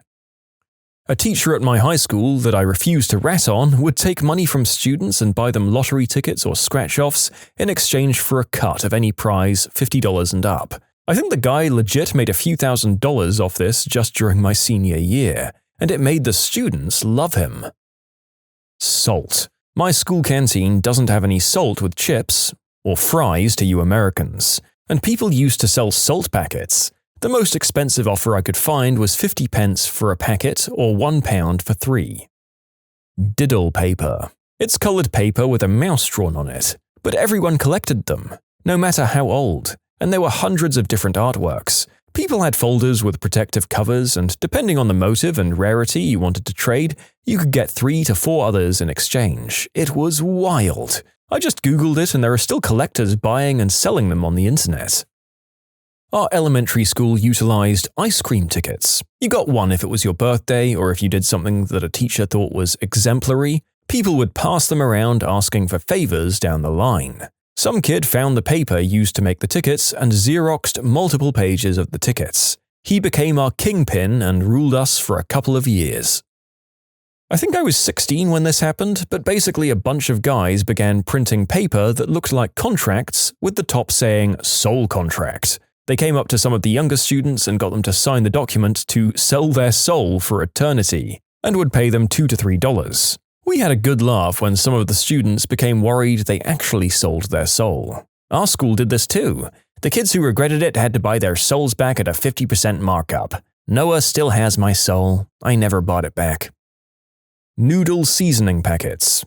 A teacher at my high school that I refused to rat on would take money from students and buy them lottery tickets or scratch-offs in exchange for a cut of any prize $50 and up. I think the guy legit made a few $1,000s off this just during my senior year, and it made the students love him. Salt. My school canteen doesn't have any salt with chips, or fries to you Americans, and people used to sell salt packets. The most expensive offer I could find was 50 pence for a packet or £1 for 3. Diddle paper. It's coloured paper with a mouse drawn on it, but everyone collected them, no matter how old, and there were hundreds of different artworks. People had folders with protective covers, and depending on the motive and rarity you wanted to trade, you could get 3 to 4 others in exchange. It was wild. I just googled it and there are still collectors buying and selling them on the internet. Our elementary school utilized ice cream tickets. You got one if it was your birthday or if you did something that a teacher thought was exemplary. People would pass them around asking for favors down the line. Some kid found the paper used to make the tickets and Xeroxed multiple pages of the tickets. He became our kingpin and ruled us for a couple of years. I think I was 16 when this happened, but basically a bunch of guys began printing paper that looked like contracts with the top saying "Soul Contract." They came up to some of the younger students and got them to sign the document to sell their soul for eternity, and would pay them $2 to $3. We had a good laugh when some of the students became worried they actually sold their soul. Our school did this too. The kids who regretted it had to buy their souls back at a 50% markup. Noah still has my soul. I never bought it back. Noodle seasoning packets.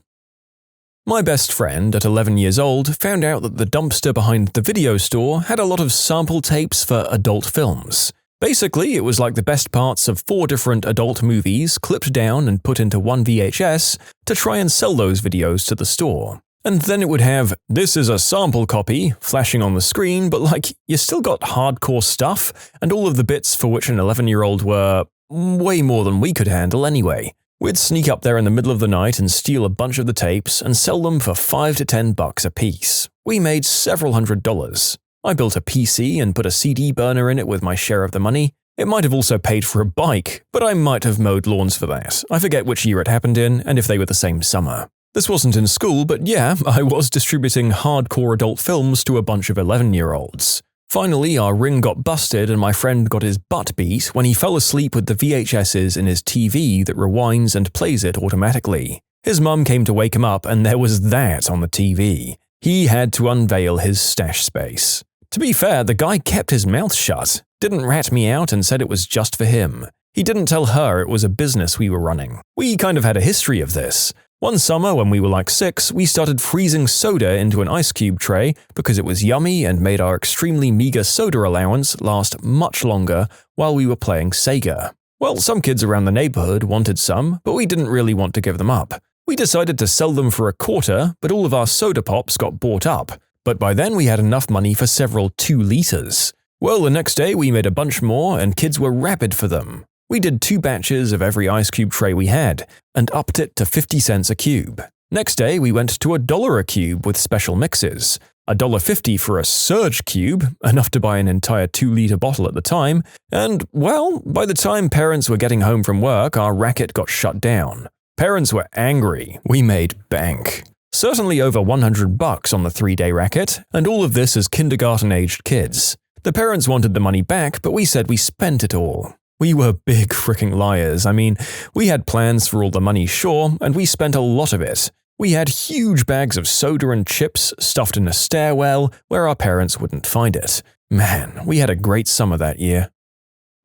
My best friend, at 11 years old, found out that the dumpster behind the video store had a lot of sample tapes for adult films. Basically, it was like the best parts of 4 different adult movies clipped down and put into one VHS to try and sell those videos to the store. And then it would have, "This is a sample copy," flashing on the screen, but like, you still got hardcore stuff, and all of the bits for which an 11-year-old were way more than we could handle anyway. We'd sneak up there in the middle of the night and steal a bunch of the tapes and sell them for $5 to $10 a piece. We made several $100s. I built a PC and put a CD burner in it with my share of the money. It might have also paid for a bike, but I might have mowed lawns for that. I forget which year it happened in and if they were the same summer. This wasn't in school, but yeah, I was distributing hardcore adult films to a bunch of 11-year-olds. Finally, our ring got busted and my friend got his butt beat when he fell asleep with the VHSs in his TV that rewinds and plays it automatically. His mum came to wake him up and there was that on the TV. He had to unveil his stash space. To be fair, the guy kept his mouth shut, didn't rat me out and said it was just for him. He didn't tell her it was a business we were running. We kind of had a history of this. One summer when we were like 6, we started freezing soda into an ice cube tray because it was yummy and made our extremely meager soda allowance last much longer while we were playing Sega. Well, some kids around the neighborhood wanted some, but we didn't really want to give them up. We decided to sell them for $0.25, but all of our soda pops got bought up. But by then we had enough money for several 2 liters. Well, the next day we made a bunch more and kids were rabid for them. We did 2 batches of every ice cube tray we had, and upped it to 50 cents a cube. Next day we went to $1 a cube with special mixes, $1.50 for a Surge cube, enough to buy an entire 2-liter bottle at the time, and, well, by the time parents were getting home from work, our racket got shut down. Parents were angry. We made bank. Certainly over $100 on the 3-day racket, and all of this as kindergarten-aged kids. The parents wanted the money back, but we said we spent it all. We were big fricking liars. I mean, we had plans for all the money, sure, and we spent a lot of it. We had huge bags of soda and chips stuffed in a stairwell where our parents wouldn't find it. Man, we had a great summer that year.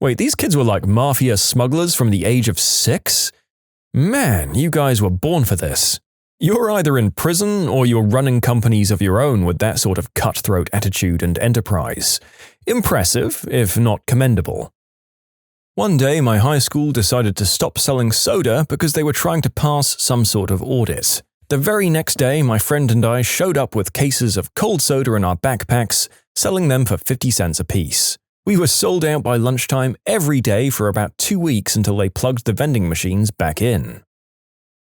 Wait, these kids were like mafia smugglers from the age of 6? Man, you guys were born for this. You're either in prison or you're running companies of your own with that sort of cutthroat attitude and enterprise. Impressive, if not commendable. One day, my high school decided to stop selling soda because they were trying to pass some sort of audit. The very next day, my friend and I showed up with cases of cold soda in our backpacks, selling them for 50 cents apiece. We were sold out by lunchtime every day for about 2 weeks until they plugged the vending machines back in.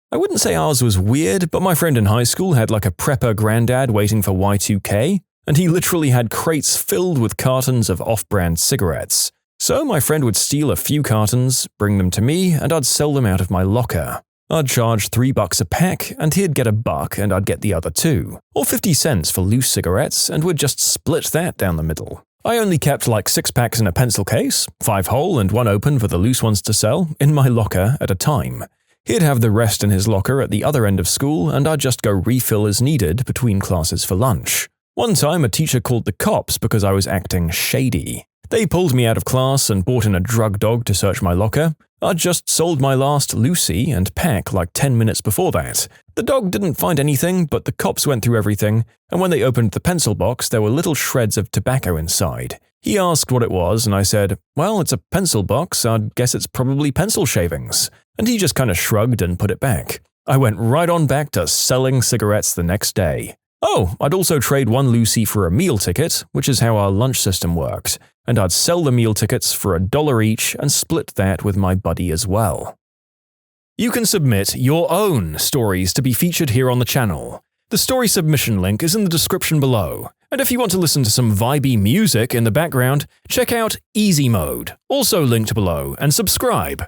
I wouldn't say ours was weird, but my friend in high school had like a prepper granddad waiting for Y2K, and he literally had crates filled with cartons of off-brand cigarettes. So my friend would steal a few cartons, bring them to me, and I'd sell them out of my locker. I'd charge $3 a pack, and he'd get $1 and I'd get the other 2, or 50 cents for loose cigarettes, and we'd just split that down the middle. I only kept like 6 packs in a pencil case, 5 whole and 1 open for the loose ones to sell, in my locker at a time. He'd have the rest in his locker at the other end of school, and I'd just go refill as needed between classes for lunch. One time a teacher called the cops because I was acting shady. They pulled me out of class and brought in a drug dog to search my locker. I'd just sold my last Lucy and pack like 10 minutes before that. The dog didn't find anything, but the cops went through everything, and when they opened the pencil box, there were little shreds of tobacco inside. He asked what it was, and I said, well, it's a pencil box, I'd guess it's probably pencil shavings. And he just kind of shrugged and put it back. I went right on back to selling cigarettes the next day. Oh, I'd also trade 1 Lucy for a meal ticket, which is how our lunch system worked, and I'd sell the meal tickets for $1 each and split that with my buddy as well. You can submit your own stories to be featured here on the channel. The story submission link is in the description below, and if you want to listen to some vibey music in the background, check out easymode, also linked below, and subscribe.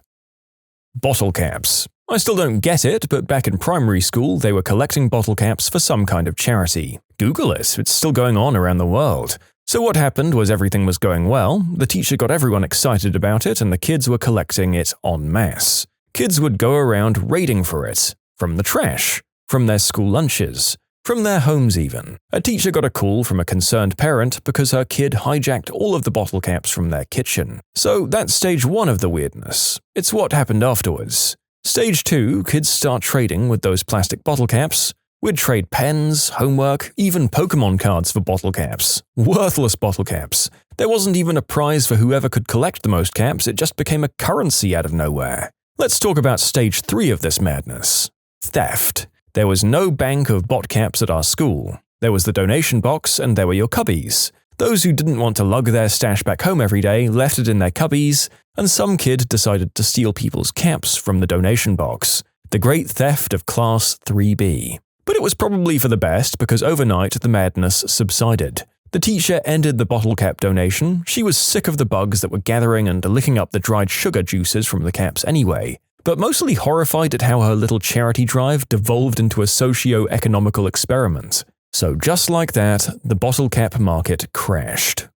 Bottle caps. I still don't get it, but back in primary school, they were collecting bottle caps for some kind of charity. Google it, it's still going on around the world. So what happened was everything was going well, the teacher got everyone excited about it, and the kids were collecting it en masse. Kids would go around raiding for it, from the trash, from their school lunches, from their homes even. A teacher got a call from a concerned parent because her kid hijacked all of the bottle caps from their kitchen. So that's stage 1 of the weirdness. It's what happened afterwards. Stage 2, kids start trading with those plastic bottle caps. We'd trade pens, homework, even Pokemon cards for bottle caps. Worthless bottle caps. There wasn't even a prize for whoever could collect the most caps, it just became a currency out of nowhere. Let's talk about stage 3 of this madness. Theft. There was no bank of bot caps at our school. There was the donation box and there were your cubbies. Those who didn't want to lug their stash back home every day left it in their cubbies, and some kid decided to steal people's caps from the donation box. The great theft of Class 3B. But it was probably for the best because overnight the madness subsided. The teacher ended the bottle cap donation. She was sick of the bugs that were gathering and licking up the dried sugar juices from the caps anyway, but mostly horrified at how her little charity drive devolved into a socio-economical experiment. So just like that, the bottle cap market crashed.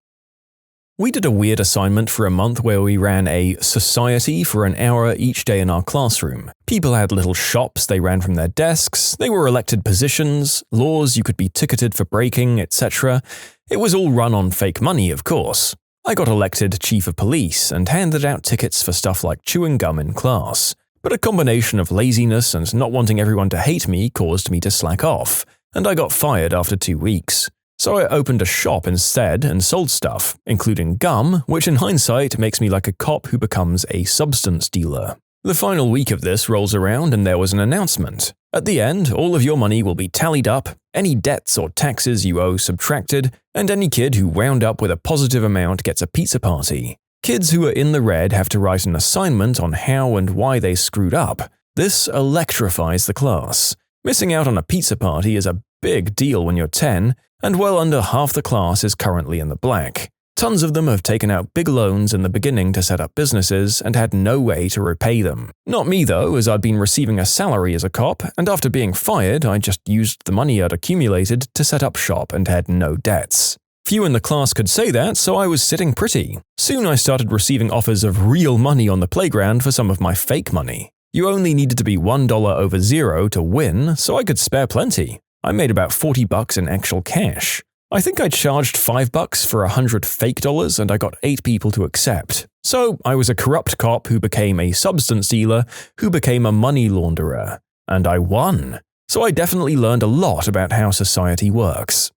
We did a weird assignment for a month where we ran a society for an hour each day in our classroom. People had little shops they ran from their desks, they were elected positions, laws you could be ticketed for breaking, etc. It was all run on fake money, of course. I got elected chief of police and handed out tickets for stuff like chewing gum in class. But a combination of laziness and not wanting everyone to hate me caused me to slack off, and I got fired after 2 weeks. So I opened a shop instead and sold stuff, including gum, which in hindsight makes me like a cop who becomes a substance dealer. The final week of this rolls around and there was an announcement. At the end, all of your money will be tallied up, any debts or taxes you owe subtracted, and any kid who wound up with a positive amount gets a pizza party. Kids who are in the red have to write an assignment on how and why they screwed up. This electrifies the class. Missing out on a pizza party is a big deal when you're 10, and well under half the class is currently in the black. Tons of them have taken out big loans in the beginning to set up businesses and had no way to repay them. Not me though, as I'd been receiving a salary as a cop, and after being fired, I just used the money I'd accumulated to set up shop and had no debts. Few in the class could say that, so I was sitting pretty. Soon I started receiving offers of real money on the playground for some of my fake money. You only needed to be $1 over zero to win, so I could spare plenty. I made about $40 in actual cash. I think I charged $5 for 100 fake dollars and I got 8 people to accept. So I was a corrupt cop who became a substance dealer who became a money launderer. And I won. So I definitely learned a lot about how society works.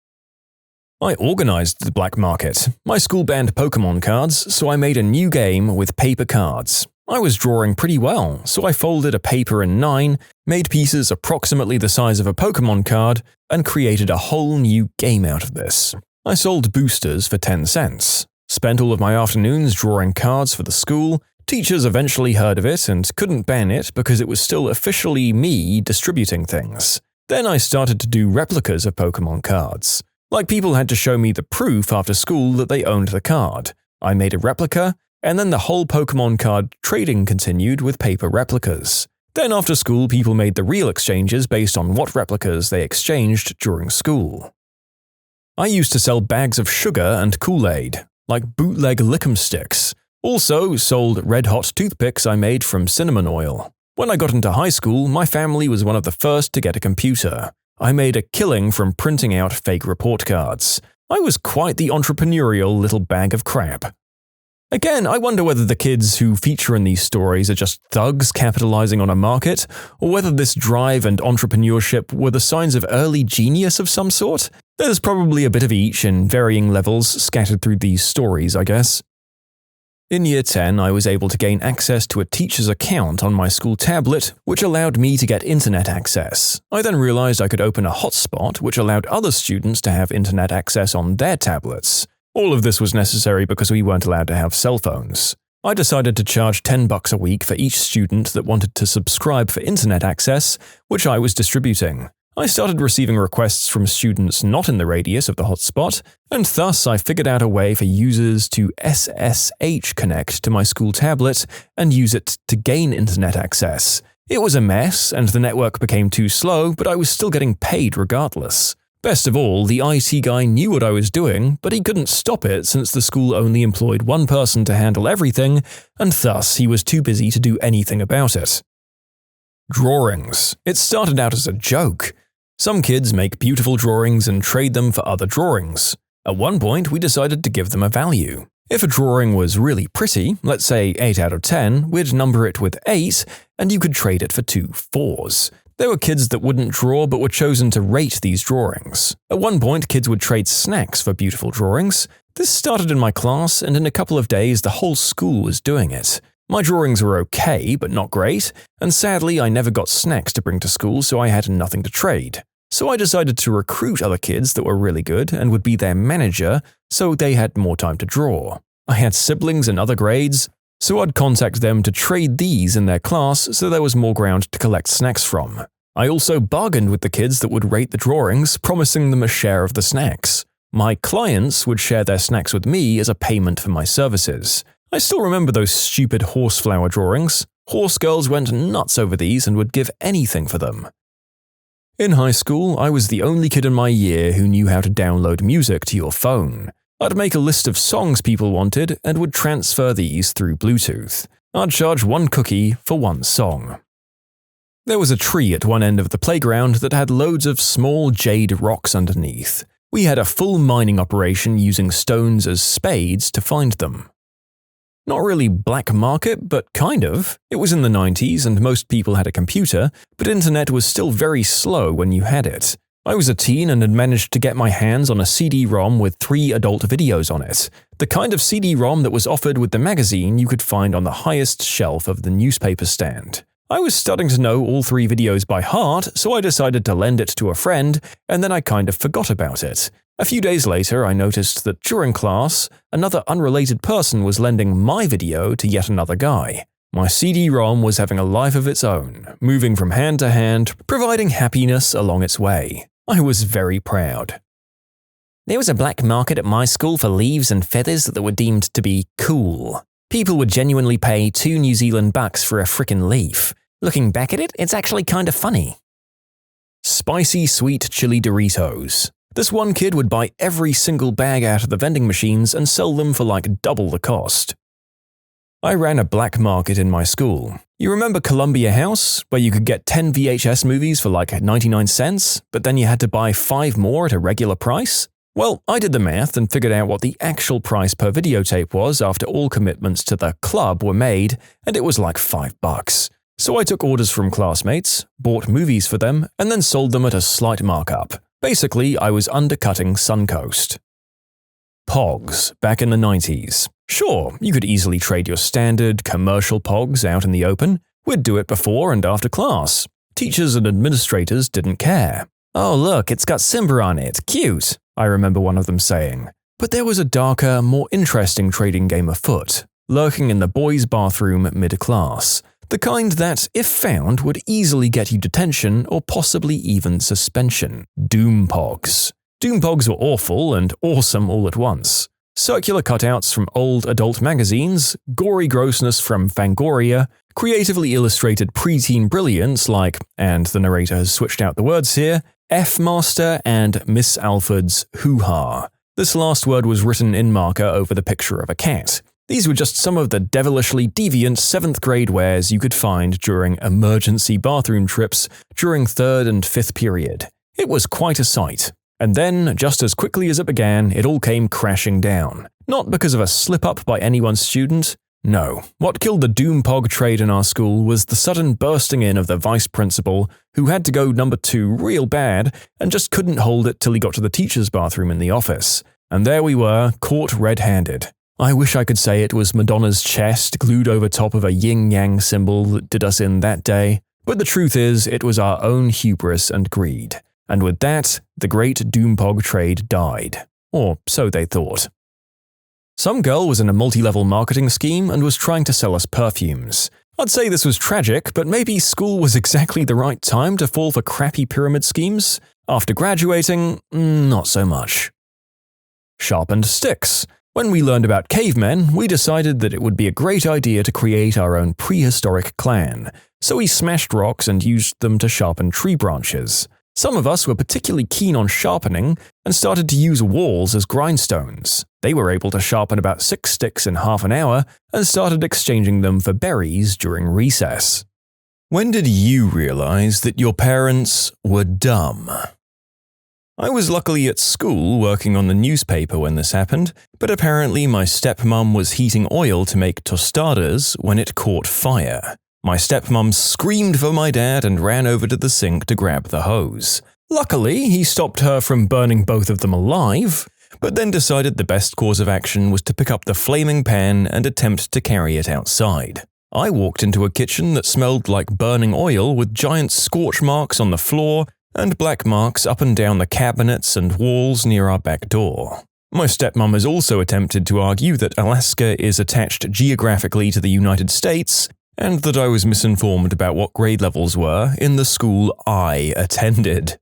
I organized the black market. My school banned Pokemon cards, so I made a new game with paper cards. I was drawing pretty well, so I folded a paper in 9, made pieces approximately the size of a Pokemon card, and created a whole new game out of this. I sold boosters for 10 cents. Spent all of my afternoons drawing cards for the school. Teachers eventually heard of it and couldn't ban it because it was still officially me distributing things. Then I started to do replicas of Pokemon cards. Like people had to show me the proof after school that they owned the card. I made a replica, and then the whole Pokemon card trading continued with paper replicas. Then after school, people made the real exchanges based on what replicas they exchanged during school. I used to sell bags of sugar and Kool-Aid, like bootleg lick'em sticks. Also sold red-hot toothpicks I made from cinnamon oil. When I got into high school, my family was one of the first to get a computer. I made a killing from printing out fake report cards. I was quite the entrepreneurial little bag of crap. Again, I wonder whether the kids who feature in these stories are just thugs capitalizing on a market, or whether this drive and entrepreneurship were the signs of early genius of some sort. There's probably a bit of each in varying levels scattered through these stories, I guess. In year 10, I was able to gain access to a teacher's account on my school tablet, which allowed me to get internet access. I then realized I could open a hotspot, which allowed other students to have internet access on their tablets. All of this was necessary because we weren't allowed to have cell phones. I decided to charge $10 a week for each student that wanted to subscribe for internet access, which I was distributing. I started receiving requests from students not in the radius of the hotspot, and thus I figured out a way for users to SSH connect to my school tablet and use it to gain internet access. It was a mess, and the network became too slow, but I was still getting paid regardless. Best of all, the IT guy knew what I was doing, but he couldn't stop it since the school only employed one person to handle everything, and thus he was too busy to do anything about it. Drawings. It started out as a joke. Some kids make beautiful drawings and trade them for other drawings. At one point, we decided to give them a value. If a drawing was really pretty, let's say 8 out of 10, we'd number it with 8, and you could trade it for 2 4s. There were kids that wouldn't draw but were chosen to rate these drawings. At one point, kids would trade snacks for beautiful drawings. This started in my class, and in a couple of days, the whole school was doing it. My drawings were okay, but not great, and sadly, I never got snacks to bring to school, so I had nothing to trade. So I decided to recruit other kids that were really good and would be their manager, so they had more time to draw. I had siblings in other grades, so I'd contact them to trade these in their class so there was more ground to collect snacks from. I also bargained with the kids that would rate the drawings, promising them a share of the snacks. My clients would share their snacks with me as a payment for my services. I still remember those stupid horse flower drawings. Horse girls went nuts over these and would give anything for them. In high school, I was the only kid in my year who knew how to download music to your phone. I'd make a list of songs people wanted and would transfer these through Bluetooth. I'd charge 1 cookie for 1 song. There was a tree at one end of the playground that had loads of small jade rocks underneath. We had a full mining operation using stones as spades to find them. Not really black market, but kind of. It was in the 90s and most people had a computer, but internet was still very slow when you had it. I was a teen and had managed to get my hands on a CD-ROM with 3 adult videos on it, the kind of CD-ROM that was offered with the magazine you could find on the highest shelf of the newspaper stand. I was starting to know all 3 videos by heart, so I decided to lend it to a friend, and then I kind of forgot about it. A few days later, I noticed that during class, another unrelated person was lending my video to yet another guy. My CD-ROM was having a life of its own, moving from hand to hand, providing happiness along its way. I was very proud. There was a black market at my school for leaves and feathers that were deemed to be cool. People would genuinely pay 2 New Zealand bucks for a frickin' leaf. Looking back at it, it's actually kind of funny. Spicy sweet chili Doritos. This one kid would buy every single bag out of the vending machines and sell them for like double the cost. I ran a black market in my school. You remember Columbia House, where you could get 10 VHS movies for like 99 cents, but then you had to buy 5 more at a regular price? Well, I did the math and figured out what the actual price per videotape was after all commitments to the club were made, and it was like $5. So I took orders from classmates, bought movies for them, and then sold them at a slight markup. Basically, I was undercutting Suncoast. Pogs, back in the 90s. Sure, you could easily trade your standard, commercial Pogs out in the open. We'd do it before and after class. Teachers and administrators didn't care. "Oh look, it's got Simba on it, cute," I remember one of them saying. But there was a darker, more interesting trading game afoot, lurking in the boys' bathroom mid-class. The kind that, if found, would easily get you detention or possibly even suspension. Doom Pogs. Doom Pogs were awful and awesome all at once. Circular cutouts from old adult magazines, gory grossness from Fangoria, creatively illustrated preteen brilliance like, and the narrator has switched out the words here, F-Master and Miss Alford's hoo-ha. This last word was written in marker over the picture of a cat. These were just some of the devilishly deviant 7th grade wares you could find during emergency bathroom trips during 3rd and 5th period. It was quite a sight. And then, just as quickly as it began, it all came crashing down. Not because of a slip-up by any one student. No, what killed the Doom Pog trade in our school was the sudden bursting in of the vice principal, who had to go number 2 real bad and just couldn't hold it till he got to the teacher's bathroom in the office. And there we were, caught red-handed. I wish I could say it was Madonna's chest glued over top of a yin-yang symbol that did us in that day, but the truth is it was our own hubris and greed. And with that, the great Doompog trade died. Or so they thought. Some girl was in a multi-level marketing scheme and was trying to sell us perfumes. I'd say this was tragic, but maybe school was exactly the right time to fall for crappy pyramid schemes. After graduating, not so much. Sharpened sticks. When we learned about cavemen, we decided that it would be a great idea to create our own prehistoric clan. So we smashed rocks and used them to sharpen tree branches. Some of us were particularly keen on sharpening and started to use walls as grindstones. They were able to sharpen about 6 sticks in half an hour and started exchanging them for berries during recess. When did you realize that your parents were dumb? I was luckily at school working on the newspaper when this happened, but apparently my stepmom was heating oil to make tostadas when it caught fire. My stepmom screamed for my dad and ran over to the sink to grab the hose. Luckily, he stopped her from burning both of them alive, but then decided the best course of action was to pick up the flaming pan and attempt to carry it outside. I walked into a kitchen that smelled like burning oil with giant scorch marks on the floor and black marks up and down the cabinets and walls near our back door. My stepmom has also attempted to argue that Alaska is attached geographically to the United States, and that I was misinformed about what grade levels were in the school I attended.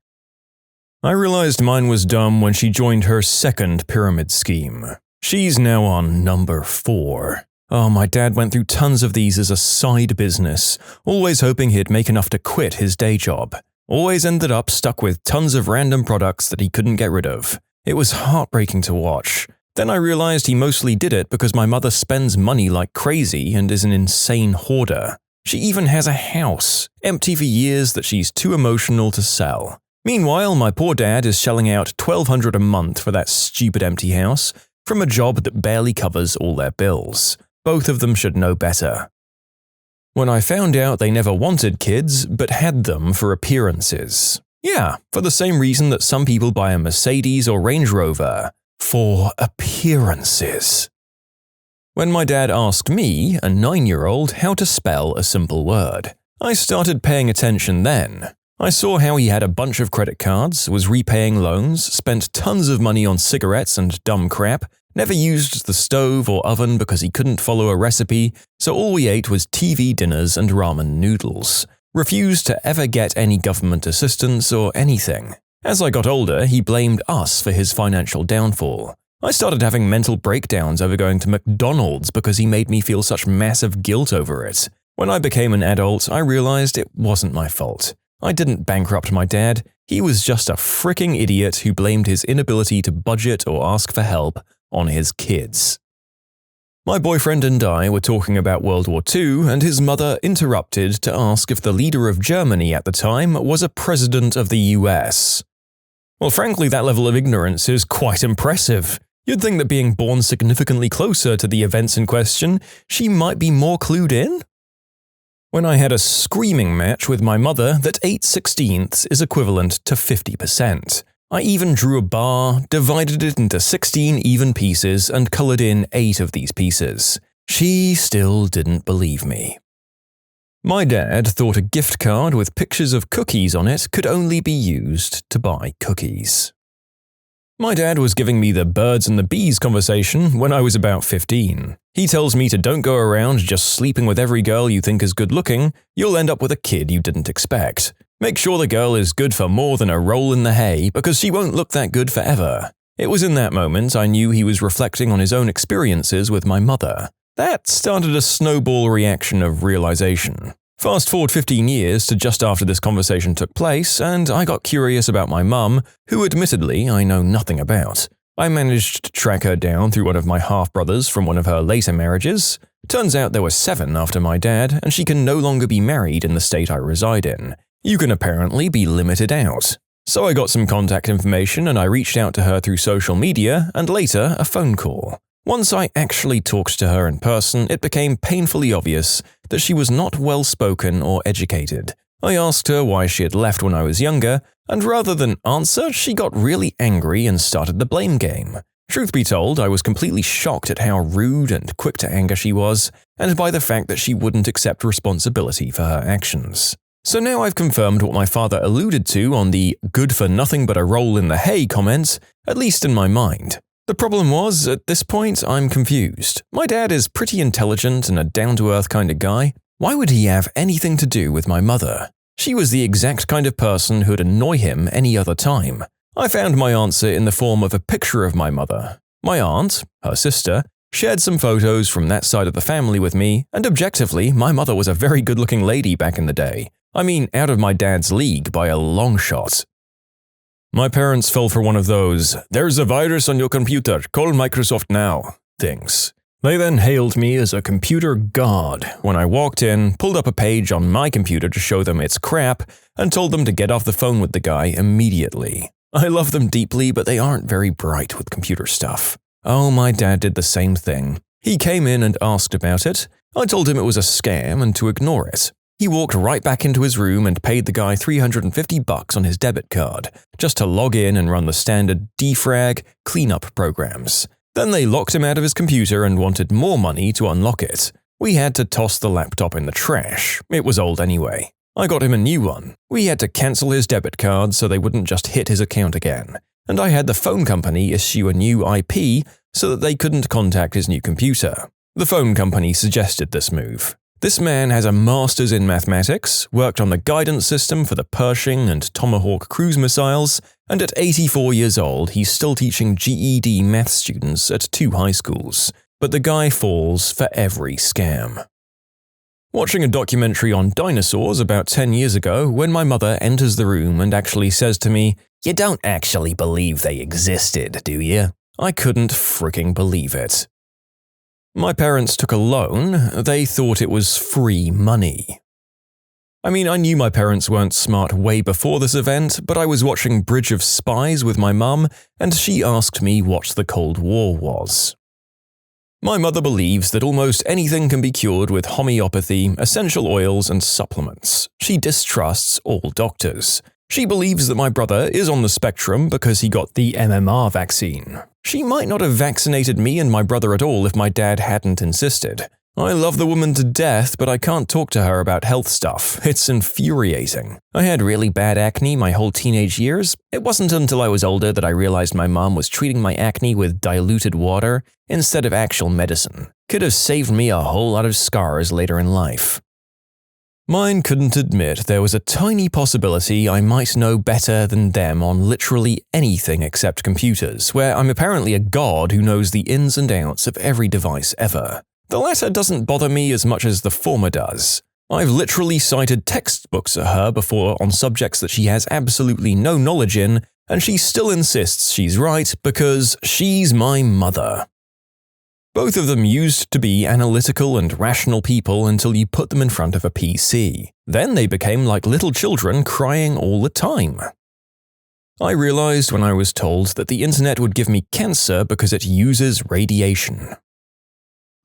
I realized mine was dumb when she joined her second pyramid scheme. She's now on number 4. Oh, my dad went through tons of these as a side business, always hoping he'd make enough to quit his day job. Always ended up stuck with tons of random products that he couldn't get rid of. It was heartbreaking to watch. Then I realized he mostly did it because my mother spends money like crazy and is an insane hoarder. She even has a house, empty for years, that she's too emotional to sell. Meanwhile, my poor dad is shelling out $1,200 a month for that stupid empty house from a job that barely covers all their bills. Both of them should know better. When I found out they never wanted kids, but had them for appearances. Yeah, for the same reason that some people buy a Mercedes or Range Rover. For appearances. When my dad asked me, a 9-year-old, how to spell a simple word, I started paying attention then. I saw how he had a bunch of credit cards, was repaying loans, spent tons of money on cigarettes and dumb crap, never used the stove or oven because he couldn't follow a recipe, so all we ate was TV dinners and ramen noodles. Refused to ever get any government assistance or anything. As I got older, he blamed us for his financial downfall. I started having mental breakdowns over going to McDonald's because he made me feel such massive guilt over it. When I became an adult, I realized it wasn't my fault. I didn't bankrupt my dad. He was just a freaking idiot who blamed his inability to budget or ask for help on his kids. My boyfriend and I were talking about World War II, and his mother interrupted to ask if the leader of Germany at the time was a president of the US. Well, frankly, that level of ignorance is quite impressive. You'd think that being born significantly closer to the events in question, she might be more clued in? When I had a screaming match with my mother that 8/16 is equivalent to 50%. I even drew a bar, divided it into 16 even pieces, and colored in 8 of these pieces. She still didn't believe me. My dad thought a gift card with pictures of cookies on it could only be used to buy cookies. My dad was giving me the birds and the bees conversation when I was about 15. He tells me to don't go around just sleeping with every girl you think is good looking, you'll end up with a kid you didn't expect. Make sure the girl is good for more than a roll in the hay because she won't look that good forever. It was in that moment I knew he was reflecting on his own experiences with my mother. That started a snowball reaction of realization. Fast forward 15 years to just after this conversation took place, and I got curious about my mum, who admittedly I know nothing about. I managed to track her down through one of my half-brothers from one of her later marriages. Turns out there were 7 after my dad, and she can no longer be married in the state I reside in. You can apparently be limited out. So I got some contact information and I reached out to her through social media and later a phone call. Once I actually talked to her in person, it became painfully obvious that she was not well-spoken or educated. I asked her why she had left when I was younger, and rather than answer, she got really angry and started the blame game. Truth be told, I was completely shocked at how rude and quick to anger she was, and by the fact that she wouldn't accept responsibility for her actions. So now I've confirmed what my father alluded to on the good for nothing but a roll in the hay comments, at least in my mind. The problem was, at this point, I'm confused. My dad is pretty intelligent and a down-to-earth kind of guy. Why would he have anything to do with my mother? She was the exact kind of person who'd annoy him any other time. I found my answer in the form of a picture of my mother. My aunt, her sister, shared some photos from that side of the family with me, and objectively, my mother was a very good-looking lady back in the day. I mean, out of my dad's league by a long shot. My parents fell for one of those, "There's a virus on your computer, call Microsoft now," things. They then hailed me as a computer god when I walked in, pulled up a page on my computer to show them it's crap, and told them to get off the phone with the guy immediately. I love them deeply, but they aren't very bright with computer stuff. Oh, my dad did the same thing. He came in and asked about it. I told him it was a scam and to ignore it. He walked right back into his room and paid the guy $350 on his debit card, just to log in and run the standard defrag, cleanup programs. Then they locked him out of his computer and wanted more money to unlock it. We had to toss the laptop in the trash. It was old anyway. I got him a new one. We had to cancel his debit card so they wouldn't just hit his account again. And I had the phone company issue a new IP so that they couldn't contact his new computer. The phone company suggested this move. This man has a master's in mathematics, worked on the guidance system for the Pershing and Tomahawk cruise missiles, And at 84 years old, he's still teaching GED math students at 2 high schools. But the guy falls for every scam. Watching a documentary on dinosaurs about 10 years ago, when my mother enters the room and actually says to me, "You don't actually believe they existed, do you?" I couldn't freaking believe it. My parents took a loan. They thought it was free money. I mean, I knew my parents weren't smart way before this event, but I was watching Bridge of Spies with my mum, and she asked me what the Cold War was. My mother believes that almost anything can be cured with homeopathy, essential oils, and supplements. She distrusts all doctors. She believes that my brother is on the spectrum because he got the MMR vaccine. She might not have vaccinated me and my brother at all if my dad hadn't insisted. I love the woman to death, but I can't talk to her about health stuff. It's infuriating. I had really bad acne my whole teenage years. It wasn't until I was older that I realized my mom was treating my acne with diluted water instead of actual medicine. Could have saved me a whole lot of scars later in life. Mine couldn't admit there was a tiny possibility I might know better than them on literally anything except computers, where I'm apparently a god who knows the ins and outs of every device ever. The latter doesn't bother me as much as the former does. I've literally cited textbooks at her before on subjects that she has absolutely no knowledge in, and she still insists she's right because she's my mother. Both of them used to be analytical and rational people until you put them in front of a PC. Then they became like little children crying all the time. I realized when I was told that the internet would give me cancer because it uses radiation.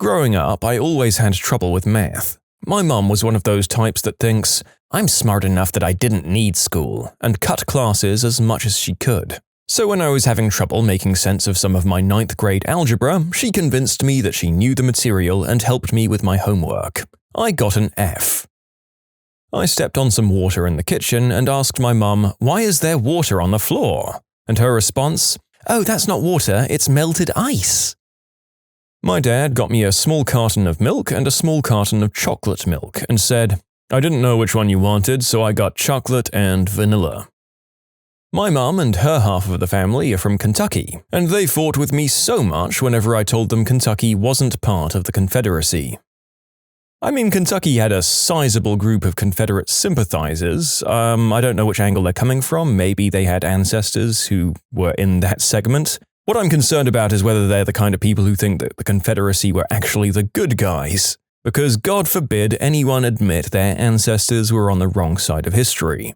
Growing up, I always had trouble with math. My mum was one of those types that thinks, "I'm smart enough that I didn't need school," and cut classes as much as she could. So when I was having trouble making sense of some of my 9th grade algebra, she convinced me that she knew the material and helped me with my homework. I got an F. I stepped on some water in the kitchen and asked my mum, "Why is there water on the floor?" And her response, "Oh, that's not water, it's melted ice." My dad got me a small carton of milk and a small carton of chocolate milk and said, "I didn't know which one you wanted, so I got chocolate and vanilla." My mum and her half of the family are from Kentucky, and they fought with me so much whenever I told them Kentucky wasn't part of the Confederacy. I mean, Kentucky had a sizable group of Confederate sympathizers. I don't know which angle they're coming from. Maybe they had ancestors who were in that segment. What I'm concerned about is whether they're the kind of people who think that the Confederacy were actually the good guys, because God forbid anyone admit their ancestors were on the wrong side of history.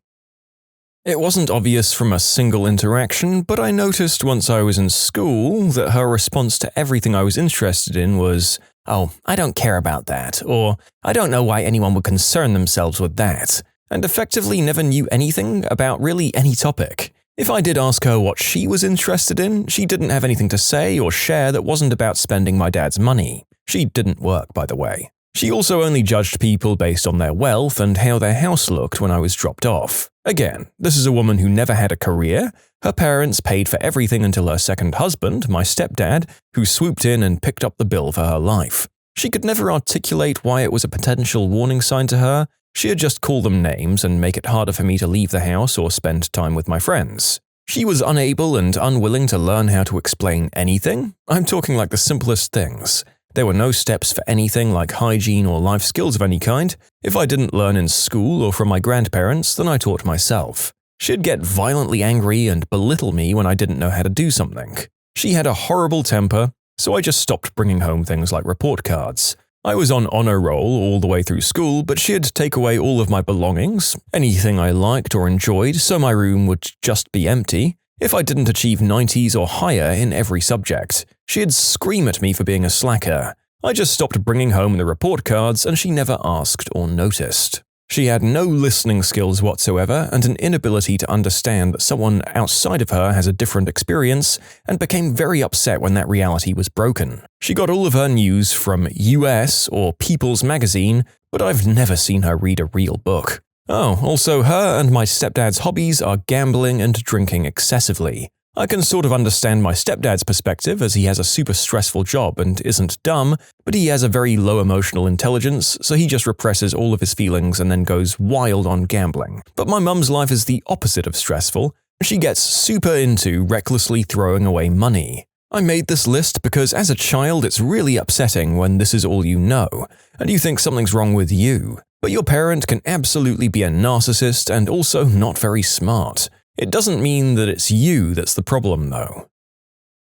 It wasn't obvious from a single interaction, but I noticed once I was in school that her response to everything I was interested in was, "Oh, I don't care about that," or "I don't know why anyone would concern themselves with that," and effectively never knew anything about really any topic. If I did ask her what she was interested in, she didn't have anything to say or share that wasn't about spending my dad's money. She didn't work, by the way. She also only judged people based on their wealth and how their house looked when I was dropped off. Again, this is a woman who never had a career. Her parents paid for everything until her second husband, my stepdad, who swooped in and picked up the bill for her life. She could never articulate why it was a potential warning sign to her. She'd just call them names and make it harder for me to leave the house or spend time with my friends. She was unable and unwilling to learn how to explain anything. I'm talking like the simplest things. There were no steps for anything like hygiene or life skills of any kind. If I didn't learn in school or from my grandparents, then I taught myself. She'd get violently angry and belittle me when I didn't know how to do something. She had a horrible temper, so I just stopped bringing home things like report cards. I was on honor roll all the way through school, but she'd take away all of my belongings, anything I liked or enjoyed, so my room would just be empty. If I didn't achieve 90s or higher in every subject, she'd scream at me for being a slacker. I just stopped bringing home the report cards and she never asked or noticed. She had no listening skills whatsoever and an inability to understand that someone outside of her has a different experience, and became very upset when that reality was broken. She got all of her news from US or People's Magazine, but I've never seen her read a real book. Oh, also her and my stepdad's hobbies are gambling and drinking excessively. I can sort of understand my stepdad's perspective as he has a super stressful job and isn't dumb, but he has a very low emotional intelligence, so he just represses all of his feelings and then goes wild on gambling. But my mum's life is the opposite of stressful. She gets super into recklessly throwing away money. I made this list because as a child it's really upsetting when this is all you know, and you think something's wrong with you. But your parent can absolutely be a narcissist and also not very smart. It doesn't mean that it's you that's the problem though.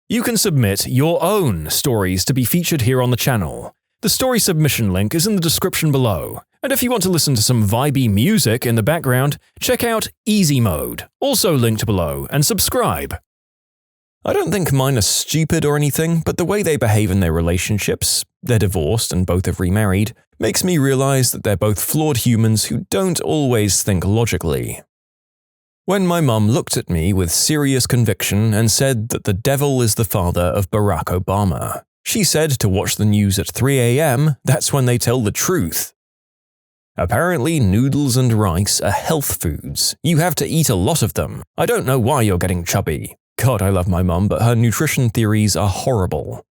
You can submit your own stories to be featured here on the channel. The story submission link is in the description below. And if you want to listen to some vibey music in the background, check out easymode, also linked below, and subscribe. I don't think mine are stupid or anything, but the way they behave in their relationships, they're divorced and both have remarried, makes me realize that they're both flawed humans who don't always think logically. When my mum looked at me with serious conviction and said that the devil is the father of Barack Obama, she said to watch the news at 3 a.m., that's when they tell the truth. Apparently, noodles and rice are health foods. You have to eat a lot of them. I don't know why you're getting chubby. God, I love my mum, but her nutrition theories are horrible.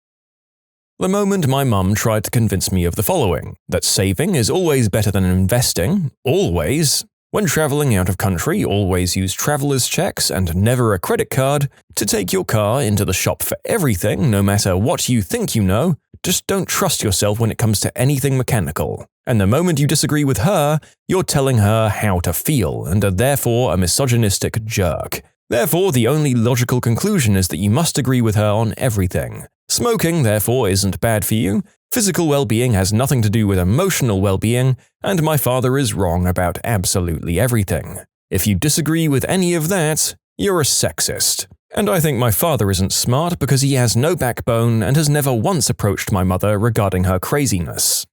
The moment my mum tried to convince me of the following, that saving is always better than investing, always. When traveling out of country, always use traveler's checks and never a credit card, to take your car into the shop for everything, no matter what you think you know, just don't trust yourself when it comes to anything mechanical. And the moment you disagree with her, you're telling her how to feel and are therefore a misogynistic jerk. Therefore, the only logical conclusion is that you must agree with her on everything. Smoking, therefore, isn't bad for you, physical well-being has nothing to do with emotional well-being, and my father is wrong about absolutely everything. If you disagree with any of that, you're a sexist. And I think my father isn't smart because he has no backbone and has never once approached my mother regarding her craziness.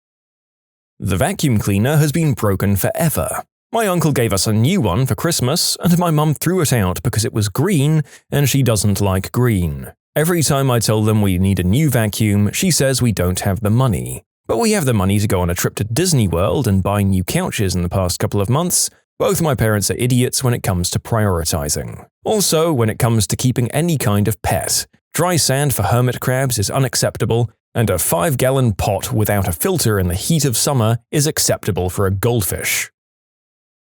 The vacuum cleaner has been broken forever. My uncle gave us a new one for Christmas, and my mum threw it out because it was green, and she doesn't like green. Every time I tell them we need a new vacuum, she says we don't have the money. But we have the money to go on a trip to Disney World and buy new couches in the past couple of months. Both my parents are idiots when it comes to prioritizing. Also, when it comes to keeping any kind of pet. Dry sand for hermit crabs is unacceptable, and a 5-gallon pot without a filter in the heat of summer is acceptable for a goldfish.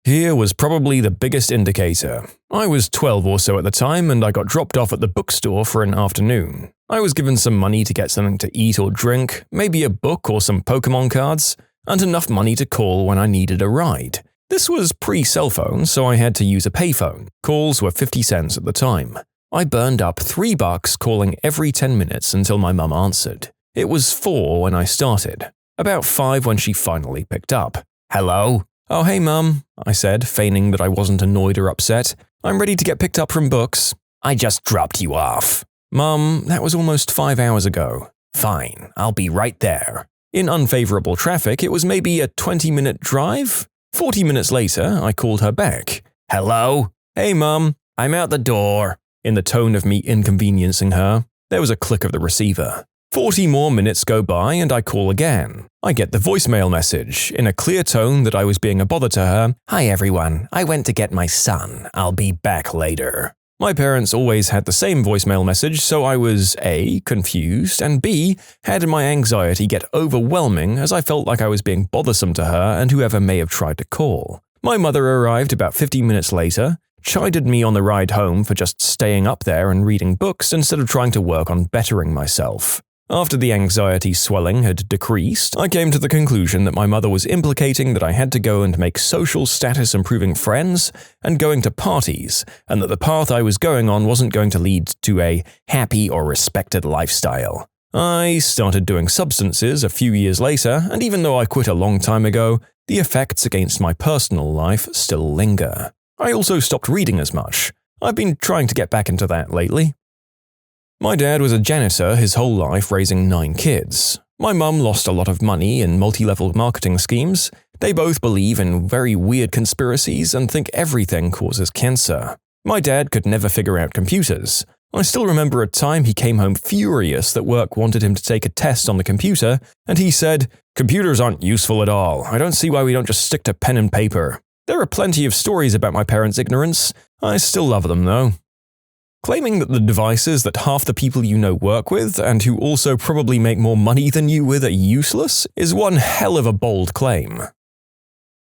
Here was probably the biggest indicator. I was 12 or so at the time, and I got dropped off at the bookstore for an afternoon. I was given some money to get something to eat or drink, maybe a book or some Pokemon cards, and enough money to call when I needed a ride. This was pre-cell phone, so I had to use a payphone. Calls were 50 cents at the time. I burned up $3 calling every 10 minutes until my mum answered. It was 4 when I started. About 5 when she finally picked up. Hello? Oh, hey, Mum, I said, feigning that I wasn't annoyed or upset. I'm ready to get picked up from books. I just dropped you off. Mum, that was almost 5 hours ago. Fine, I'll be right there. In unfavorable traffic, it was maybe a 20-minute drive. 40 minutes later, I called her back. Hello? Hey, Mum, I'm out the door. In the tone of me inconveniencing her, there was a click of the receiver. 40 more minutes go by and I call again. I get the voicemail message, in a clear tone that I was being a bother to her. Hi everyone, I went to get my son. I'll be back later. My parents always had the same voicemail message, so I was A, confused, and B, had my anxiety get overwhelming as I felt like I was being bothersome to her and whoever may have tried to call. My mother arrived about 50 minutes later, chided me on the ride home for just staying up there and reading books instead of trying to work on bettering myself. After the anxiety swelling had decreased, I came to the conclusion that my mother was implicating that I had to go and make social status improving friends and going to parties, and that the path I was going on wasn't going to lead to a happy or respected lifestyle. I started doing substances a few years later, and even though I quit a long time ago, the effects against my personal life still linger. I also stopped reading as much. I've been trying to get back into that lately. My dad was a janitor his whole life, raising 9 kids. My mum lost a lot of money in multi-level marketing schemes. They both believe in very weird conspiracies and think everything causes cancer. My dad could never figure out computers. I still remember a time he came home furious that work wanted him to take a test on the computer, and he said, "Computers aren't useful at all. I don't see why we don't just stick to pen and paper." There are plenty of stories about my parents' ignorance. I still love them, though. Claiming that the devices that half the people you know work with, and who also probably make more money than you with, are useless, is one hell of a bold claim.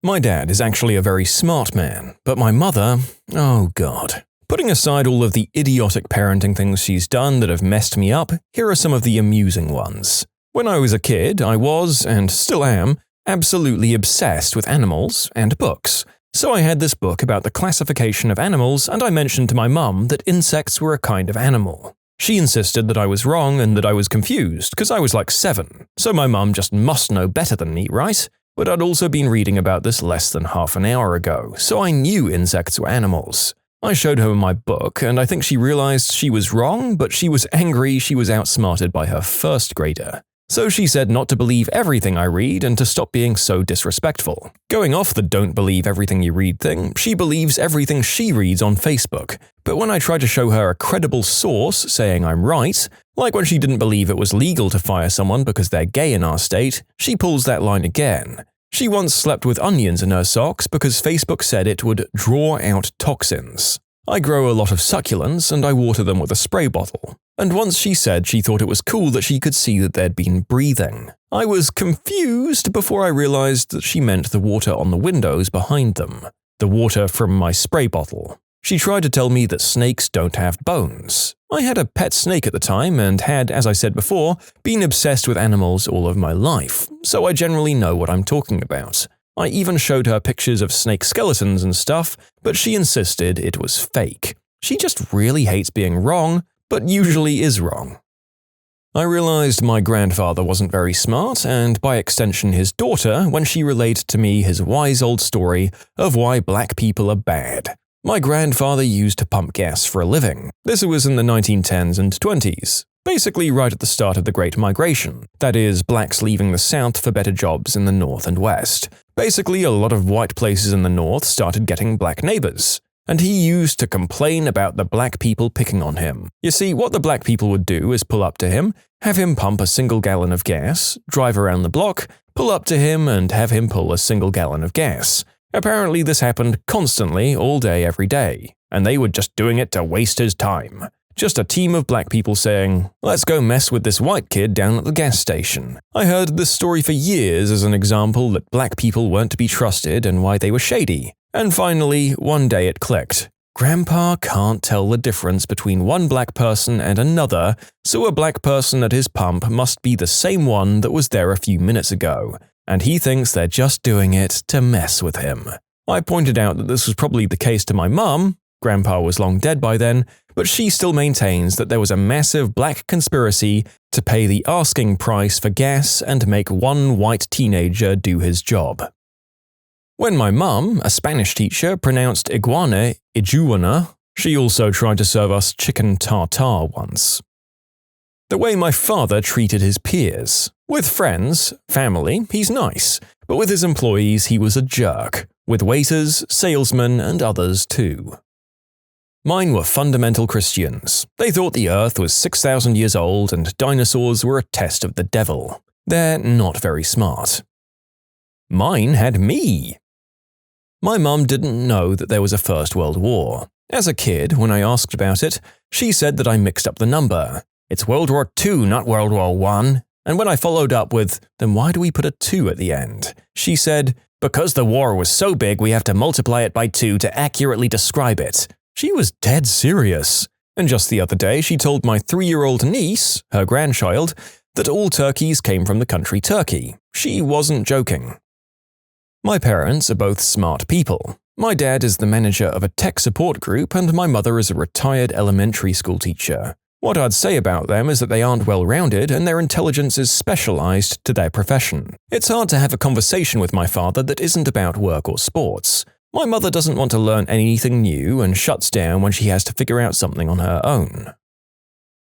My dad is actually a very smart man, but my mother, oh god. Putting aside all of the idiotic parenting things she's done that have messed me up, here are some of the amusing ones. When I was a kid, I was, and still am, absolutely obsessed with animals and books. So I had this book about the classification of animals, and I mentioned to my mum that insects were a kind of animal. She insisted that I was wrong and that I was confused, because I was like 7, so my mum just must know better than me, right? But I'd also been reading about this less than half an hour ago, so I knew insects were animals. I showed her my book, and I think she realized she was wrong, but she was angry she was outsmarted by her first grader. So she said not to believe everything I read and to stop being so disrespectful. Going off the don't believe everything you read thing, she believes everything she reads on Facebook. But when I try to show her a credible source saying I'm right, like when she didn't believe it was legal to fire someone because they're gay in our state, she pulls that line again. She once slept with onions in her socks because Facebook said it would draw out toxins. I grow a lot of succulents and I water them with a spray bottle. And once she said she thought it was cool that she could see that they'd been breathing. I was confused before I realized that she meant the water on the windows behind them. The water from my spray bottle. She tried to tell me that snakes don't have bones. I had a pet snake at the time and had, as I said before, been obsessed with animals all of my life, so I generally know what I'm talking about. I even showed her pictures of snake skeletons and stuff, but she insisted it was fake. She just really hates being wrong, but usually is wrong. I realized my grandfather wasn't very smart, and by extension his daughter, when she relayed to me his wise old story of why black people are bad. My grandfather used to pump gas for a living. This was in the 1910s and 20s. Basically right at the start of the Great Migration, that is, blacks leaving the South for better jobs in the North and West. Basically, a lot of white places in the North started getting black neighbors, and he used to complain about the black people picking on him. You see, what the black people would do is pull up to him, have him pump a single gallon of gas, drive around the block, pull up to him and have him pull a single gallon of gas. Apparently this happened constantly, all day, every day, and they were just doing it to waste his time. Just a team of black people saying, let's go mess with this white kid down at the gas station. I heard this story for years as an example that black people weren't to be trusted and why they were shady. And finally, one day it clicked. Grandpa can't tell the difference between one black person and another, so a black person at his pump must be the same one that was there a few minutes ago, and he thinks they're just doing it to mess with him. I pointed out that this was probably the case to my mum. Grandpa was long dead by then, but she still maintains that there was a massive black conspiracy to pay the asking price for gas and make one white teenager do his job. When my mum, a Spanish teacher, pronounced iguana iguana, she also tried to serve us chicken tartare once. The way my father treated his peers. With friends, family, he's nice, but with his employees he was a jerk, with waiters, salesmen, and others too. Mine were fundamental Christians. They thought the earth was 6,000 years old and dinosaurs were a test of the devil. They're not very smart. Mine had me. My mum didn't know that there was a First World War. As a kid, when I asked about it, she said that I mixed up the number. It's World War II, not World War I. And when I followed up with, then why do we put a 2 at the end? She said, because the war was so big we have to multiply it by 2 to accurately describe it. She was dead serious. And just the other day she told my 3-year-old niece, her grandchild, that all turkeys came from the country Turkey. She wasn't joking. My parents are both smart people. My dad is the manager of a tech support group and my mother is a retired elementary school teacher. What I'd say about them is that they aren't well-rounded and their intelligence is specialized to their profession. It's hard to have a conversation with my father that isn't about work or sports. My mother doesn't want to learn anything new and shuts down when she has to figure out something on her own.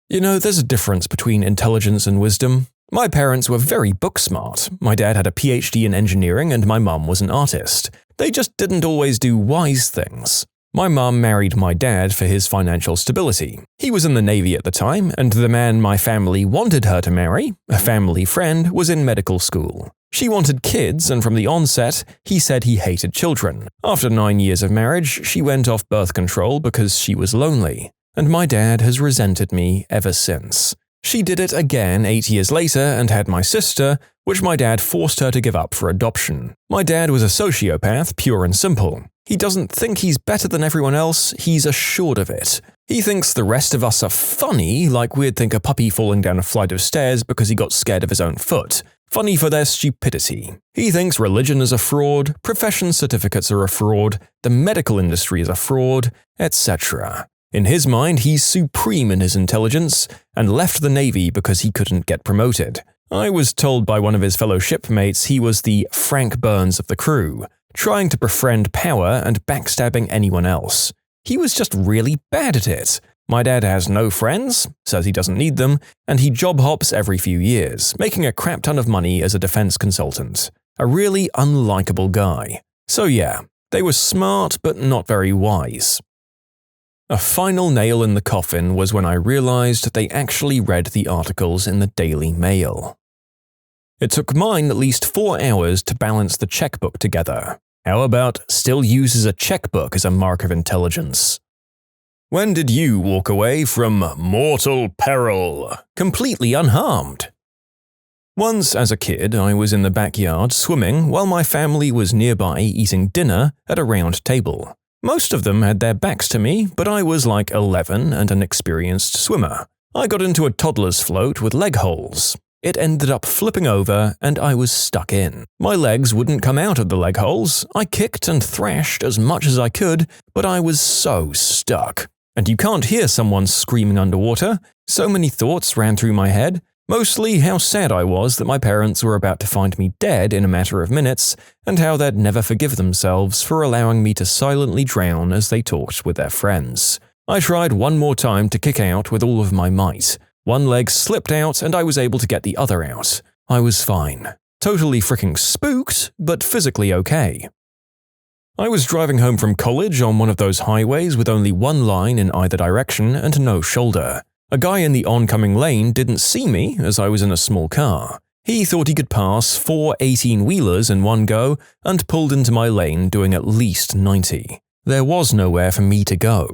You know, there's a difference between intelligence and wisdom. My parents were very book-smart. My dad had a PhD in engineering and my mum was an artist. They just didn't always do wise things. My mum married my dad for his financial stability. He was in the Navy at the time, and the man my family wanted her to marry, a family friend, was in medical school. She wanted kids, and from the onset, he said he hated children. After 9 years of marriage, she went off birth control because she was lonely. And my dad has resented me ever since. She did it again 8 years later and had my sister, which my dad forced her to give up for adoption. My dad was a sociopath, pure and simple. He doesn't think he's better than everyone else, he's assured of it. He thinks the rest of us are funny, like we'd think a puppy falling down a flight of stairs because he got scared of his own foot. Funny for their stupidity. He thinks religion is a fraud, profession certificates are a fraud, the medical industry is a fraud, etc. In his mind, he's supreme in his intelligence, and left the Navy because he couldn't get promoted. I was told by one of his fellow shipmates he was the Frank Burns of the crew, trying to befriend power and backstabbing anyone else. He was just really bad at it. My dad has no friends, says he doesn't need them, and he job hops every few years, making a crap ton of money as a defense consultant. A really unlikable guy. So yeah, they were smart but not very wise. A final nail in the coffin was when I realized they actually read the articles in the Daily Mail. It took mine at least 4 hours to balance the checkbook together. How about still uses a checkbook as a mark of intelligence? When did you walk away from mortal peril, completely unharmed? Once, as a kid, I was in the backyard swimming while my family was nearby eating dinner at a round table. Most of them had their backs to me, but I was like 11 and an experienced swimmer. I got into a toddler's float with leg holes. It ended up flipping over and I was stuck in. My legs wouldn't come out of the leg holes. I kicked and thrashed as much as I could, but I was so stuck. And you can't hear someone screaming underwater. So many thoughts ran through my head. Mostly how sad I was that my parents were about to find me dead in a matter of minutes, and how they'd never forgive themselves for allowing me to silently drown as they talked with their friends. I tried one more time to kick out with all of my might. One leg slipped out and I was able to get the other out. I was fine. Totally freaking spooked, but physically okay. I was driving home from college on one of those highways with only one line in either direction and no shoulder. A guy in the oncoming lane didn't see me as I was in a small car. He thought he could pass 4 18-wheelers in one go and pulled into my lane doing at least 90. There was nowhere for me to go.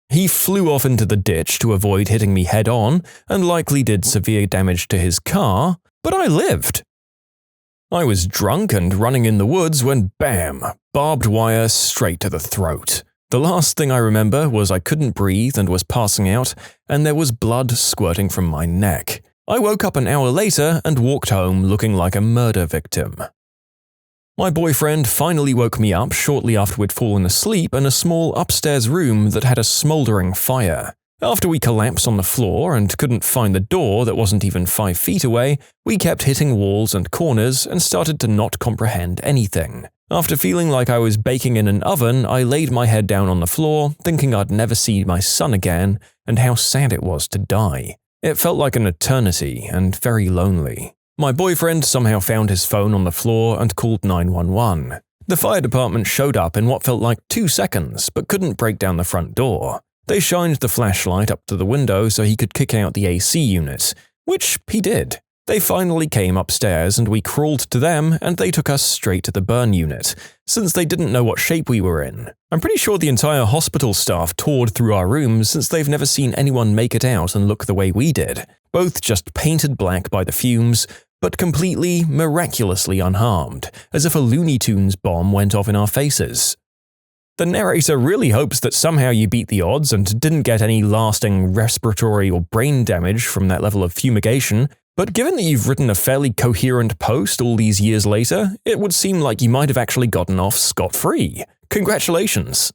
He flew off into the ditch to avoid hitting me head-on and likely did severe damage to his car, but I lived. I was drunk and running in the woods when bam, barbed wire straight to the throat. The last thing I remember was I couldn't breathe and was passing out, and there was blood squirting from my neck. I woke up an hour later and walked home looking like a murder victim. My boyfriend finally woke me up shortly after we'd fallen asleep in a small upstairs room that had a smoldering fire. After we collapsed on the floor and couldn't find the door that wasn't even 5 feet away, we kept hitting walls and corners and started to not comprehend anything. After feeling like I was baking in an oven, I laid my head down on the floor, thinking I'd never see my son again and how sad it was to die. It felt like an eternity and very lonely. My boyfriend somehow found his phone on the floor and called 911. The fire department showed up in what felt like 2 seconds, but couldn't break down the front door. They shined the flashlight up to the window so he could kick out the AC unit, which he did. They finally came upstairs and we crawled to them and they took us straight to the burn unit, since they didn't know what shape we were in. I'm pretty sure the entire hospital staff toured through our rooms since they've never seen anyone make it out and look the way we did, both just painted black by the fumes, but completely, miraculously unharmed, as if a Looney Tunes bomb went off in our faces. The narrator really hopes that somehow you beat the odds and didn't get any lasting respiratory or brain damage from that level of fumigation, but given that you've written a fairly coherent post all these years later, it would seem like you might have actually gotten off scot-free. Congratulations!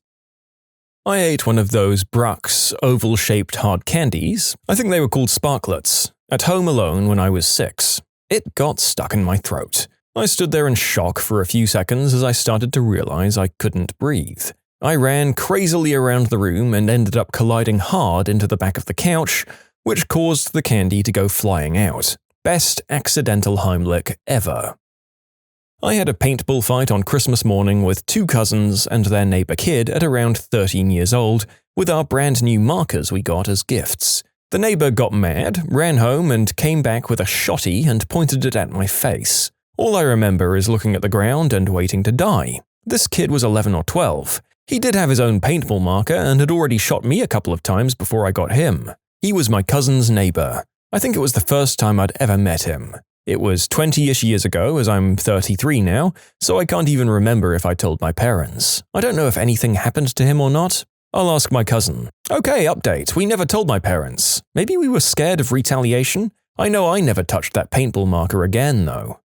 I ate one of those Brux oval-shaped hard candies, I think they were called sparklets, at home alone when I was 6. It got stuck in my throat. I stood there in shock for a few seconds as I started to realize I couldn't breathe. I ran crazily around the room and ended up colliding hard into the back of the couch, which caused the candy to go flying out. Best accidental Heimlich ever. I had a paintball fight on Christmas morning with 2 cousins and their neighbor kid at around 13 years old, with our brand new markers we got as gifts. The neighbor got mad, ran home, and came back with a shotty and pointed it at my face. All I remember is looking at the ground and waiting to die. This kid was 11 or 12. He did have his own paintball marker and had already shot me a couple of times before I got him. He was my cousin's neighbor. I think it was the first time I'd ever met him. It was 20-ish years ago, as I'm 33 now, so I can't even remember if I told my parents. I don't know if anything happened to him or not. I'll ask my cousin. Okay, update. We never told my parents. Maybe we were scared of retaliation? I know I never touched that paintball marker again, though.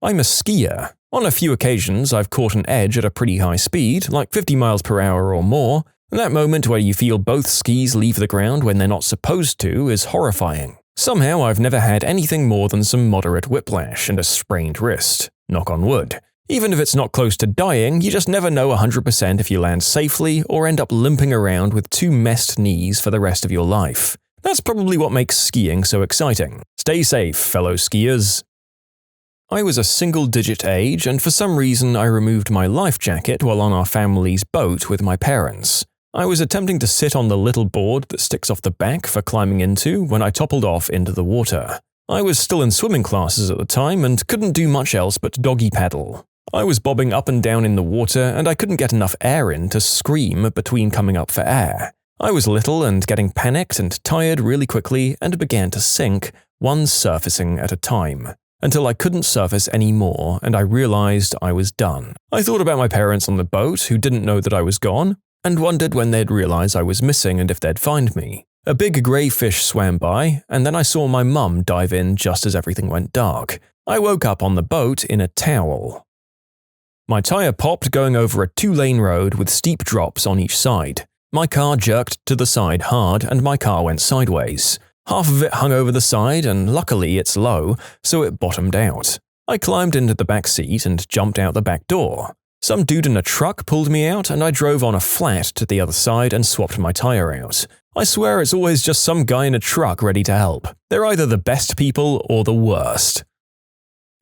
I'm a skier. On a few occasions, I've caught an edge at a pretty high speed, like 50 miles per hour or more, and that moment where you feel both skis leave the ground when they're not supposed to is horrifying. Somehow I've never had anything more than some moderate whiplash and a sprained wrist. Knock on wood. Even if it's not close to dying, you just never know 100% if you land safely or end up limping around with two messed knees for the rest of your life. That's probably what makes skiing so exciting. Stay safe, fellow skiers. I was a single-digit age, and for some reason I removed my life jacket while on our family's boat with my parents. I was attempting to sit on the little board that sticks off the back for climbing into when I toppled off into the water. I was still in swimming classes at the time and couldn't do much else but doggy paddle. I was bobbing up and down in the water and I couldn't get enough air in to scream between coming up for air. I was little and getting panicked and tired really quickly and began to sink, one surfacing at a time, until I couldn't surface anymore and I realized I was done. I thought about my parents on the boat who didn't know that I was gone, and wondered when they'd realize I was missing and if they'd find me. A big grey fish swam by, and then I saw my mum dive in just as everything went dark. I woke up on the boat in a towel. My tire popped going over a 2-lane road with steep drops on each side. My car jerked to the side hard and my car went sideways. Half of it hung over the side and luckily it's low, so it bottomed out. I climbed into the back seat and jumped out the back door. Some dude in a truck pulled me out and I drove on a flat to the other side and swapped my tire out. I swear it's always just some guy in a truck ready to help. They're either the best people or the worst.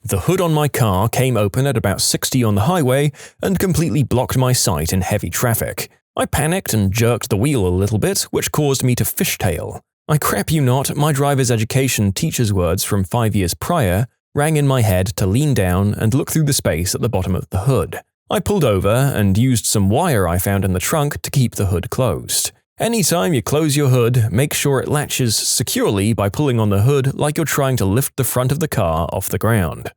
The hood on my car came open at about 60 on the highway and completely blocked my sight in heavy traffic. I panicked and jerked the wheel a little bit, which caused me to fishtail. I crap you not, my driver's education teacher's words from 5 years prior rang in my head to lean down and look through the space at the bottom of the hood. I pulled over and used some wire I found in the trunk to keep the hood closed. Anytime you close your hood, make sure it latches securely by pulling on the hood like you're trying to lift the front of the car off the ground.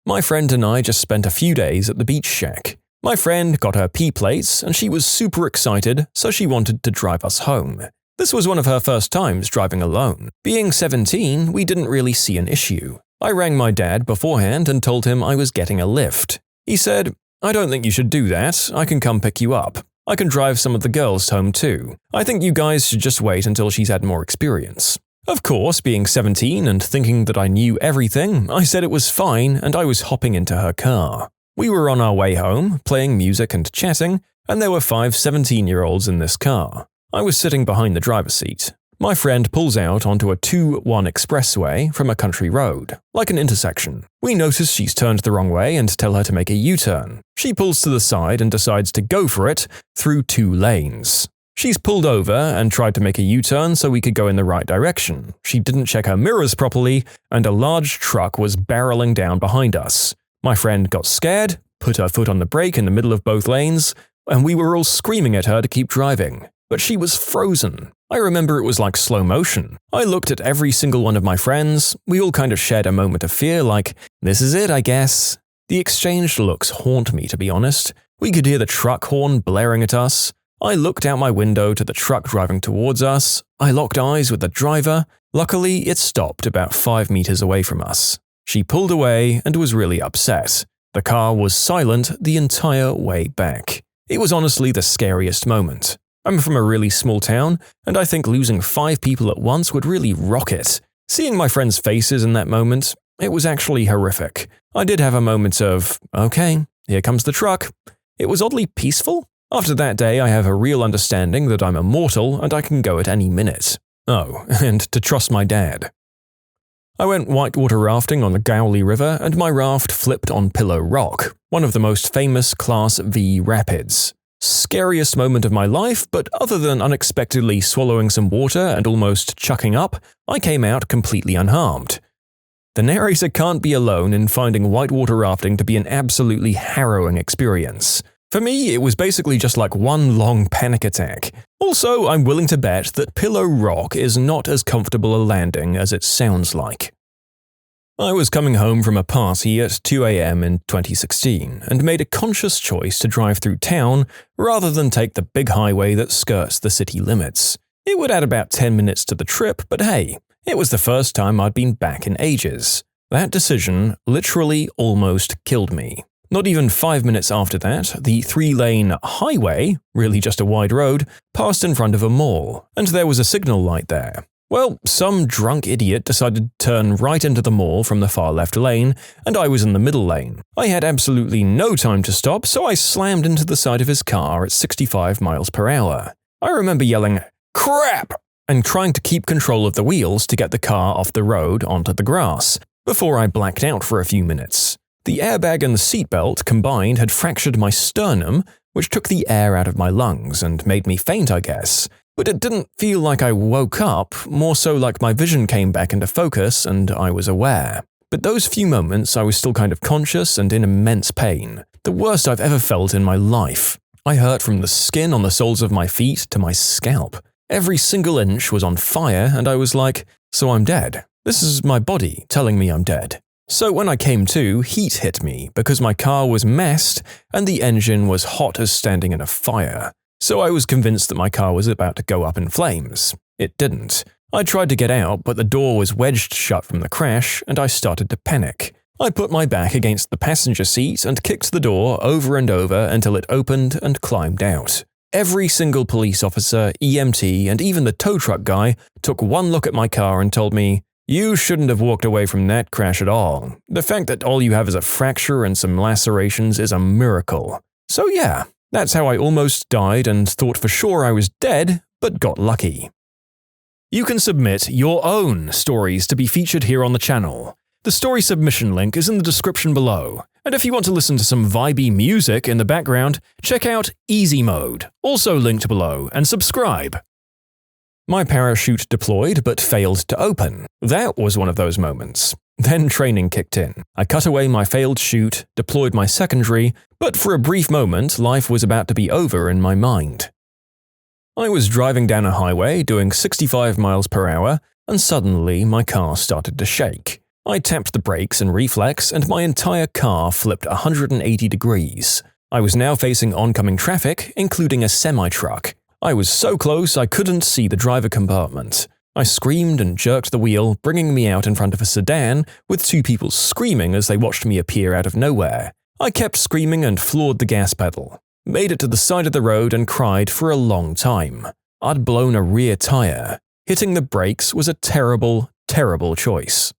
My friend and I just spent a few days at the beach shack. My friend got her P plates and she was super excited, so she wanted to drive us home. This was one of her first times driving alone. Being 17, we didn't really see an issue. I rang my dad beforehand and told him I was getting a lift. He said, "I don't think you should do that. I can come pick you up. I can drive some of the girls home too. I think you guys should just wait until she's had more experience." Of course, being 17 and thinking that I knew everything, I said it was fine and I was hopping into her car. We were on our way home, playing music and chatting, and there were 5 17-year-olds in this car. I was sitting behind the driver's seat. My friend pulls out onto a 2-1 expressway from a country road, like an intersection. We notice she's turned the wrong way and tell her to make a U-turn. She pulls to the side and decides to go for it through 2 lanes. She's pulled over and tried to make a U-turn so we could go in the right direction. She didn't check her mirrors properly, and a large truck was barreling down behind us. My friend got scared, put her foot on the brake in the middle of both lanes, and we were all screaming at her to keep driving. But she was frozen. I remember it was like slow motion. I looked at every single one of my friends. We all kind of shared a moment of fear, like, this is it, I guess. The exchanged looks haunt me, to be honest. We could hear the truck horn blaring at us. I looked out my window to the truck driving towards us. I locked eyes with the driver. Luckily, it stopped about 5 meters away from us. She pulled away and was really upset. The car was silent the entire way back. It was honestly the scariest moment. I'm from a really small town, and I think losing 5 people at once would really rock it. Seeing my friends' faces in that moment, it was actually horrific. I did have a moment of, okay, here comes the truck. It was oddly peaceful. After that day, I have a real understanding that I'm immortal and I can go at any minute. Oh, and to trust my dad. I went whitewater rafting on the Gowley River and my raft flipped on Pillow Rock, one of the most famous Class V rapids. Scariest moment of my life, but other than unexpectedly swallowing some water and almost chucking up, I came out completely unharmed. The narrator can't be alone in finding whitewater rafting to be an absolutely harrowing experience. For me, it was basically just like one long panic attack. Also, I'm willing to bet that Pillow Rock is not as comfortable a landing as it sounds like. I was coming home from a party at 2 a.m. in 2016 and made a conscious choice to drive through town rather than take the big highway that skirts the city limits. It would add about 10 minutes to the trip, but hey, it was the first time I'd been back in ages. That decision literally almost killed me. Not even 5 minutes after that, the 3-lane highway, really just a wide road, passed in front of a mall, and there was a signal light there. Well, some drunk idiot decided to turn right into the mall from the far left lane, and I was in the middle lane. I had absolutely no time to stop, so I slammed into the side of his car at 65 miles per hour. I remember yelling, "Crap!" and trying to keep control of the wheels to get the car off the road onto the grass, before I blacked out for a few minutes. The airbag and the seatbelt combined had fractured my sternum, which took the air out of my lungs and made me faint, I guess. But it didn't feel like I woke up, more so like my vision came back into focus and I was aware. But those few moments I was still kind of conscious and in immense pain. The worst I've ever felt in my life. I hurt from the skin on the soles of my feet to my scalp. Every single inch was on fire and I was like, so I'm dead. This is my body telling me I'm dead. So when I came to, heat hit me because my car was messed and the engine was hot as standing in a fire. So I was convinced that my car was about to go up in flames. It didn't. I tried to get out, but the door was wedged shut from the crash, and I started to panic. I put my back against the passenger seat and kicked the door over and over until it opened and climbed out. Every single police officer, EMT, and even the tow truck guy took one look at my car and told me, "You shouldn't have walked away from that crash at all. The fact that all you have is a fracture and some lacerations is a miracle." So yeah. That's how I almost died and thought for sure I was dead, but got lucky. You can submit your own stories to be featured here on the channel. The story submission link is in the description below. And if you want to listen to some vibey music in the background, check out easymode, also linked below, and subscribe. My parachute deployed but failed to open. That was one of those moments. Then training kicked in. I cut away my failed chute, deployed my secondary, but for a brief moment, life was about to be over in my mind. I was driving down a highway doing 65 miles per hour, and suddenly my car started to shake. I tapped the brakes in reflex, and my entire car flipped 180 degrees. I was now facing oncoming traffic, including a semi-truck. I was so close I couldn't see the driver compartment. I screamed and jerked the wheel, bringing me out in front of a sedan, with two people screaming as they watched me appear out of nowhere. I kept screaming and floored the gas pedal. Made it to the side of the road and cried for a long time. I'd blown a rear tire. Hitting the brakes was a terrible, terrible choice.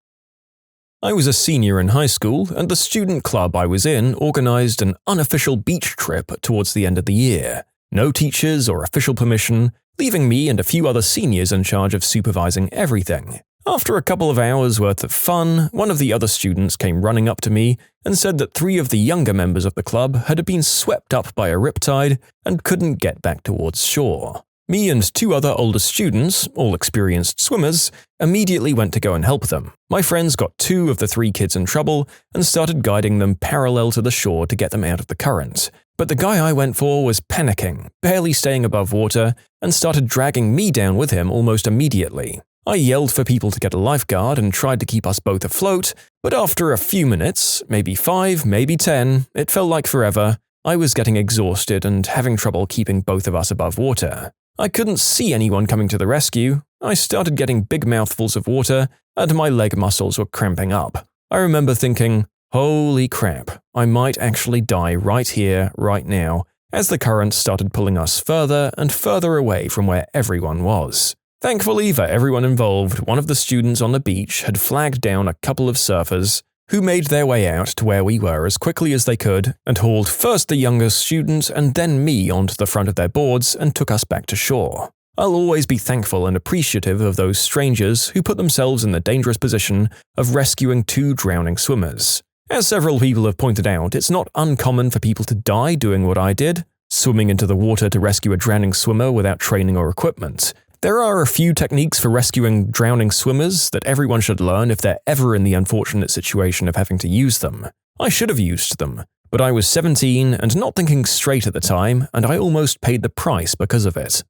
I was a senior in high school, and the student club I was in organized an unofficial beach trip towards the end of the year. No teachers or official permission, leaving me and a few other seniors in charge of supervising everything. After a couple of hours worth of fun, one of the other students came running up to me and said that 3 of the younger members of the club had been swept up by a riptide and couldn't get back towards shore. Me and 2 other older students, all experienced swimmers, immediately went to go and help them. My friends got 2 of the 3 kids in trouble and started guiding them parallel to the shore to get them out of the current. But the guy I went for was panicking, barely staying above water, and started dragging me down with him almost immediately. I yelled for people to get a lifeguard and tried to keep us both afloat, but after a few minutes, maybe 5, maybe 10, it felt like forever, I was getting exhausted and having trouble keeping both of us above water. I couldn't see anyone coming to the rescue. I started getting big mouthfuls of water, and my leg muscles were cramping up. I remember thinking, holy crap, I might actually die right here, right now, as the current started pulling us further and further away from where everyone was. Thankfully for everyone involved, one of the students on the beach had flagged down a couple of surfers who made their way out to where we were as quickly as they could and hauled first the youngest student and then me onto the front of their boards and took us back to shore. I'll always be thankful and appreciative of those strangers who put themselves in the dangerous position of rescuing 2 drowning swimmers. As several people have pointed out, it's not uncommon for people to die doing what I did, swimming into the water to rescue a drowning swimmer without training or equipment. There are a few techniques for rescuing drowning swimmers that everyone should learn if they're ever in the unfortunate situation of having to use them. I should have used them, but I was 17 and not thinking straight at the time, and I almost paid the price because of it.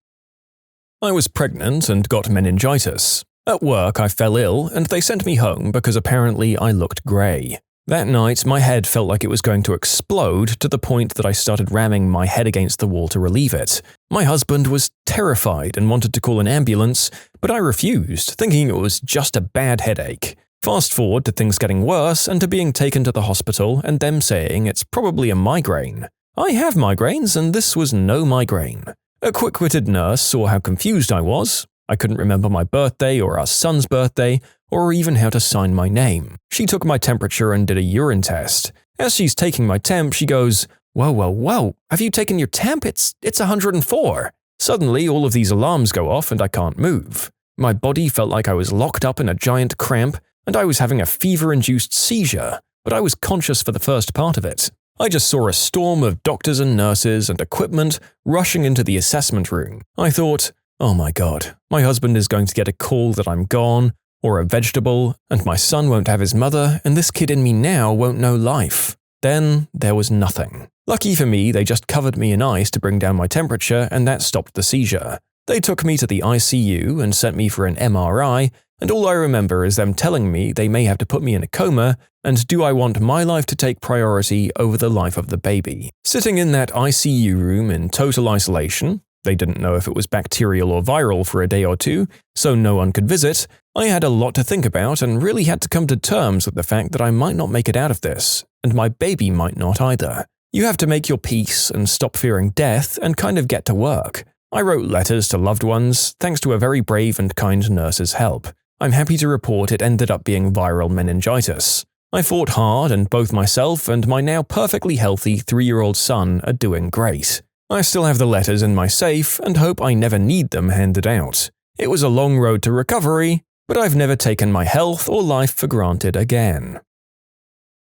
I was pregnant and got meningitis. At work, I fell ill and they sent me home because apparently I looked grey. That night, my head felt like it was going to explode to the point that I started ramming my head against the wall to relieve it. My husband was terrified and wanted to call an ambulance, but I refused, thinking it was just a bad headache. Fast forward to things getting worse and to being taken to the hospital and them saying it's probably a migraine. I have migraines and this was no migraine. A quick-witted nurse saw how confused I was. I couldn't remember my birthday or our son's birthday, or even how to sign my name. She took my temperature and did a urine test. As she's taking my temp, she goes, Whoa, have you taken your temp? It's 104. Suddenly, all of these alarms go off and I can't move. My body felt like I was locked up in a giant cramp, and I was having a fever-induced seizure, but I was conscious for the first part of it. I just saw a storm of doctors and nurses and equipment rushing into the assessment room. I thought, oh my god, my husband is going to get a call that I'm gone, or a vegetable, and my son won't have his mother, and this kid in me now won't know life. Then there was nothing. Lucky for me, they just covered me in ice to bring down my temperature, and that stopped the seizure. They took me to the ICU and sent me for an MRI, and all I remember is them telling me they may have to put me in a coma, and do I want my life to take priority over the life of the baby. Sitting in that ICU room in total isolation, they didn't know if it was bacterial or viral for a day or two, so no one could visit. I had a lot to think about and really had to come to terms with the fact that I might not make it out of this, and my baby might not either. You have to make your peace and stop fearing death and kind of get to work. I wrote letters to loved ones, thanks to a very brave and kind nurse's help. I'm happy to report it ended up being viral meningitis. I fought hard and both myself and my now perfectly healthy 3-year-old son are doing great. I still have the letters in my safe and hope I never need them handed out. It was a long road to recovery, but I've never taken my health or life for granted again.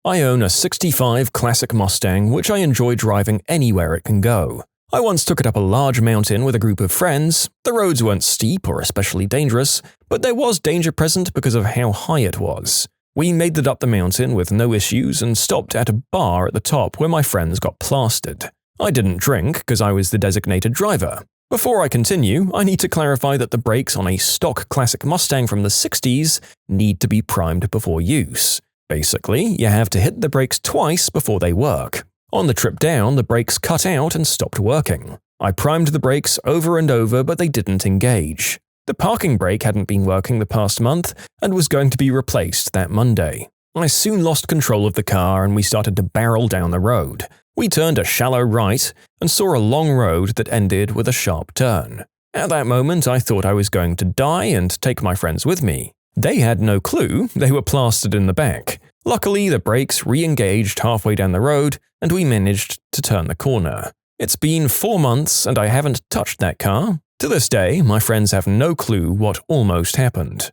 I own a '65 classic Mustang which I enjoy driving anywhere it can go. I once took it up a large mountain with a group of friends. The roads weren't steep or especially dangerous, but there was danger present because of how high it was. We made it up the mountain with no issues and stopped at a bar at the top where my friends got plastered. I didn't drink because I was the designated driver. Before I continue, I need to clarify that the brakes on a stock classic Mustang from the 60s need to be primed before use. Basically, you have to hit the brakes twice before they work. On the trip down, the brakes cut out and stopped working. I primed the brakes over and over, but they didn't engage. The parking brake hadn't been working the past month and was going to be replaced that Monday. I soon lost control of the car and we started to barrel down the road. We turned a shallow right and saw a long road that ended with a sharp turn. At that moment, I thought I was going to die and take my friends with me. They had no clue, they were plastered in the back. Luckily, the brakes re-engaged halfway down the road and we managed to turn the corner. It's been 4 months and I haven't touched that car. To this day, my friends have no clue what almost happened.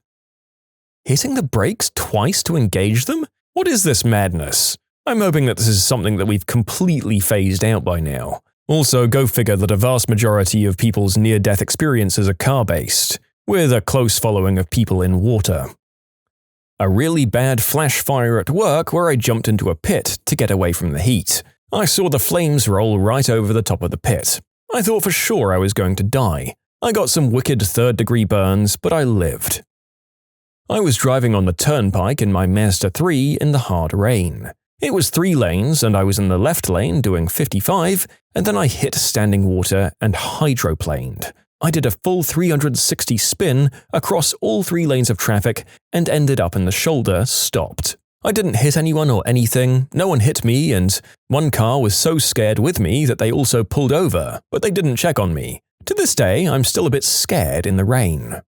Hitting the brakes twice to engage them? What is this madness? I'm hoping that this is something that we've completely phased out by now. Also, go figure that a vast majority of people's near-death experiences are car-based, with a close following of people in water. A really bad flash fire at work where I jumped into a pit to get away from the heat. I saw the flames roll right over the top of the pit. I thought for sure I was going to die. I got some wicked third-degree burns, but I lived. I was driving on the turnpike in my Mazda 3 in the hard rain. It was 3 lanes and I was in the left lane doing 55, and then I hit standing water and hydroplaned. I did a full 360 spin across all 3 lanes of traffic and ended up in the shoulder, stopped. I didn't hit anyone or anything, no one hit me, and one car was so scared with me that they also pulled over, but they didn't check on me. To this day, I'm still a bit scared in the rain.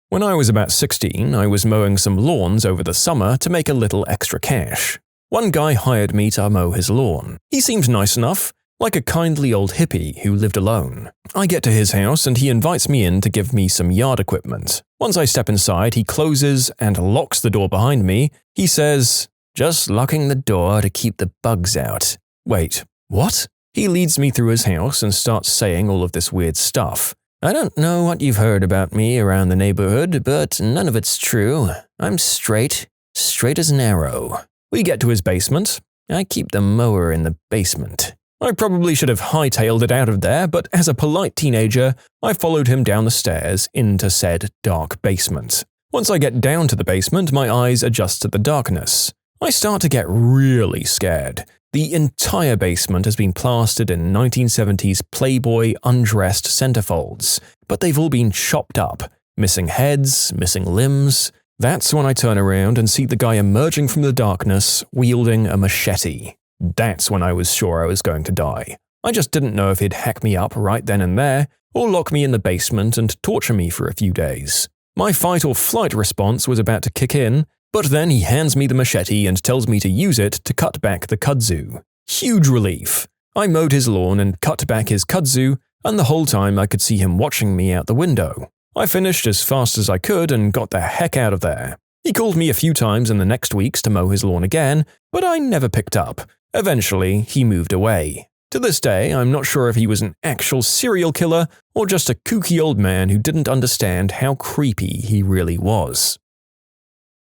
When I was about 16, I was mowing some lawns over the summer to make a little extra cash. One guy hired me to mow his lawn. He seemed nice enough, like a kindly old hippie who lived alone. I get to his house and he invites me in to give me some yard equipment. Once I step inside, he closes and locks the door behind me. He says, "Just locking the door to keep the bugs out." Wait, what? He leads me through his house and starts saying all of this weird stuff. "I don't know what you've heard about me around the neighborhood, but none of it's true. I'm straight as an arrow." We get to his basement. I keep the mower in the basement. I probably should have hightailed it out of there, but as a polite teenager, I followed him down the stairs into said dark basement. Once I get down to the basement, my eyes adjust to the darkness. I start to get really scared. The entire basement has been plastered in 1970s Playboy undressed centerfolds, but they've all been chopped up, missing heads, missing limbs. That's when I turn around and see the guy emerging from the darkness, wielding a machete. That's when I was sure I was going to die. I just didn't know if he'd hack me up right then and there, or lock me in the basement and torture me for a few days. My fight or flight response was about to kick in, but then he hands me the machete and tells me to use it to cut back the kudzu. Huge relief. I mowed his lawn and cut back his kudzu, and the whole time I could see him watching me out the window. I finished as fast as I could and got the heck out of there. He called me a few times in the next weeks to mow his lawn again, but I never picked up. Eventually, he moved away. To this day, I'm not sure if he was an actual serial killer or just a kooky old man who didn't understand how creepy he really was.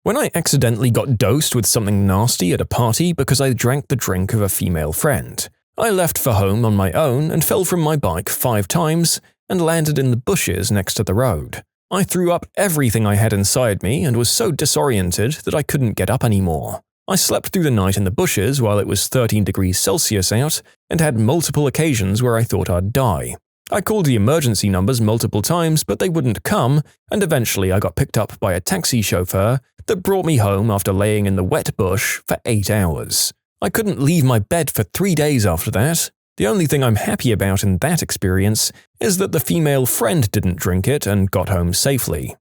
When I accidentally got dosed with something nasty at a party because I drank the drink of a female friend, I left for home on my own and fell from my bike 5 times and landed in the bushes next to the road. I threw up everything I had inside me and was so disoriented that I couldn't get up anymore. I slept through the night in the bushes while it was 13 degrees Celsius out and had multiple occasions where I thought I'd die. I called the emergency numbers multiple times, but they wouldn't come, and eventually I got picked up by a taxi chauffeur that brought me home after laying in the wet bush for 8 hours. I couldn't leave my bed for 3 days after that. The only thing I'm happy about in that experience is that the female friend didn't drink it and got home safely.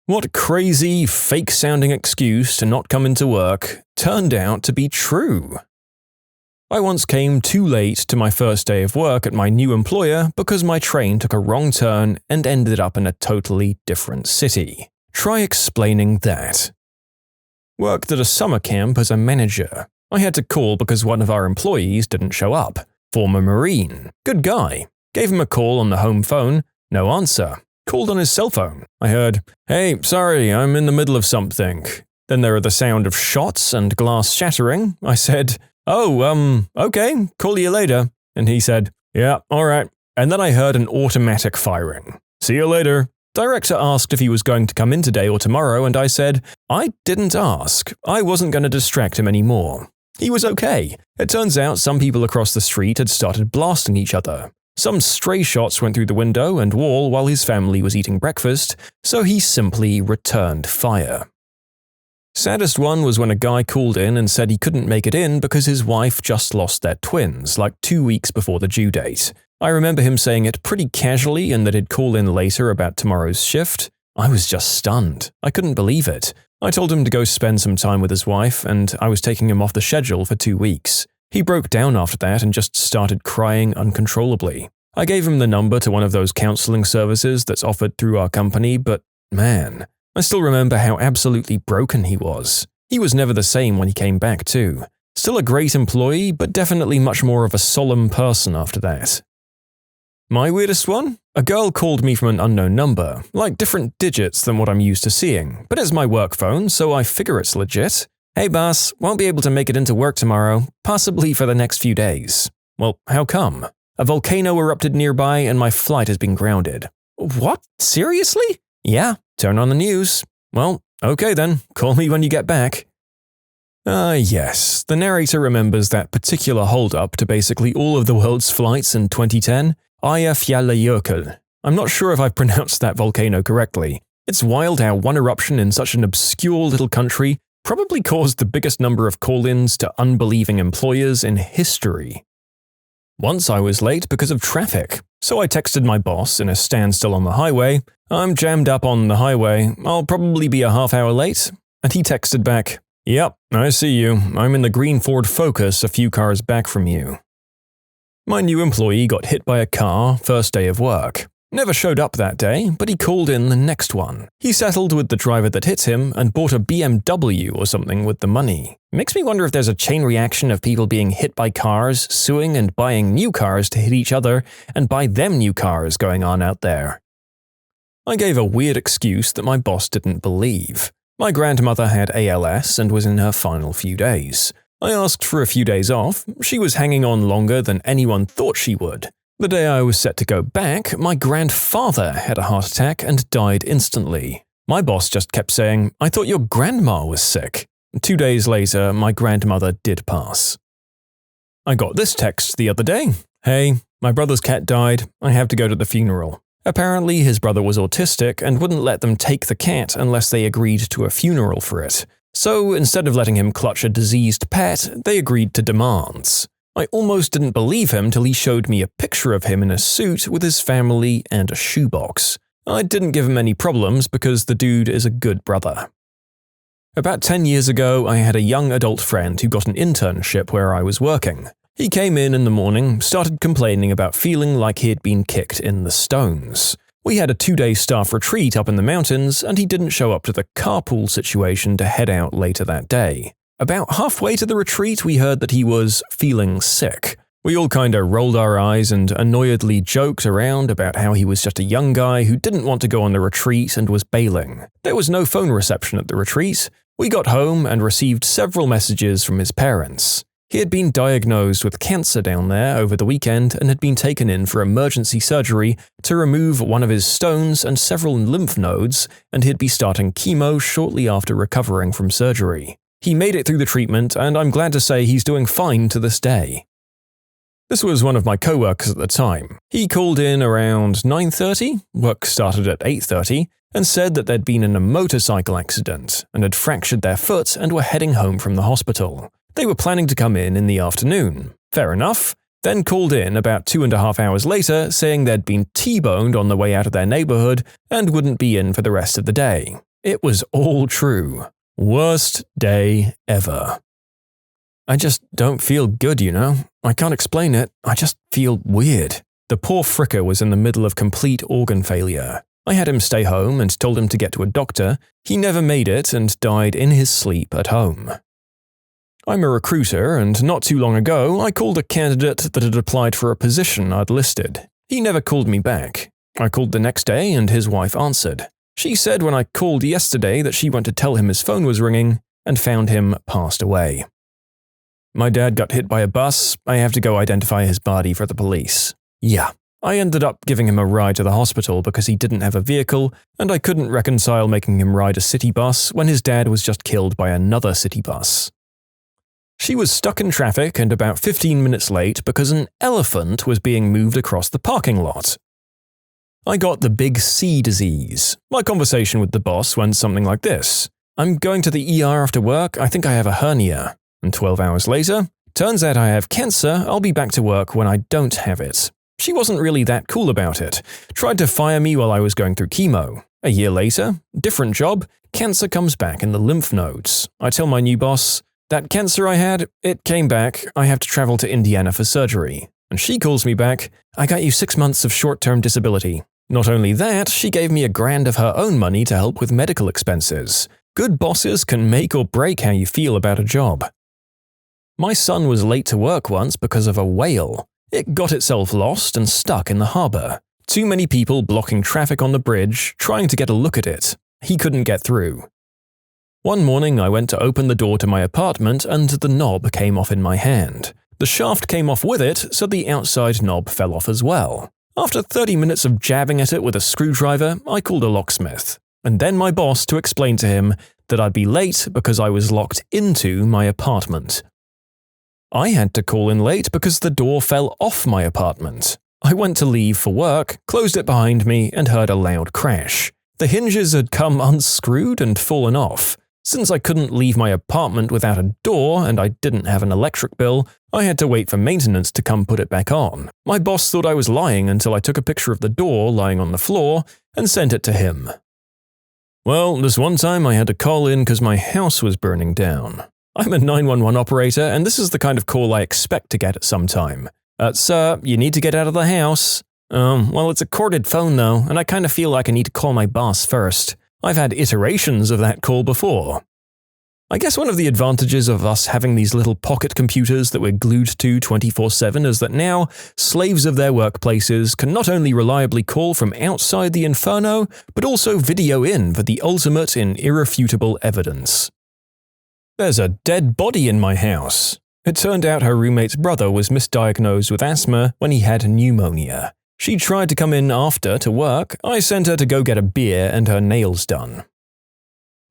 What crazy, fake-sounding excuse to not come into work turned out to be true. I once came too late to my first day of work at my new employer because my train took a wrong turn and ended up in a totally different city. Try explaining that. Worked at a summer camp as a manager. I had to call because one of our employees didn't show up. Former Marine. Good guy. Gave him a call on the home phone. No answer. Called on his cell phone. I heard, "Hey, sorry, I'm in the middle of something." Then there were the sound of shots and glass shattering. I said, "Oh, okay, call you later." And he said, "Yeah, alright." And then I heard an automatic firing. "See you later." Director asked if he was going to come in today or tomorrow, and I said, I didn't ask. I wasn't going to distract him anymore. He was okay. It turns out some people across the street had started blasting each other. Some stray shots went through the window and wall while his family was eating breakfast, so he simply returned fire. Saddest one was when a guy called in and said he couldn't make it in because his wife just lost their twins, like 2 weeks before the due date. I remember him saying it pretty casually and that he'd call in later about tomorrow's shift. I was just stunned. I couldn't believe it. I told him to go spend some time with his wife, and I was taking him off the schedule for 2 weeks. He broke down after that and just started crying uncontrollably. I gave him the number to one of those counseling services that's offered through our company, but man, I still remember how absolutely broken he was. He was never the same when he came back too. Still a great employee, but definitely much more of a solemn person after that. My weirdest one? A girl called me from an unknown number, like different digits than what I'm used to seeing, but it's my work phone, so I figure it's legit. "Hey boss, won't be able to make it into work tomorrow, possibly for the next few days." Well, how come? A volcano erupted nearby and my flight has been grounded. What? Seriously? Yeah, turn on the news. Well, okay then, call me when you get back. Yes, the narrator remembers that particular hold-up to basically all of the world's flights in 2010. IDOWorkHereLady. I'm not sure if I've pronounced that volcano correctly. It's wild how one eruption in such an obscure little country probably caused the biggest number of call-ins to unbelieving employers in history. Once I was late because of traffic, so I texted my boss in a standstill on the highway, "I'm jammed up on the highway, I'll probably be a half hour late." And he texted back, "Yep, I see you, I'm in the green Ford Focus a few cars back from you." My new employee got hit by a car first day of work. Never showed up that day, but he called in the next one. He settled with the driver that hit him and bought a BMW or something with the money. Makes me wonder if there's a chain reaction of people being hit by cars, suing and buying new cars to hit each other and buy them new cars going on out there. I gave a weird excuse that my boss didn't believe. My grandmother had ALS and was in her final few days. I asked for a few days off. She was hanging on longer than anyone thought she would. The day I was set to go back, my grandfather had a heart attack and died instantly. My boss just kept saying, "I thought your grandma was sick." 2 days later, my grandmother did pass. I got this text the other day. "Hey, my brother's cat died. I have to go to the funeral." Apparently, his brother was autistic and wouldn't let them take the cat unless they agreed to a funeral for it. So instead of letting him clutch a diseased pet, they agreed to demands. I almost didn't believe him till he showed me a picture of him in a suit with his family and a shoebox. I didn't give him any problems because the dude is a good brother. About 10 years ago, I had a young adult friend who got an internship where I was working. He came in the morning, started complaining about feeling like he had been kicked in the stones. We had a 2-day staff retreat up in the mountains, and he didn't show up to the carpool situation to head out later that day. About halfway to the retreat, we heard that he was feeling sick. We all kinda rolled our eyes and annoyedly joked around about how he was just a young guy who didn't want to go on the retreat and was bailing. There was no phone reception at the retreat. We got home and received several messages from his parents. He had been diagnosed with cancer down there over the weekend and had been taken in for emergency surgery to remove one of his stones and several lymph nodes, and he'd be starting chemo shortly after recovering from surgery. He made it through the treatment, and I'm glad to say he's doing fine to this day. This was one of my co-workers at the time. He called in around 9:30, work started at 8:30, and said that they'd been in a motorcycle accident and had fractured their foot and were heading home from the hospital. They were planning to come in the afternoon. Fair enough. Then called in about 2.5 hours later saying they'd been T-boned on the way out of their neighborhood and wouldn't be in for the rest of the day. It was all true. Worst day ever. I just don't feel good, you know? I can't explain it. I just feel weird. The poor fricker was in the middle of complete organ failure. I had him stay home and told him to get to a doctor. He never made it and died in his sleep at home. I'm a recruiter, and not too long ago, I called a candidate that had applied for a position I'd listed. He never called me back. I called the next day, and his wife answered. She said when I called yesterday that she went to tell him his phone was ringing and found him passed away. My dad got hit by a bus. I have to go identify his body for the police. Yeah. I ended up giving him a ride to the hospital because he didn't have a vehicle, and I couldn't reconcile making him ride a city bus when his dad was just killed by another city bus. She was stuck in traffic and about 15 minutes late because an elephant was being moved across the parking lot. I got the big C disease. My conversation with the boss went something like this. "I'm going to the ER after work. I think I have a hernia." And 12 hours later, "Turns out I have cancer. I'll be back to work when I don't have it." She wasn't really that cool about it. Tried to fire me while I was going through chemo. A year later, different job, cancer comes back in the lymph nodes. I tell my new boss, "That cancer I had, it came back. I have to travel to Indiana for surgery." And she calls me back, "I got you 6 months of short-term disability." Not only that, she gave me $1,000 of her own money to help with medical expenses. Good bosses can make or break how you feel about a job. My son was late to work once because of a whale. It got itself lost and stuck in the harbor. Too many people blocking traffic on the bridge, trying to get a look at it. He couldn't get through. One morning I went to open the door to my apartment and the knob came off in my hand. The shaft came off with it, so the outside knob fell off as well. After 30 minutes of jabbing at it with a screwdriver, I called a locksmith, and then my boss to explain to him that I'd be late because I was locked into my apartment. I had to call in late because the door fell off my apartment. I went to leave for work, closed it behind me, and heard a loud crash. The hinges had come unscrewed and fallen off. Since I couldn't leave my apartment without a door and I didn't have an electric bill, I had to wait for maintenance to come put it back on. My boss thought I was lying until I took a picture of the door lying on the floor and sent it to him. Well, this one time I had to call in because my house was burning down. I'm a 911 operator, and this is the kind of call I expect to get at some time. "Sir, you need to get out of the house." Well, it's a corded phone though, and I kind of feel like I need to call my boss first. I've had iterations of that call before. I guess one of the advantages of us having these little pocket computers that we're glued to 24/7 is that now slaves of their workplaces can not only reliably call from outside the inferno, but also video in for the ultimate in irrefutable evidence. There's a dead body in my house. It turned out her roommate's brother was misdiagnosed with asthma when he had pneumonia. She tried to come in after to work. I sent her to go get a beer and her nails done.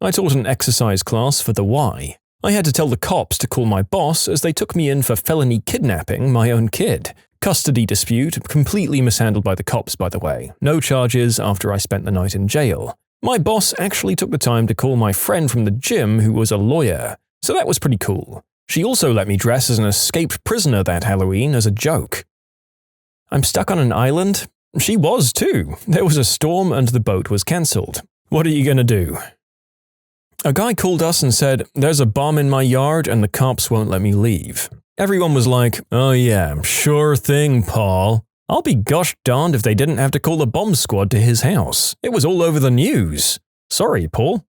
I taught an exercise class for the Y. I had to tell the cops to call my boss as they took me in for felony kidnapping my own kid. Custody dispute, completely mishandled by the cops, by the way. No charges after I spent the night in jail. My boss actually took the time to call my friend from the gym who was a lawyer, so that was pretty cool. She also let me dress as an escaped prisoner that Halloween as a joke. I'm stuck on an island? She was too. There was a storm and the boat was cancelled. What are you gonna do? A guy called us and said, "There's a bomb in my yard and the cops won't let me leave." Everyone was like, "Oh yeah, sure thing, Paul." I'll be gosh darned if they didn't have to call the bomb squad to his house. It was all over the news. Sorry, Paul.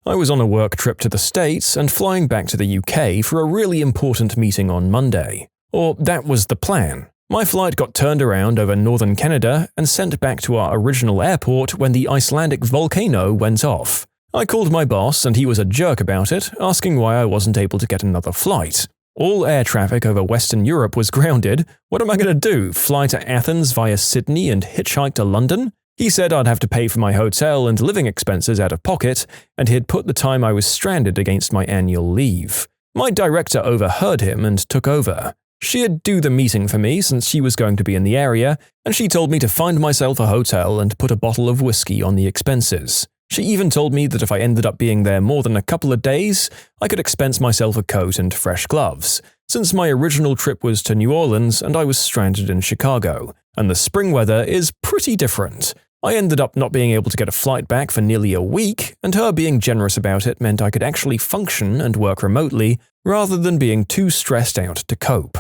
I was on a work trip to the States and flying back to the UK for a really important meeting on Monday. Or that was the plan. My flight got turned around over northern Canada and sent back to our original airport when the Icelandic volcano went off. I called my boss and he was a jerk about it, asking why I wasn't able to get another flight. All air traffic over Western Europe was grounded. What am I going to do, fly to Athens via Sydney and hitchhike to London? He said I'd have to pay for my hotel and living expenses out of pocket, and he'd put the time I was stranded against my annual leave. My director overheard him and took over. She'd do the meeting for me since she was going to be in the area, and she told me to find myself a hotel and put a bottle of whiskey on the expenses. She even told me that if I ended up being there more than a couple of days, I could expense myself a coat and fresh gloves, since my original trip was to New Orleans and I was stranded in Chicago, and the spring weather is pretty different. I ended up not being able to get a flight back for nearly a week, and her being generous about it meant I could actually function and work remotely rather than being too stressed out to cope.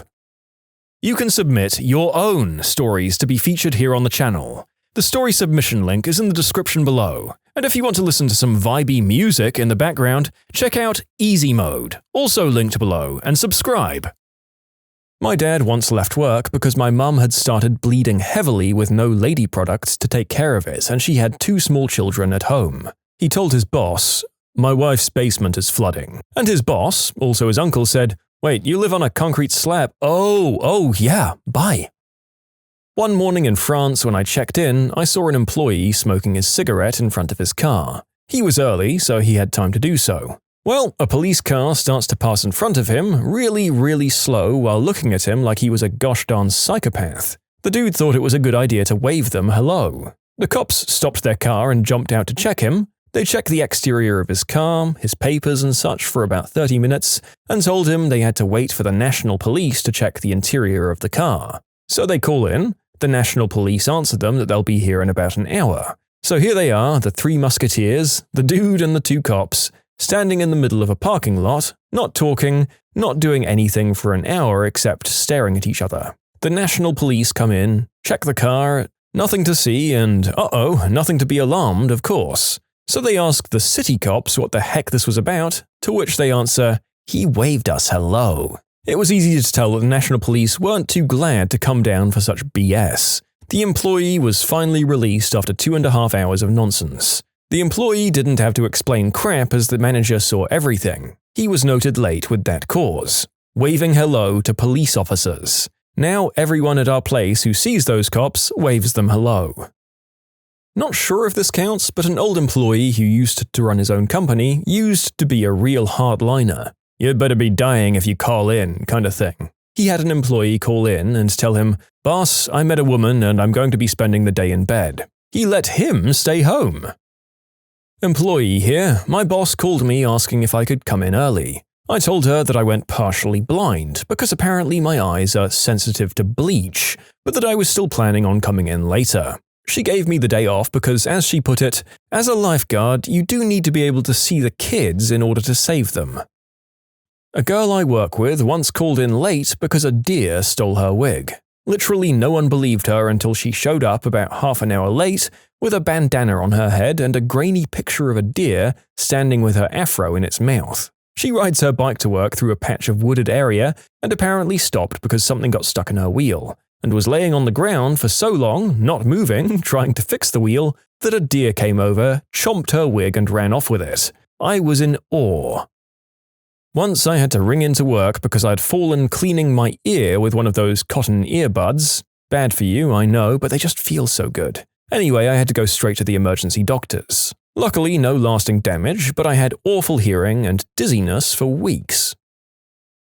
You can submit your own stories to be featured here on the channel. The story submission link is in the description below, and if you want to listen to some vibey music in the background, check out easymode, also linked below, and subscribe. My dad once left work because my mum had started bleeding heavily with no lady products to take care of it, and she had 2 small children at home. He told his boss, "My wife's basement is flooding." And his boss, also his uncle, said, "Wait, you live on a concrete slab? Oh yeah, bye." One morning in France when I checked in, I saw an employee smoking his cigarette in front of his car. He was early, so he had time to do so. Well, a police car starts to pass in front of him, really slow while looking at him like he was a gosh darn psychopath. The dude thought it was a good idea to wave them hello. The cops stopped their car and jumped out to check him. They checked the exterior of his car, his papers and such for about 30 minutes, and told him they had to wait for the national police to check the interior of the car. So they call in. The national police answer them that they'll be here in about an hour. So here they are, the 3 musketeers, the dude and the 2 cops, standing in the middle of a parking lot, not talking, not doing anything for an hour except staring at each other. The national police come in, check the car, nothing to see, and nothing to be alarmed, of course. So they ask the city cops what the heck this was about, to which they answer, "He waved us hello." It was easy to tell that the national police weren't too glad to come down for such BS. The employee was finally released after 2.5 hours of nonsense. The employee didn't have to explain crap as the manager saw everything. He was noted late with that cause. Waving hello to police officers. Now everyone at our place who sees those cops waves them hello. Not sure if this counts, but an old employee who used to run his own company used to be a real hardliner. "You'd better be dying if you call in," kind of thing. He had an employee call in and tell him, "Boss, I met a woman and I'm going to be spending the day in bed." He let him stay home. Employee here, my boss called me asking if I could come in early. I told her that I went partially blind because apparently my eyes are sensitive to bleach, but that I was still planning on coming in later. She gave me the day off because, as she put it, as a lifeguard, you do need to be able to see the kids in order to save them. A girl I work with once called in late because a deer stole her wig. Literally no one believed her until she showed up about half an hour late with a bandana on her head and a grainy picture of a deer standing with her afro in its mouth. She rides her bike to work through a patch of wooded area and apparently stopped because something got stuck in her wheel, and was laying on the ground for so long, not moving, trying to fix the wheel, that a deer came over, chomped her wig and ran off with it. I was in awe. Once I had to ring into work because I'd fallen cleaning my ear with one of those cotton earbuds. Bad for you, I know, but they just feel so good. Anyway, I had to go straight to the emergency doctors. Luckily, no lasting damage, but I had awful hearing and dizziness for weeks.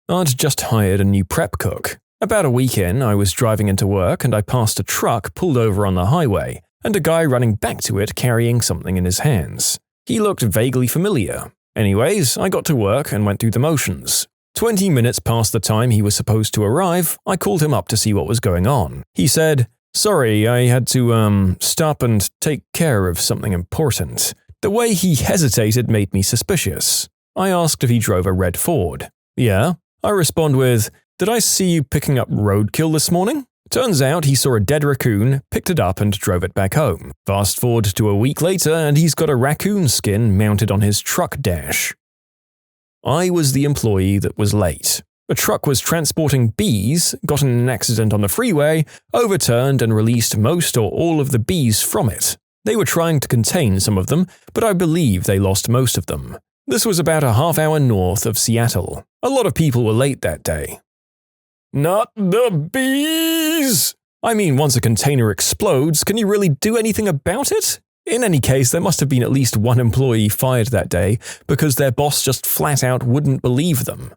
I'd just hired a new prep cook. About a week in, I was driving into work and I passed a truck pulled over on the highway, and a guy running back to it carrying something in his hands. He looked vaguely familiar. Anyways, I got to work and went through the motions. 20 minutes past the time he was supposed to arrive, I called him up to see what was going on. He said, "Sorry, I had to, stop and take care of something important." The way he hesitated made me suspicious. I asked if he drove a red Ford. "Yeah." I respond with, "Did I see you picking up roadkill this morning?" Turns out he saw a dead raccoon, picked it up and drove it back home. Fast forward to a week later and he's got a raccoon skin mounted on his truck dash. I was the employee that was late. The truck was transporting bees, got in an accident on the freeway, overturned and released most or all of the bees from it. They were trying to contain some of them, but I believe they lost most of them. This was about a half-hour north of Seattle. A lot of people were late that day. Not the bees! I mean, once a container explodes, can you really do anything about it? In any case, there must have been at least one employee fired that day because their boss just flat out wouldn't believe them.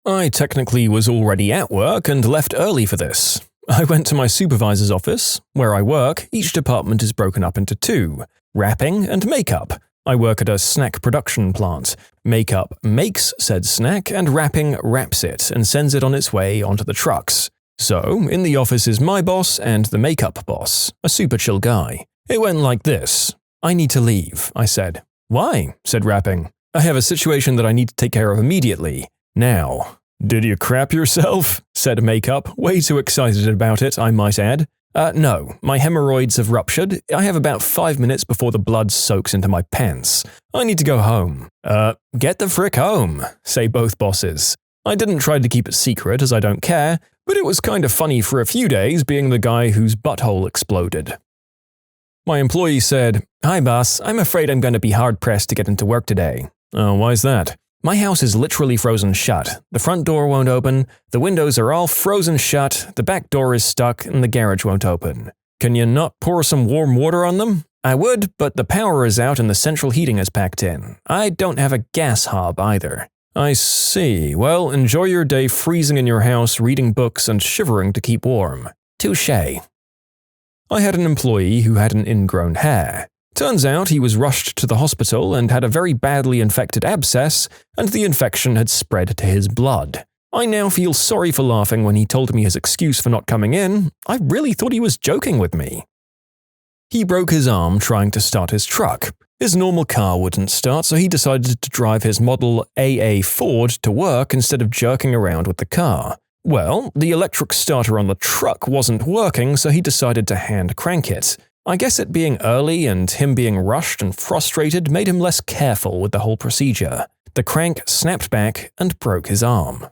I technically was already at work and left early for this. I went to my supervisor's office. Where I work, each department is broken up into two: wrapping and makeup. I work at a snack production plant. Makeup makes said snack and wrapping wraps it and sends it on its way onto the trucks. So, in the office is my boss and the makeup boss, a super chill guy. It went like this. "I need to leave," I said. "Why?" said wrapping. "I have a situation that I need to take care of immediately. Now." "Did you crap yourself?" said makeup, way too excited about it, I might add. No, my hemorrhoids have ruptured. I have about 5 minutes before the blood soaks into my pants. I need to go home." Get the frick home," say both bosses. I didn't try to keep it secret as I don't care, but it was kind of funny for a few days being the guy whose butthole exploded. My employee said, "Hi boss, I'm afraid I'm going to be hard-pressed to get into work today." "Oh, why's that?" "My house is literally frozen shut. The front door won't open, the windows are all frozen shut, the back door is stuck, and the garage won't open." "Can you not pour some warm water on them?" "I would, but the power is out and the central heating is packed in. I don't have a gas hob either." "I see. Well, enjoy your day freezing in your house, reading books, and shivering to keep warm." "Touché." I had an employee who had an ingrown hair. Turns out he was rushed to the hospital and had a very badly infected abscess, and the infection had spread to his blood. I now feel sorry for laughing when he told me his excuse for not coming in. I really thought he was joking with me. He broke his arm trying to start his truck. His normal car wouldn't start, so he decided to drive his model AA Ford to work instead of jerking around with the car. Well, the electric starter on the truck wasn't working, so he decided to hand crank it. I guess it being early and him being rushed and frustrated made him less careful with the whole procedure. The crank snapped back and broke his arm.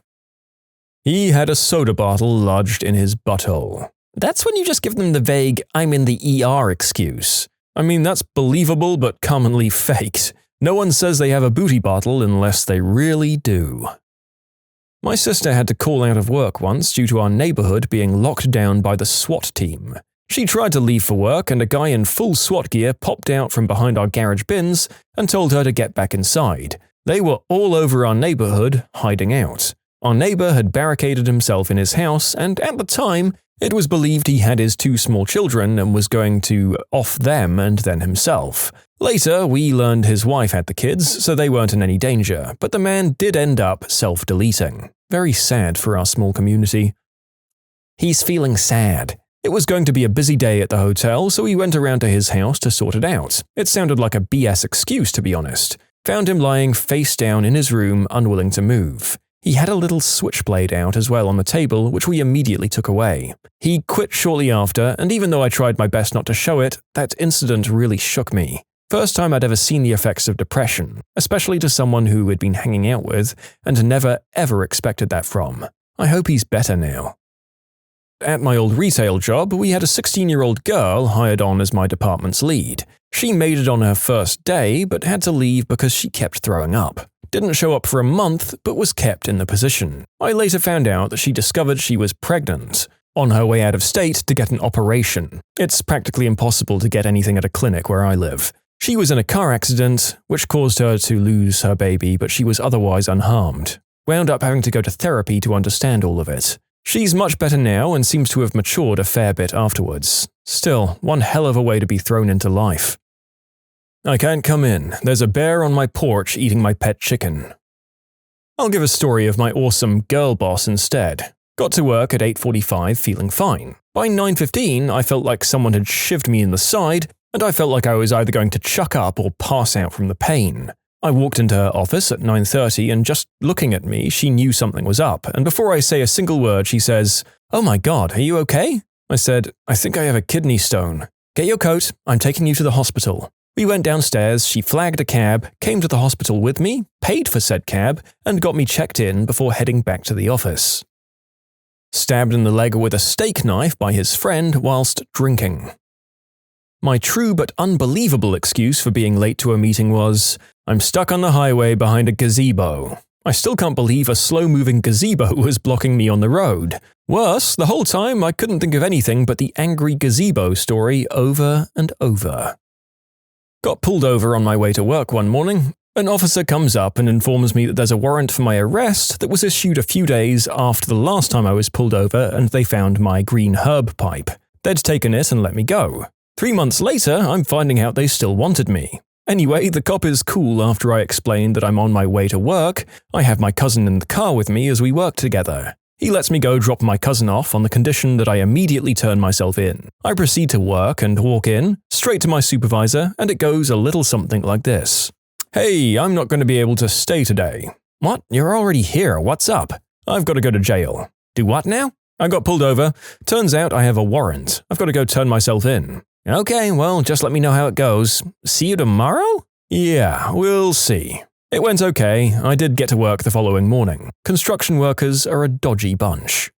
He had a soda bottle lodged in his butthole. That's when you just give them the vague "I'm in the ER" excuse. I mean, that's believable but commonly faked. No one says they have a booty bottle unless they really do. My sister had to call out of work once due to our neighborhood being locked down by the SWAT team. She tried to leave for work and a guy in full SWAT gear popped out from behind our garage bins and told her to get back inside. They were all over our neighborhood, hiding out. Our neighbor had barricaded himself in his house, and at the time, it was believed he had his 2 small children and was going to off them and then himself. Later, we learned his wife had the kids, so they weren't in any danger, but the man did end up self-deleting. Very sad for our small community. He's feeling sad. It was going to be a busy day at the hotel, so we went around to his house to sort it out. It sounded like a BS excuse, to be honest. Found him lying face down in his room, unwilling to move. He had a little switchblade out as well on the table, which we immediately took away. He quit shortly after, and even though I tried my best not to show it, that incident really shook me. First time I'd ever seen the effects of depression, especially to someone who had been hanging out with, and never ever expected that from. I hope he's better now. At my old retail job, we had a 16-year-old girl hired on as my department's lead. She made it on her first day, but had to leave because she kept throwing up. didn't show up for a month but was kept in the position. I later found out that she discovered she was pregnant, on her way out of state to get an operation. It's practically impossible to get anything at a clinic where I live. She was in a car accident, which caused her to lose her baby, but she was otherwise unharmed. Wound up having to go to therapy to understand all of it. She's much better now and seems to have matured a fair bit afterwards. Still, one hell of a way to be thrown into life. I can't come in. There's a bear on my porch eating my pet chicken. I'll give a story of my awesome girl boss instead. Got to work at 8:45 feeling fine. By 9:15, I felt like someone had shivved me in the side, and I felt like I was either going to chuck up or pass out from the pain. I walked into her office at 9:30 and just looking at me, she knew something was up, and before I say a single word, she says, "Oh my God, are you okay?" I said, "I think I have a kidney stone. Get your coat, I'm taking you to the hospital." We went downstairs, she flagged a cab, came to the hospital with me, paid for said cab, and got me checked in before heading back to the office. Stabbed in the leg with a steak knife by his friend whilst drinking. My true but unbelievable excuse for being late to a meeting was, I'm stuck on the highway behind a gazebo. I still can't believe a slow-moving gazebo was blocking me on the road. Worse, the whole time I couldn't think of anything but the angry gazebo story over and over. Got pulled over on my way to work one morning. An officer comes up and informs me that there's a warrant for my arrest that was issued a few days after the last time I was pulled over and they found my green herb pipe. They'd taken it and let me go. 3 months later, I'm finding out they still wanted me. Anyway, the cop is cool after I explain that I'm on my way to work. I have my cousin in the car with me as we work together. He lets me go drop my cousin off on the condition that I immediately turn myself in. I proceed to work and walk in, straight to my supervisor, and it goes a little something like this. "Hey, I'm not going to be able to stay today." "What? You're already here. What's up?" "I've got to go to jail." "Do what now?" "I got pulled over. Turns out I have a warrant. I've got to go turn myself in." "Okay, well, just let me know how it goes. See you tomorrow?" "Yeah, we'll see." It went okay. I did get to work the following morning. Construction workers are a dodgy bunch.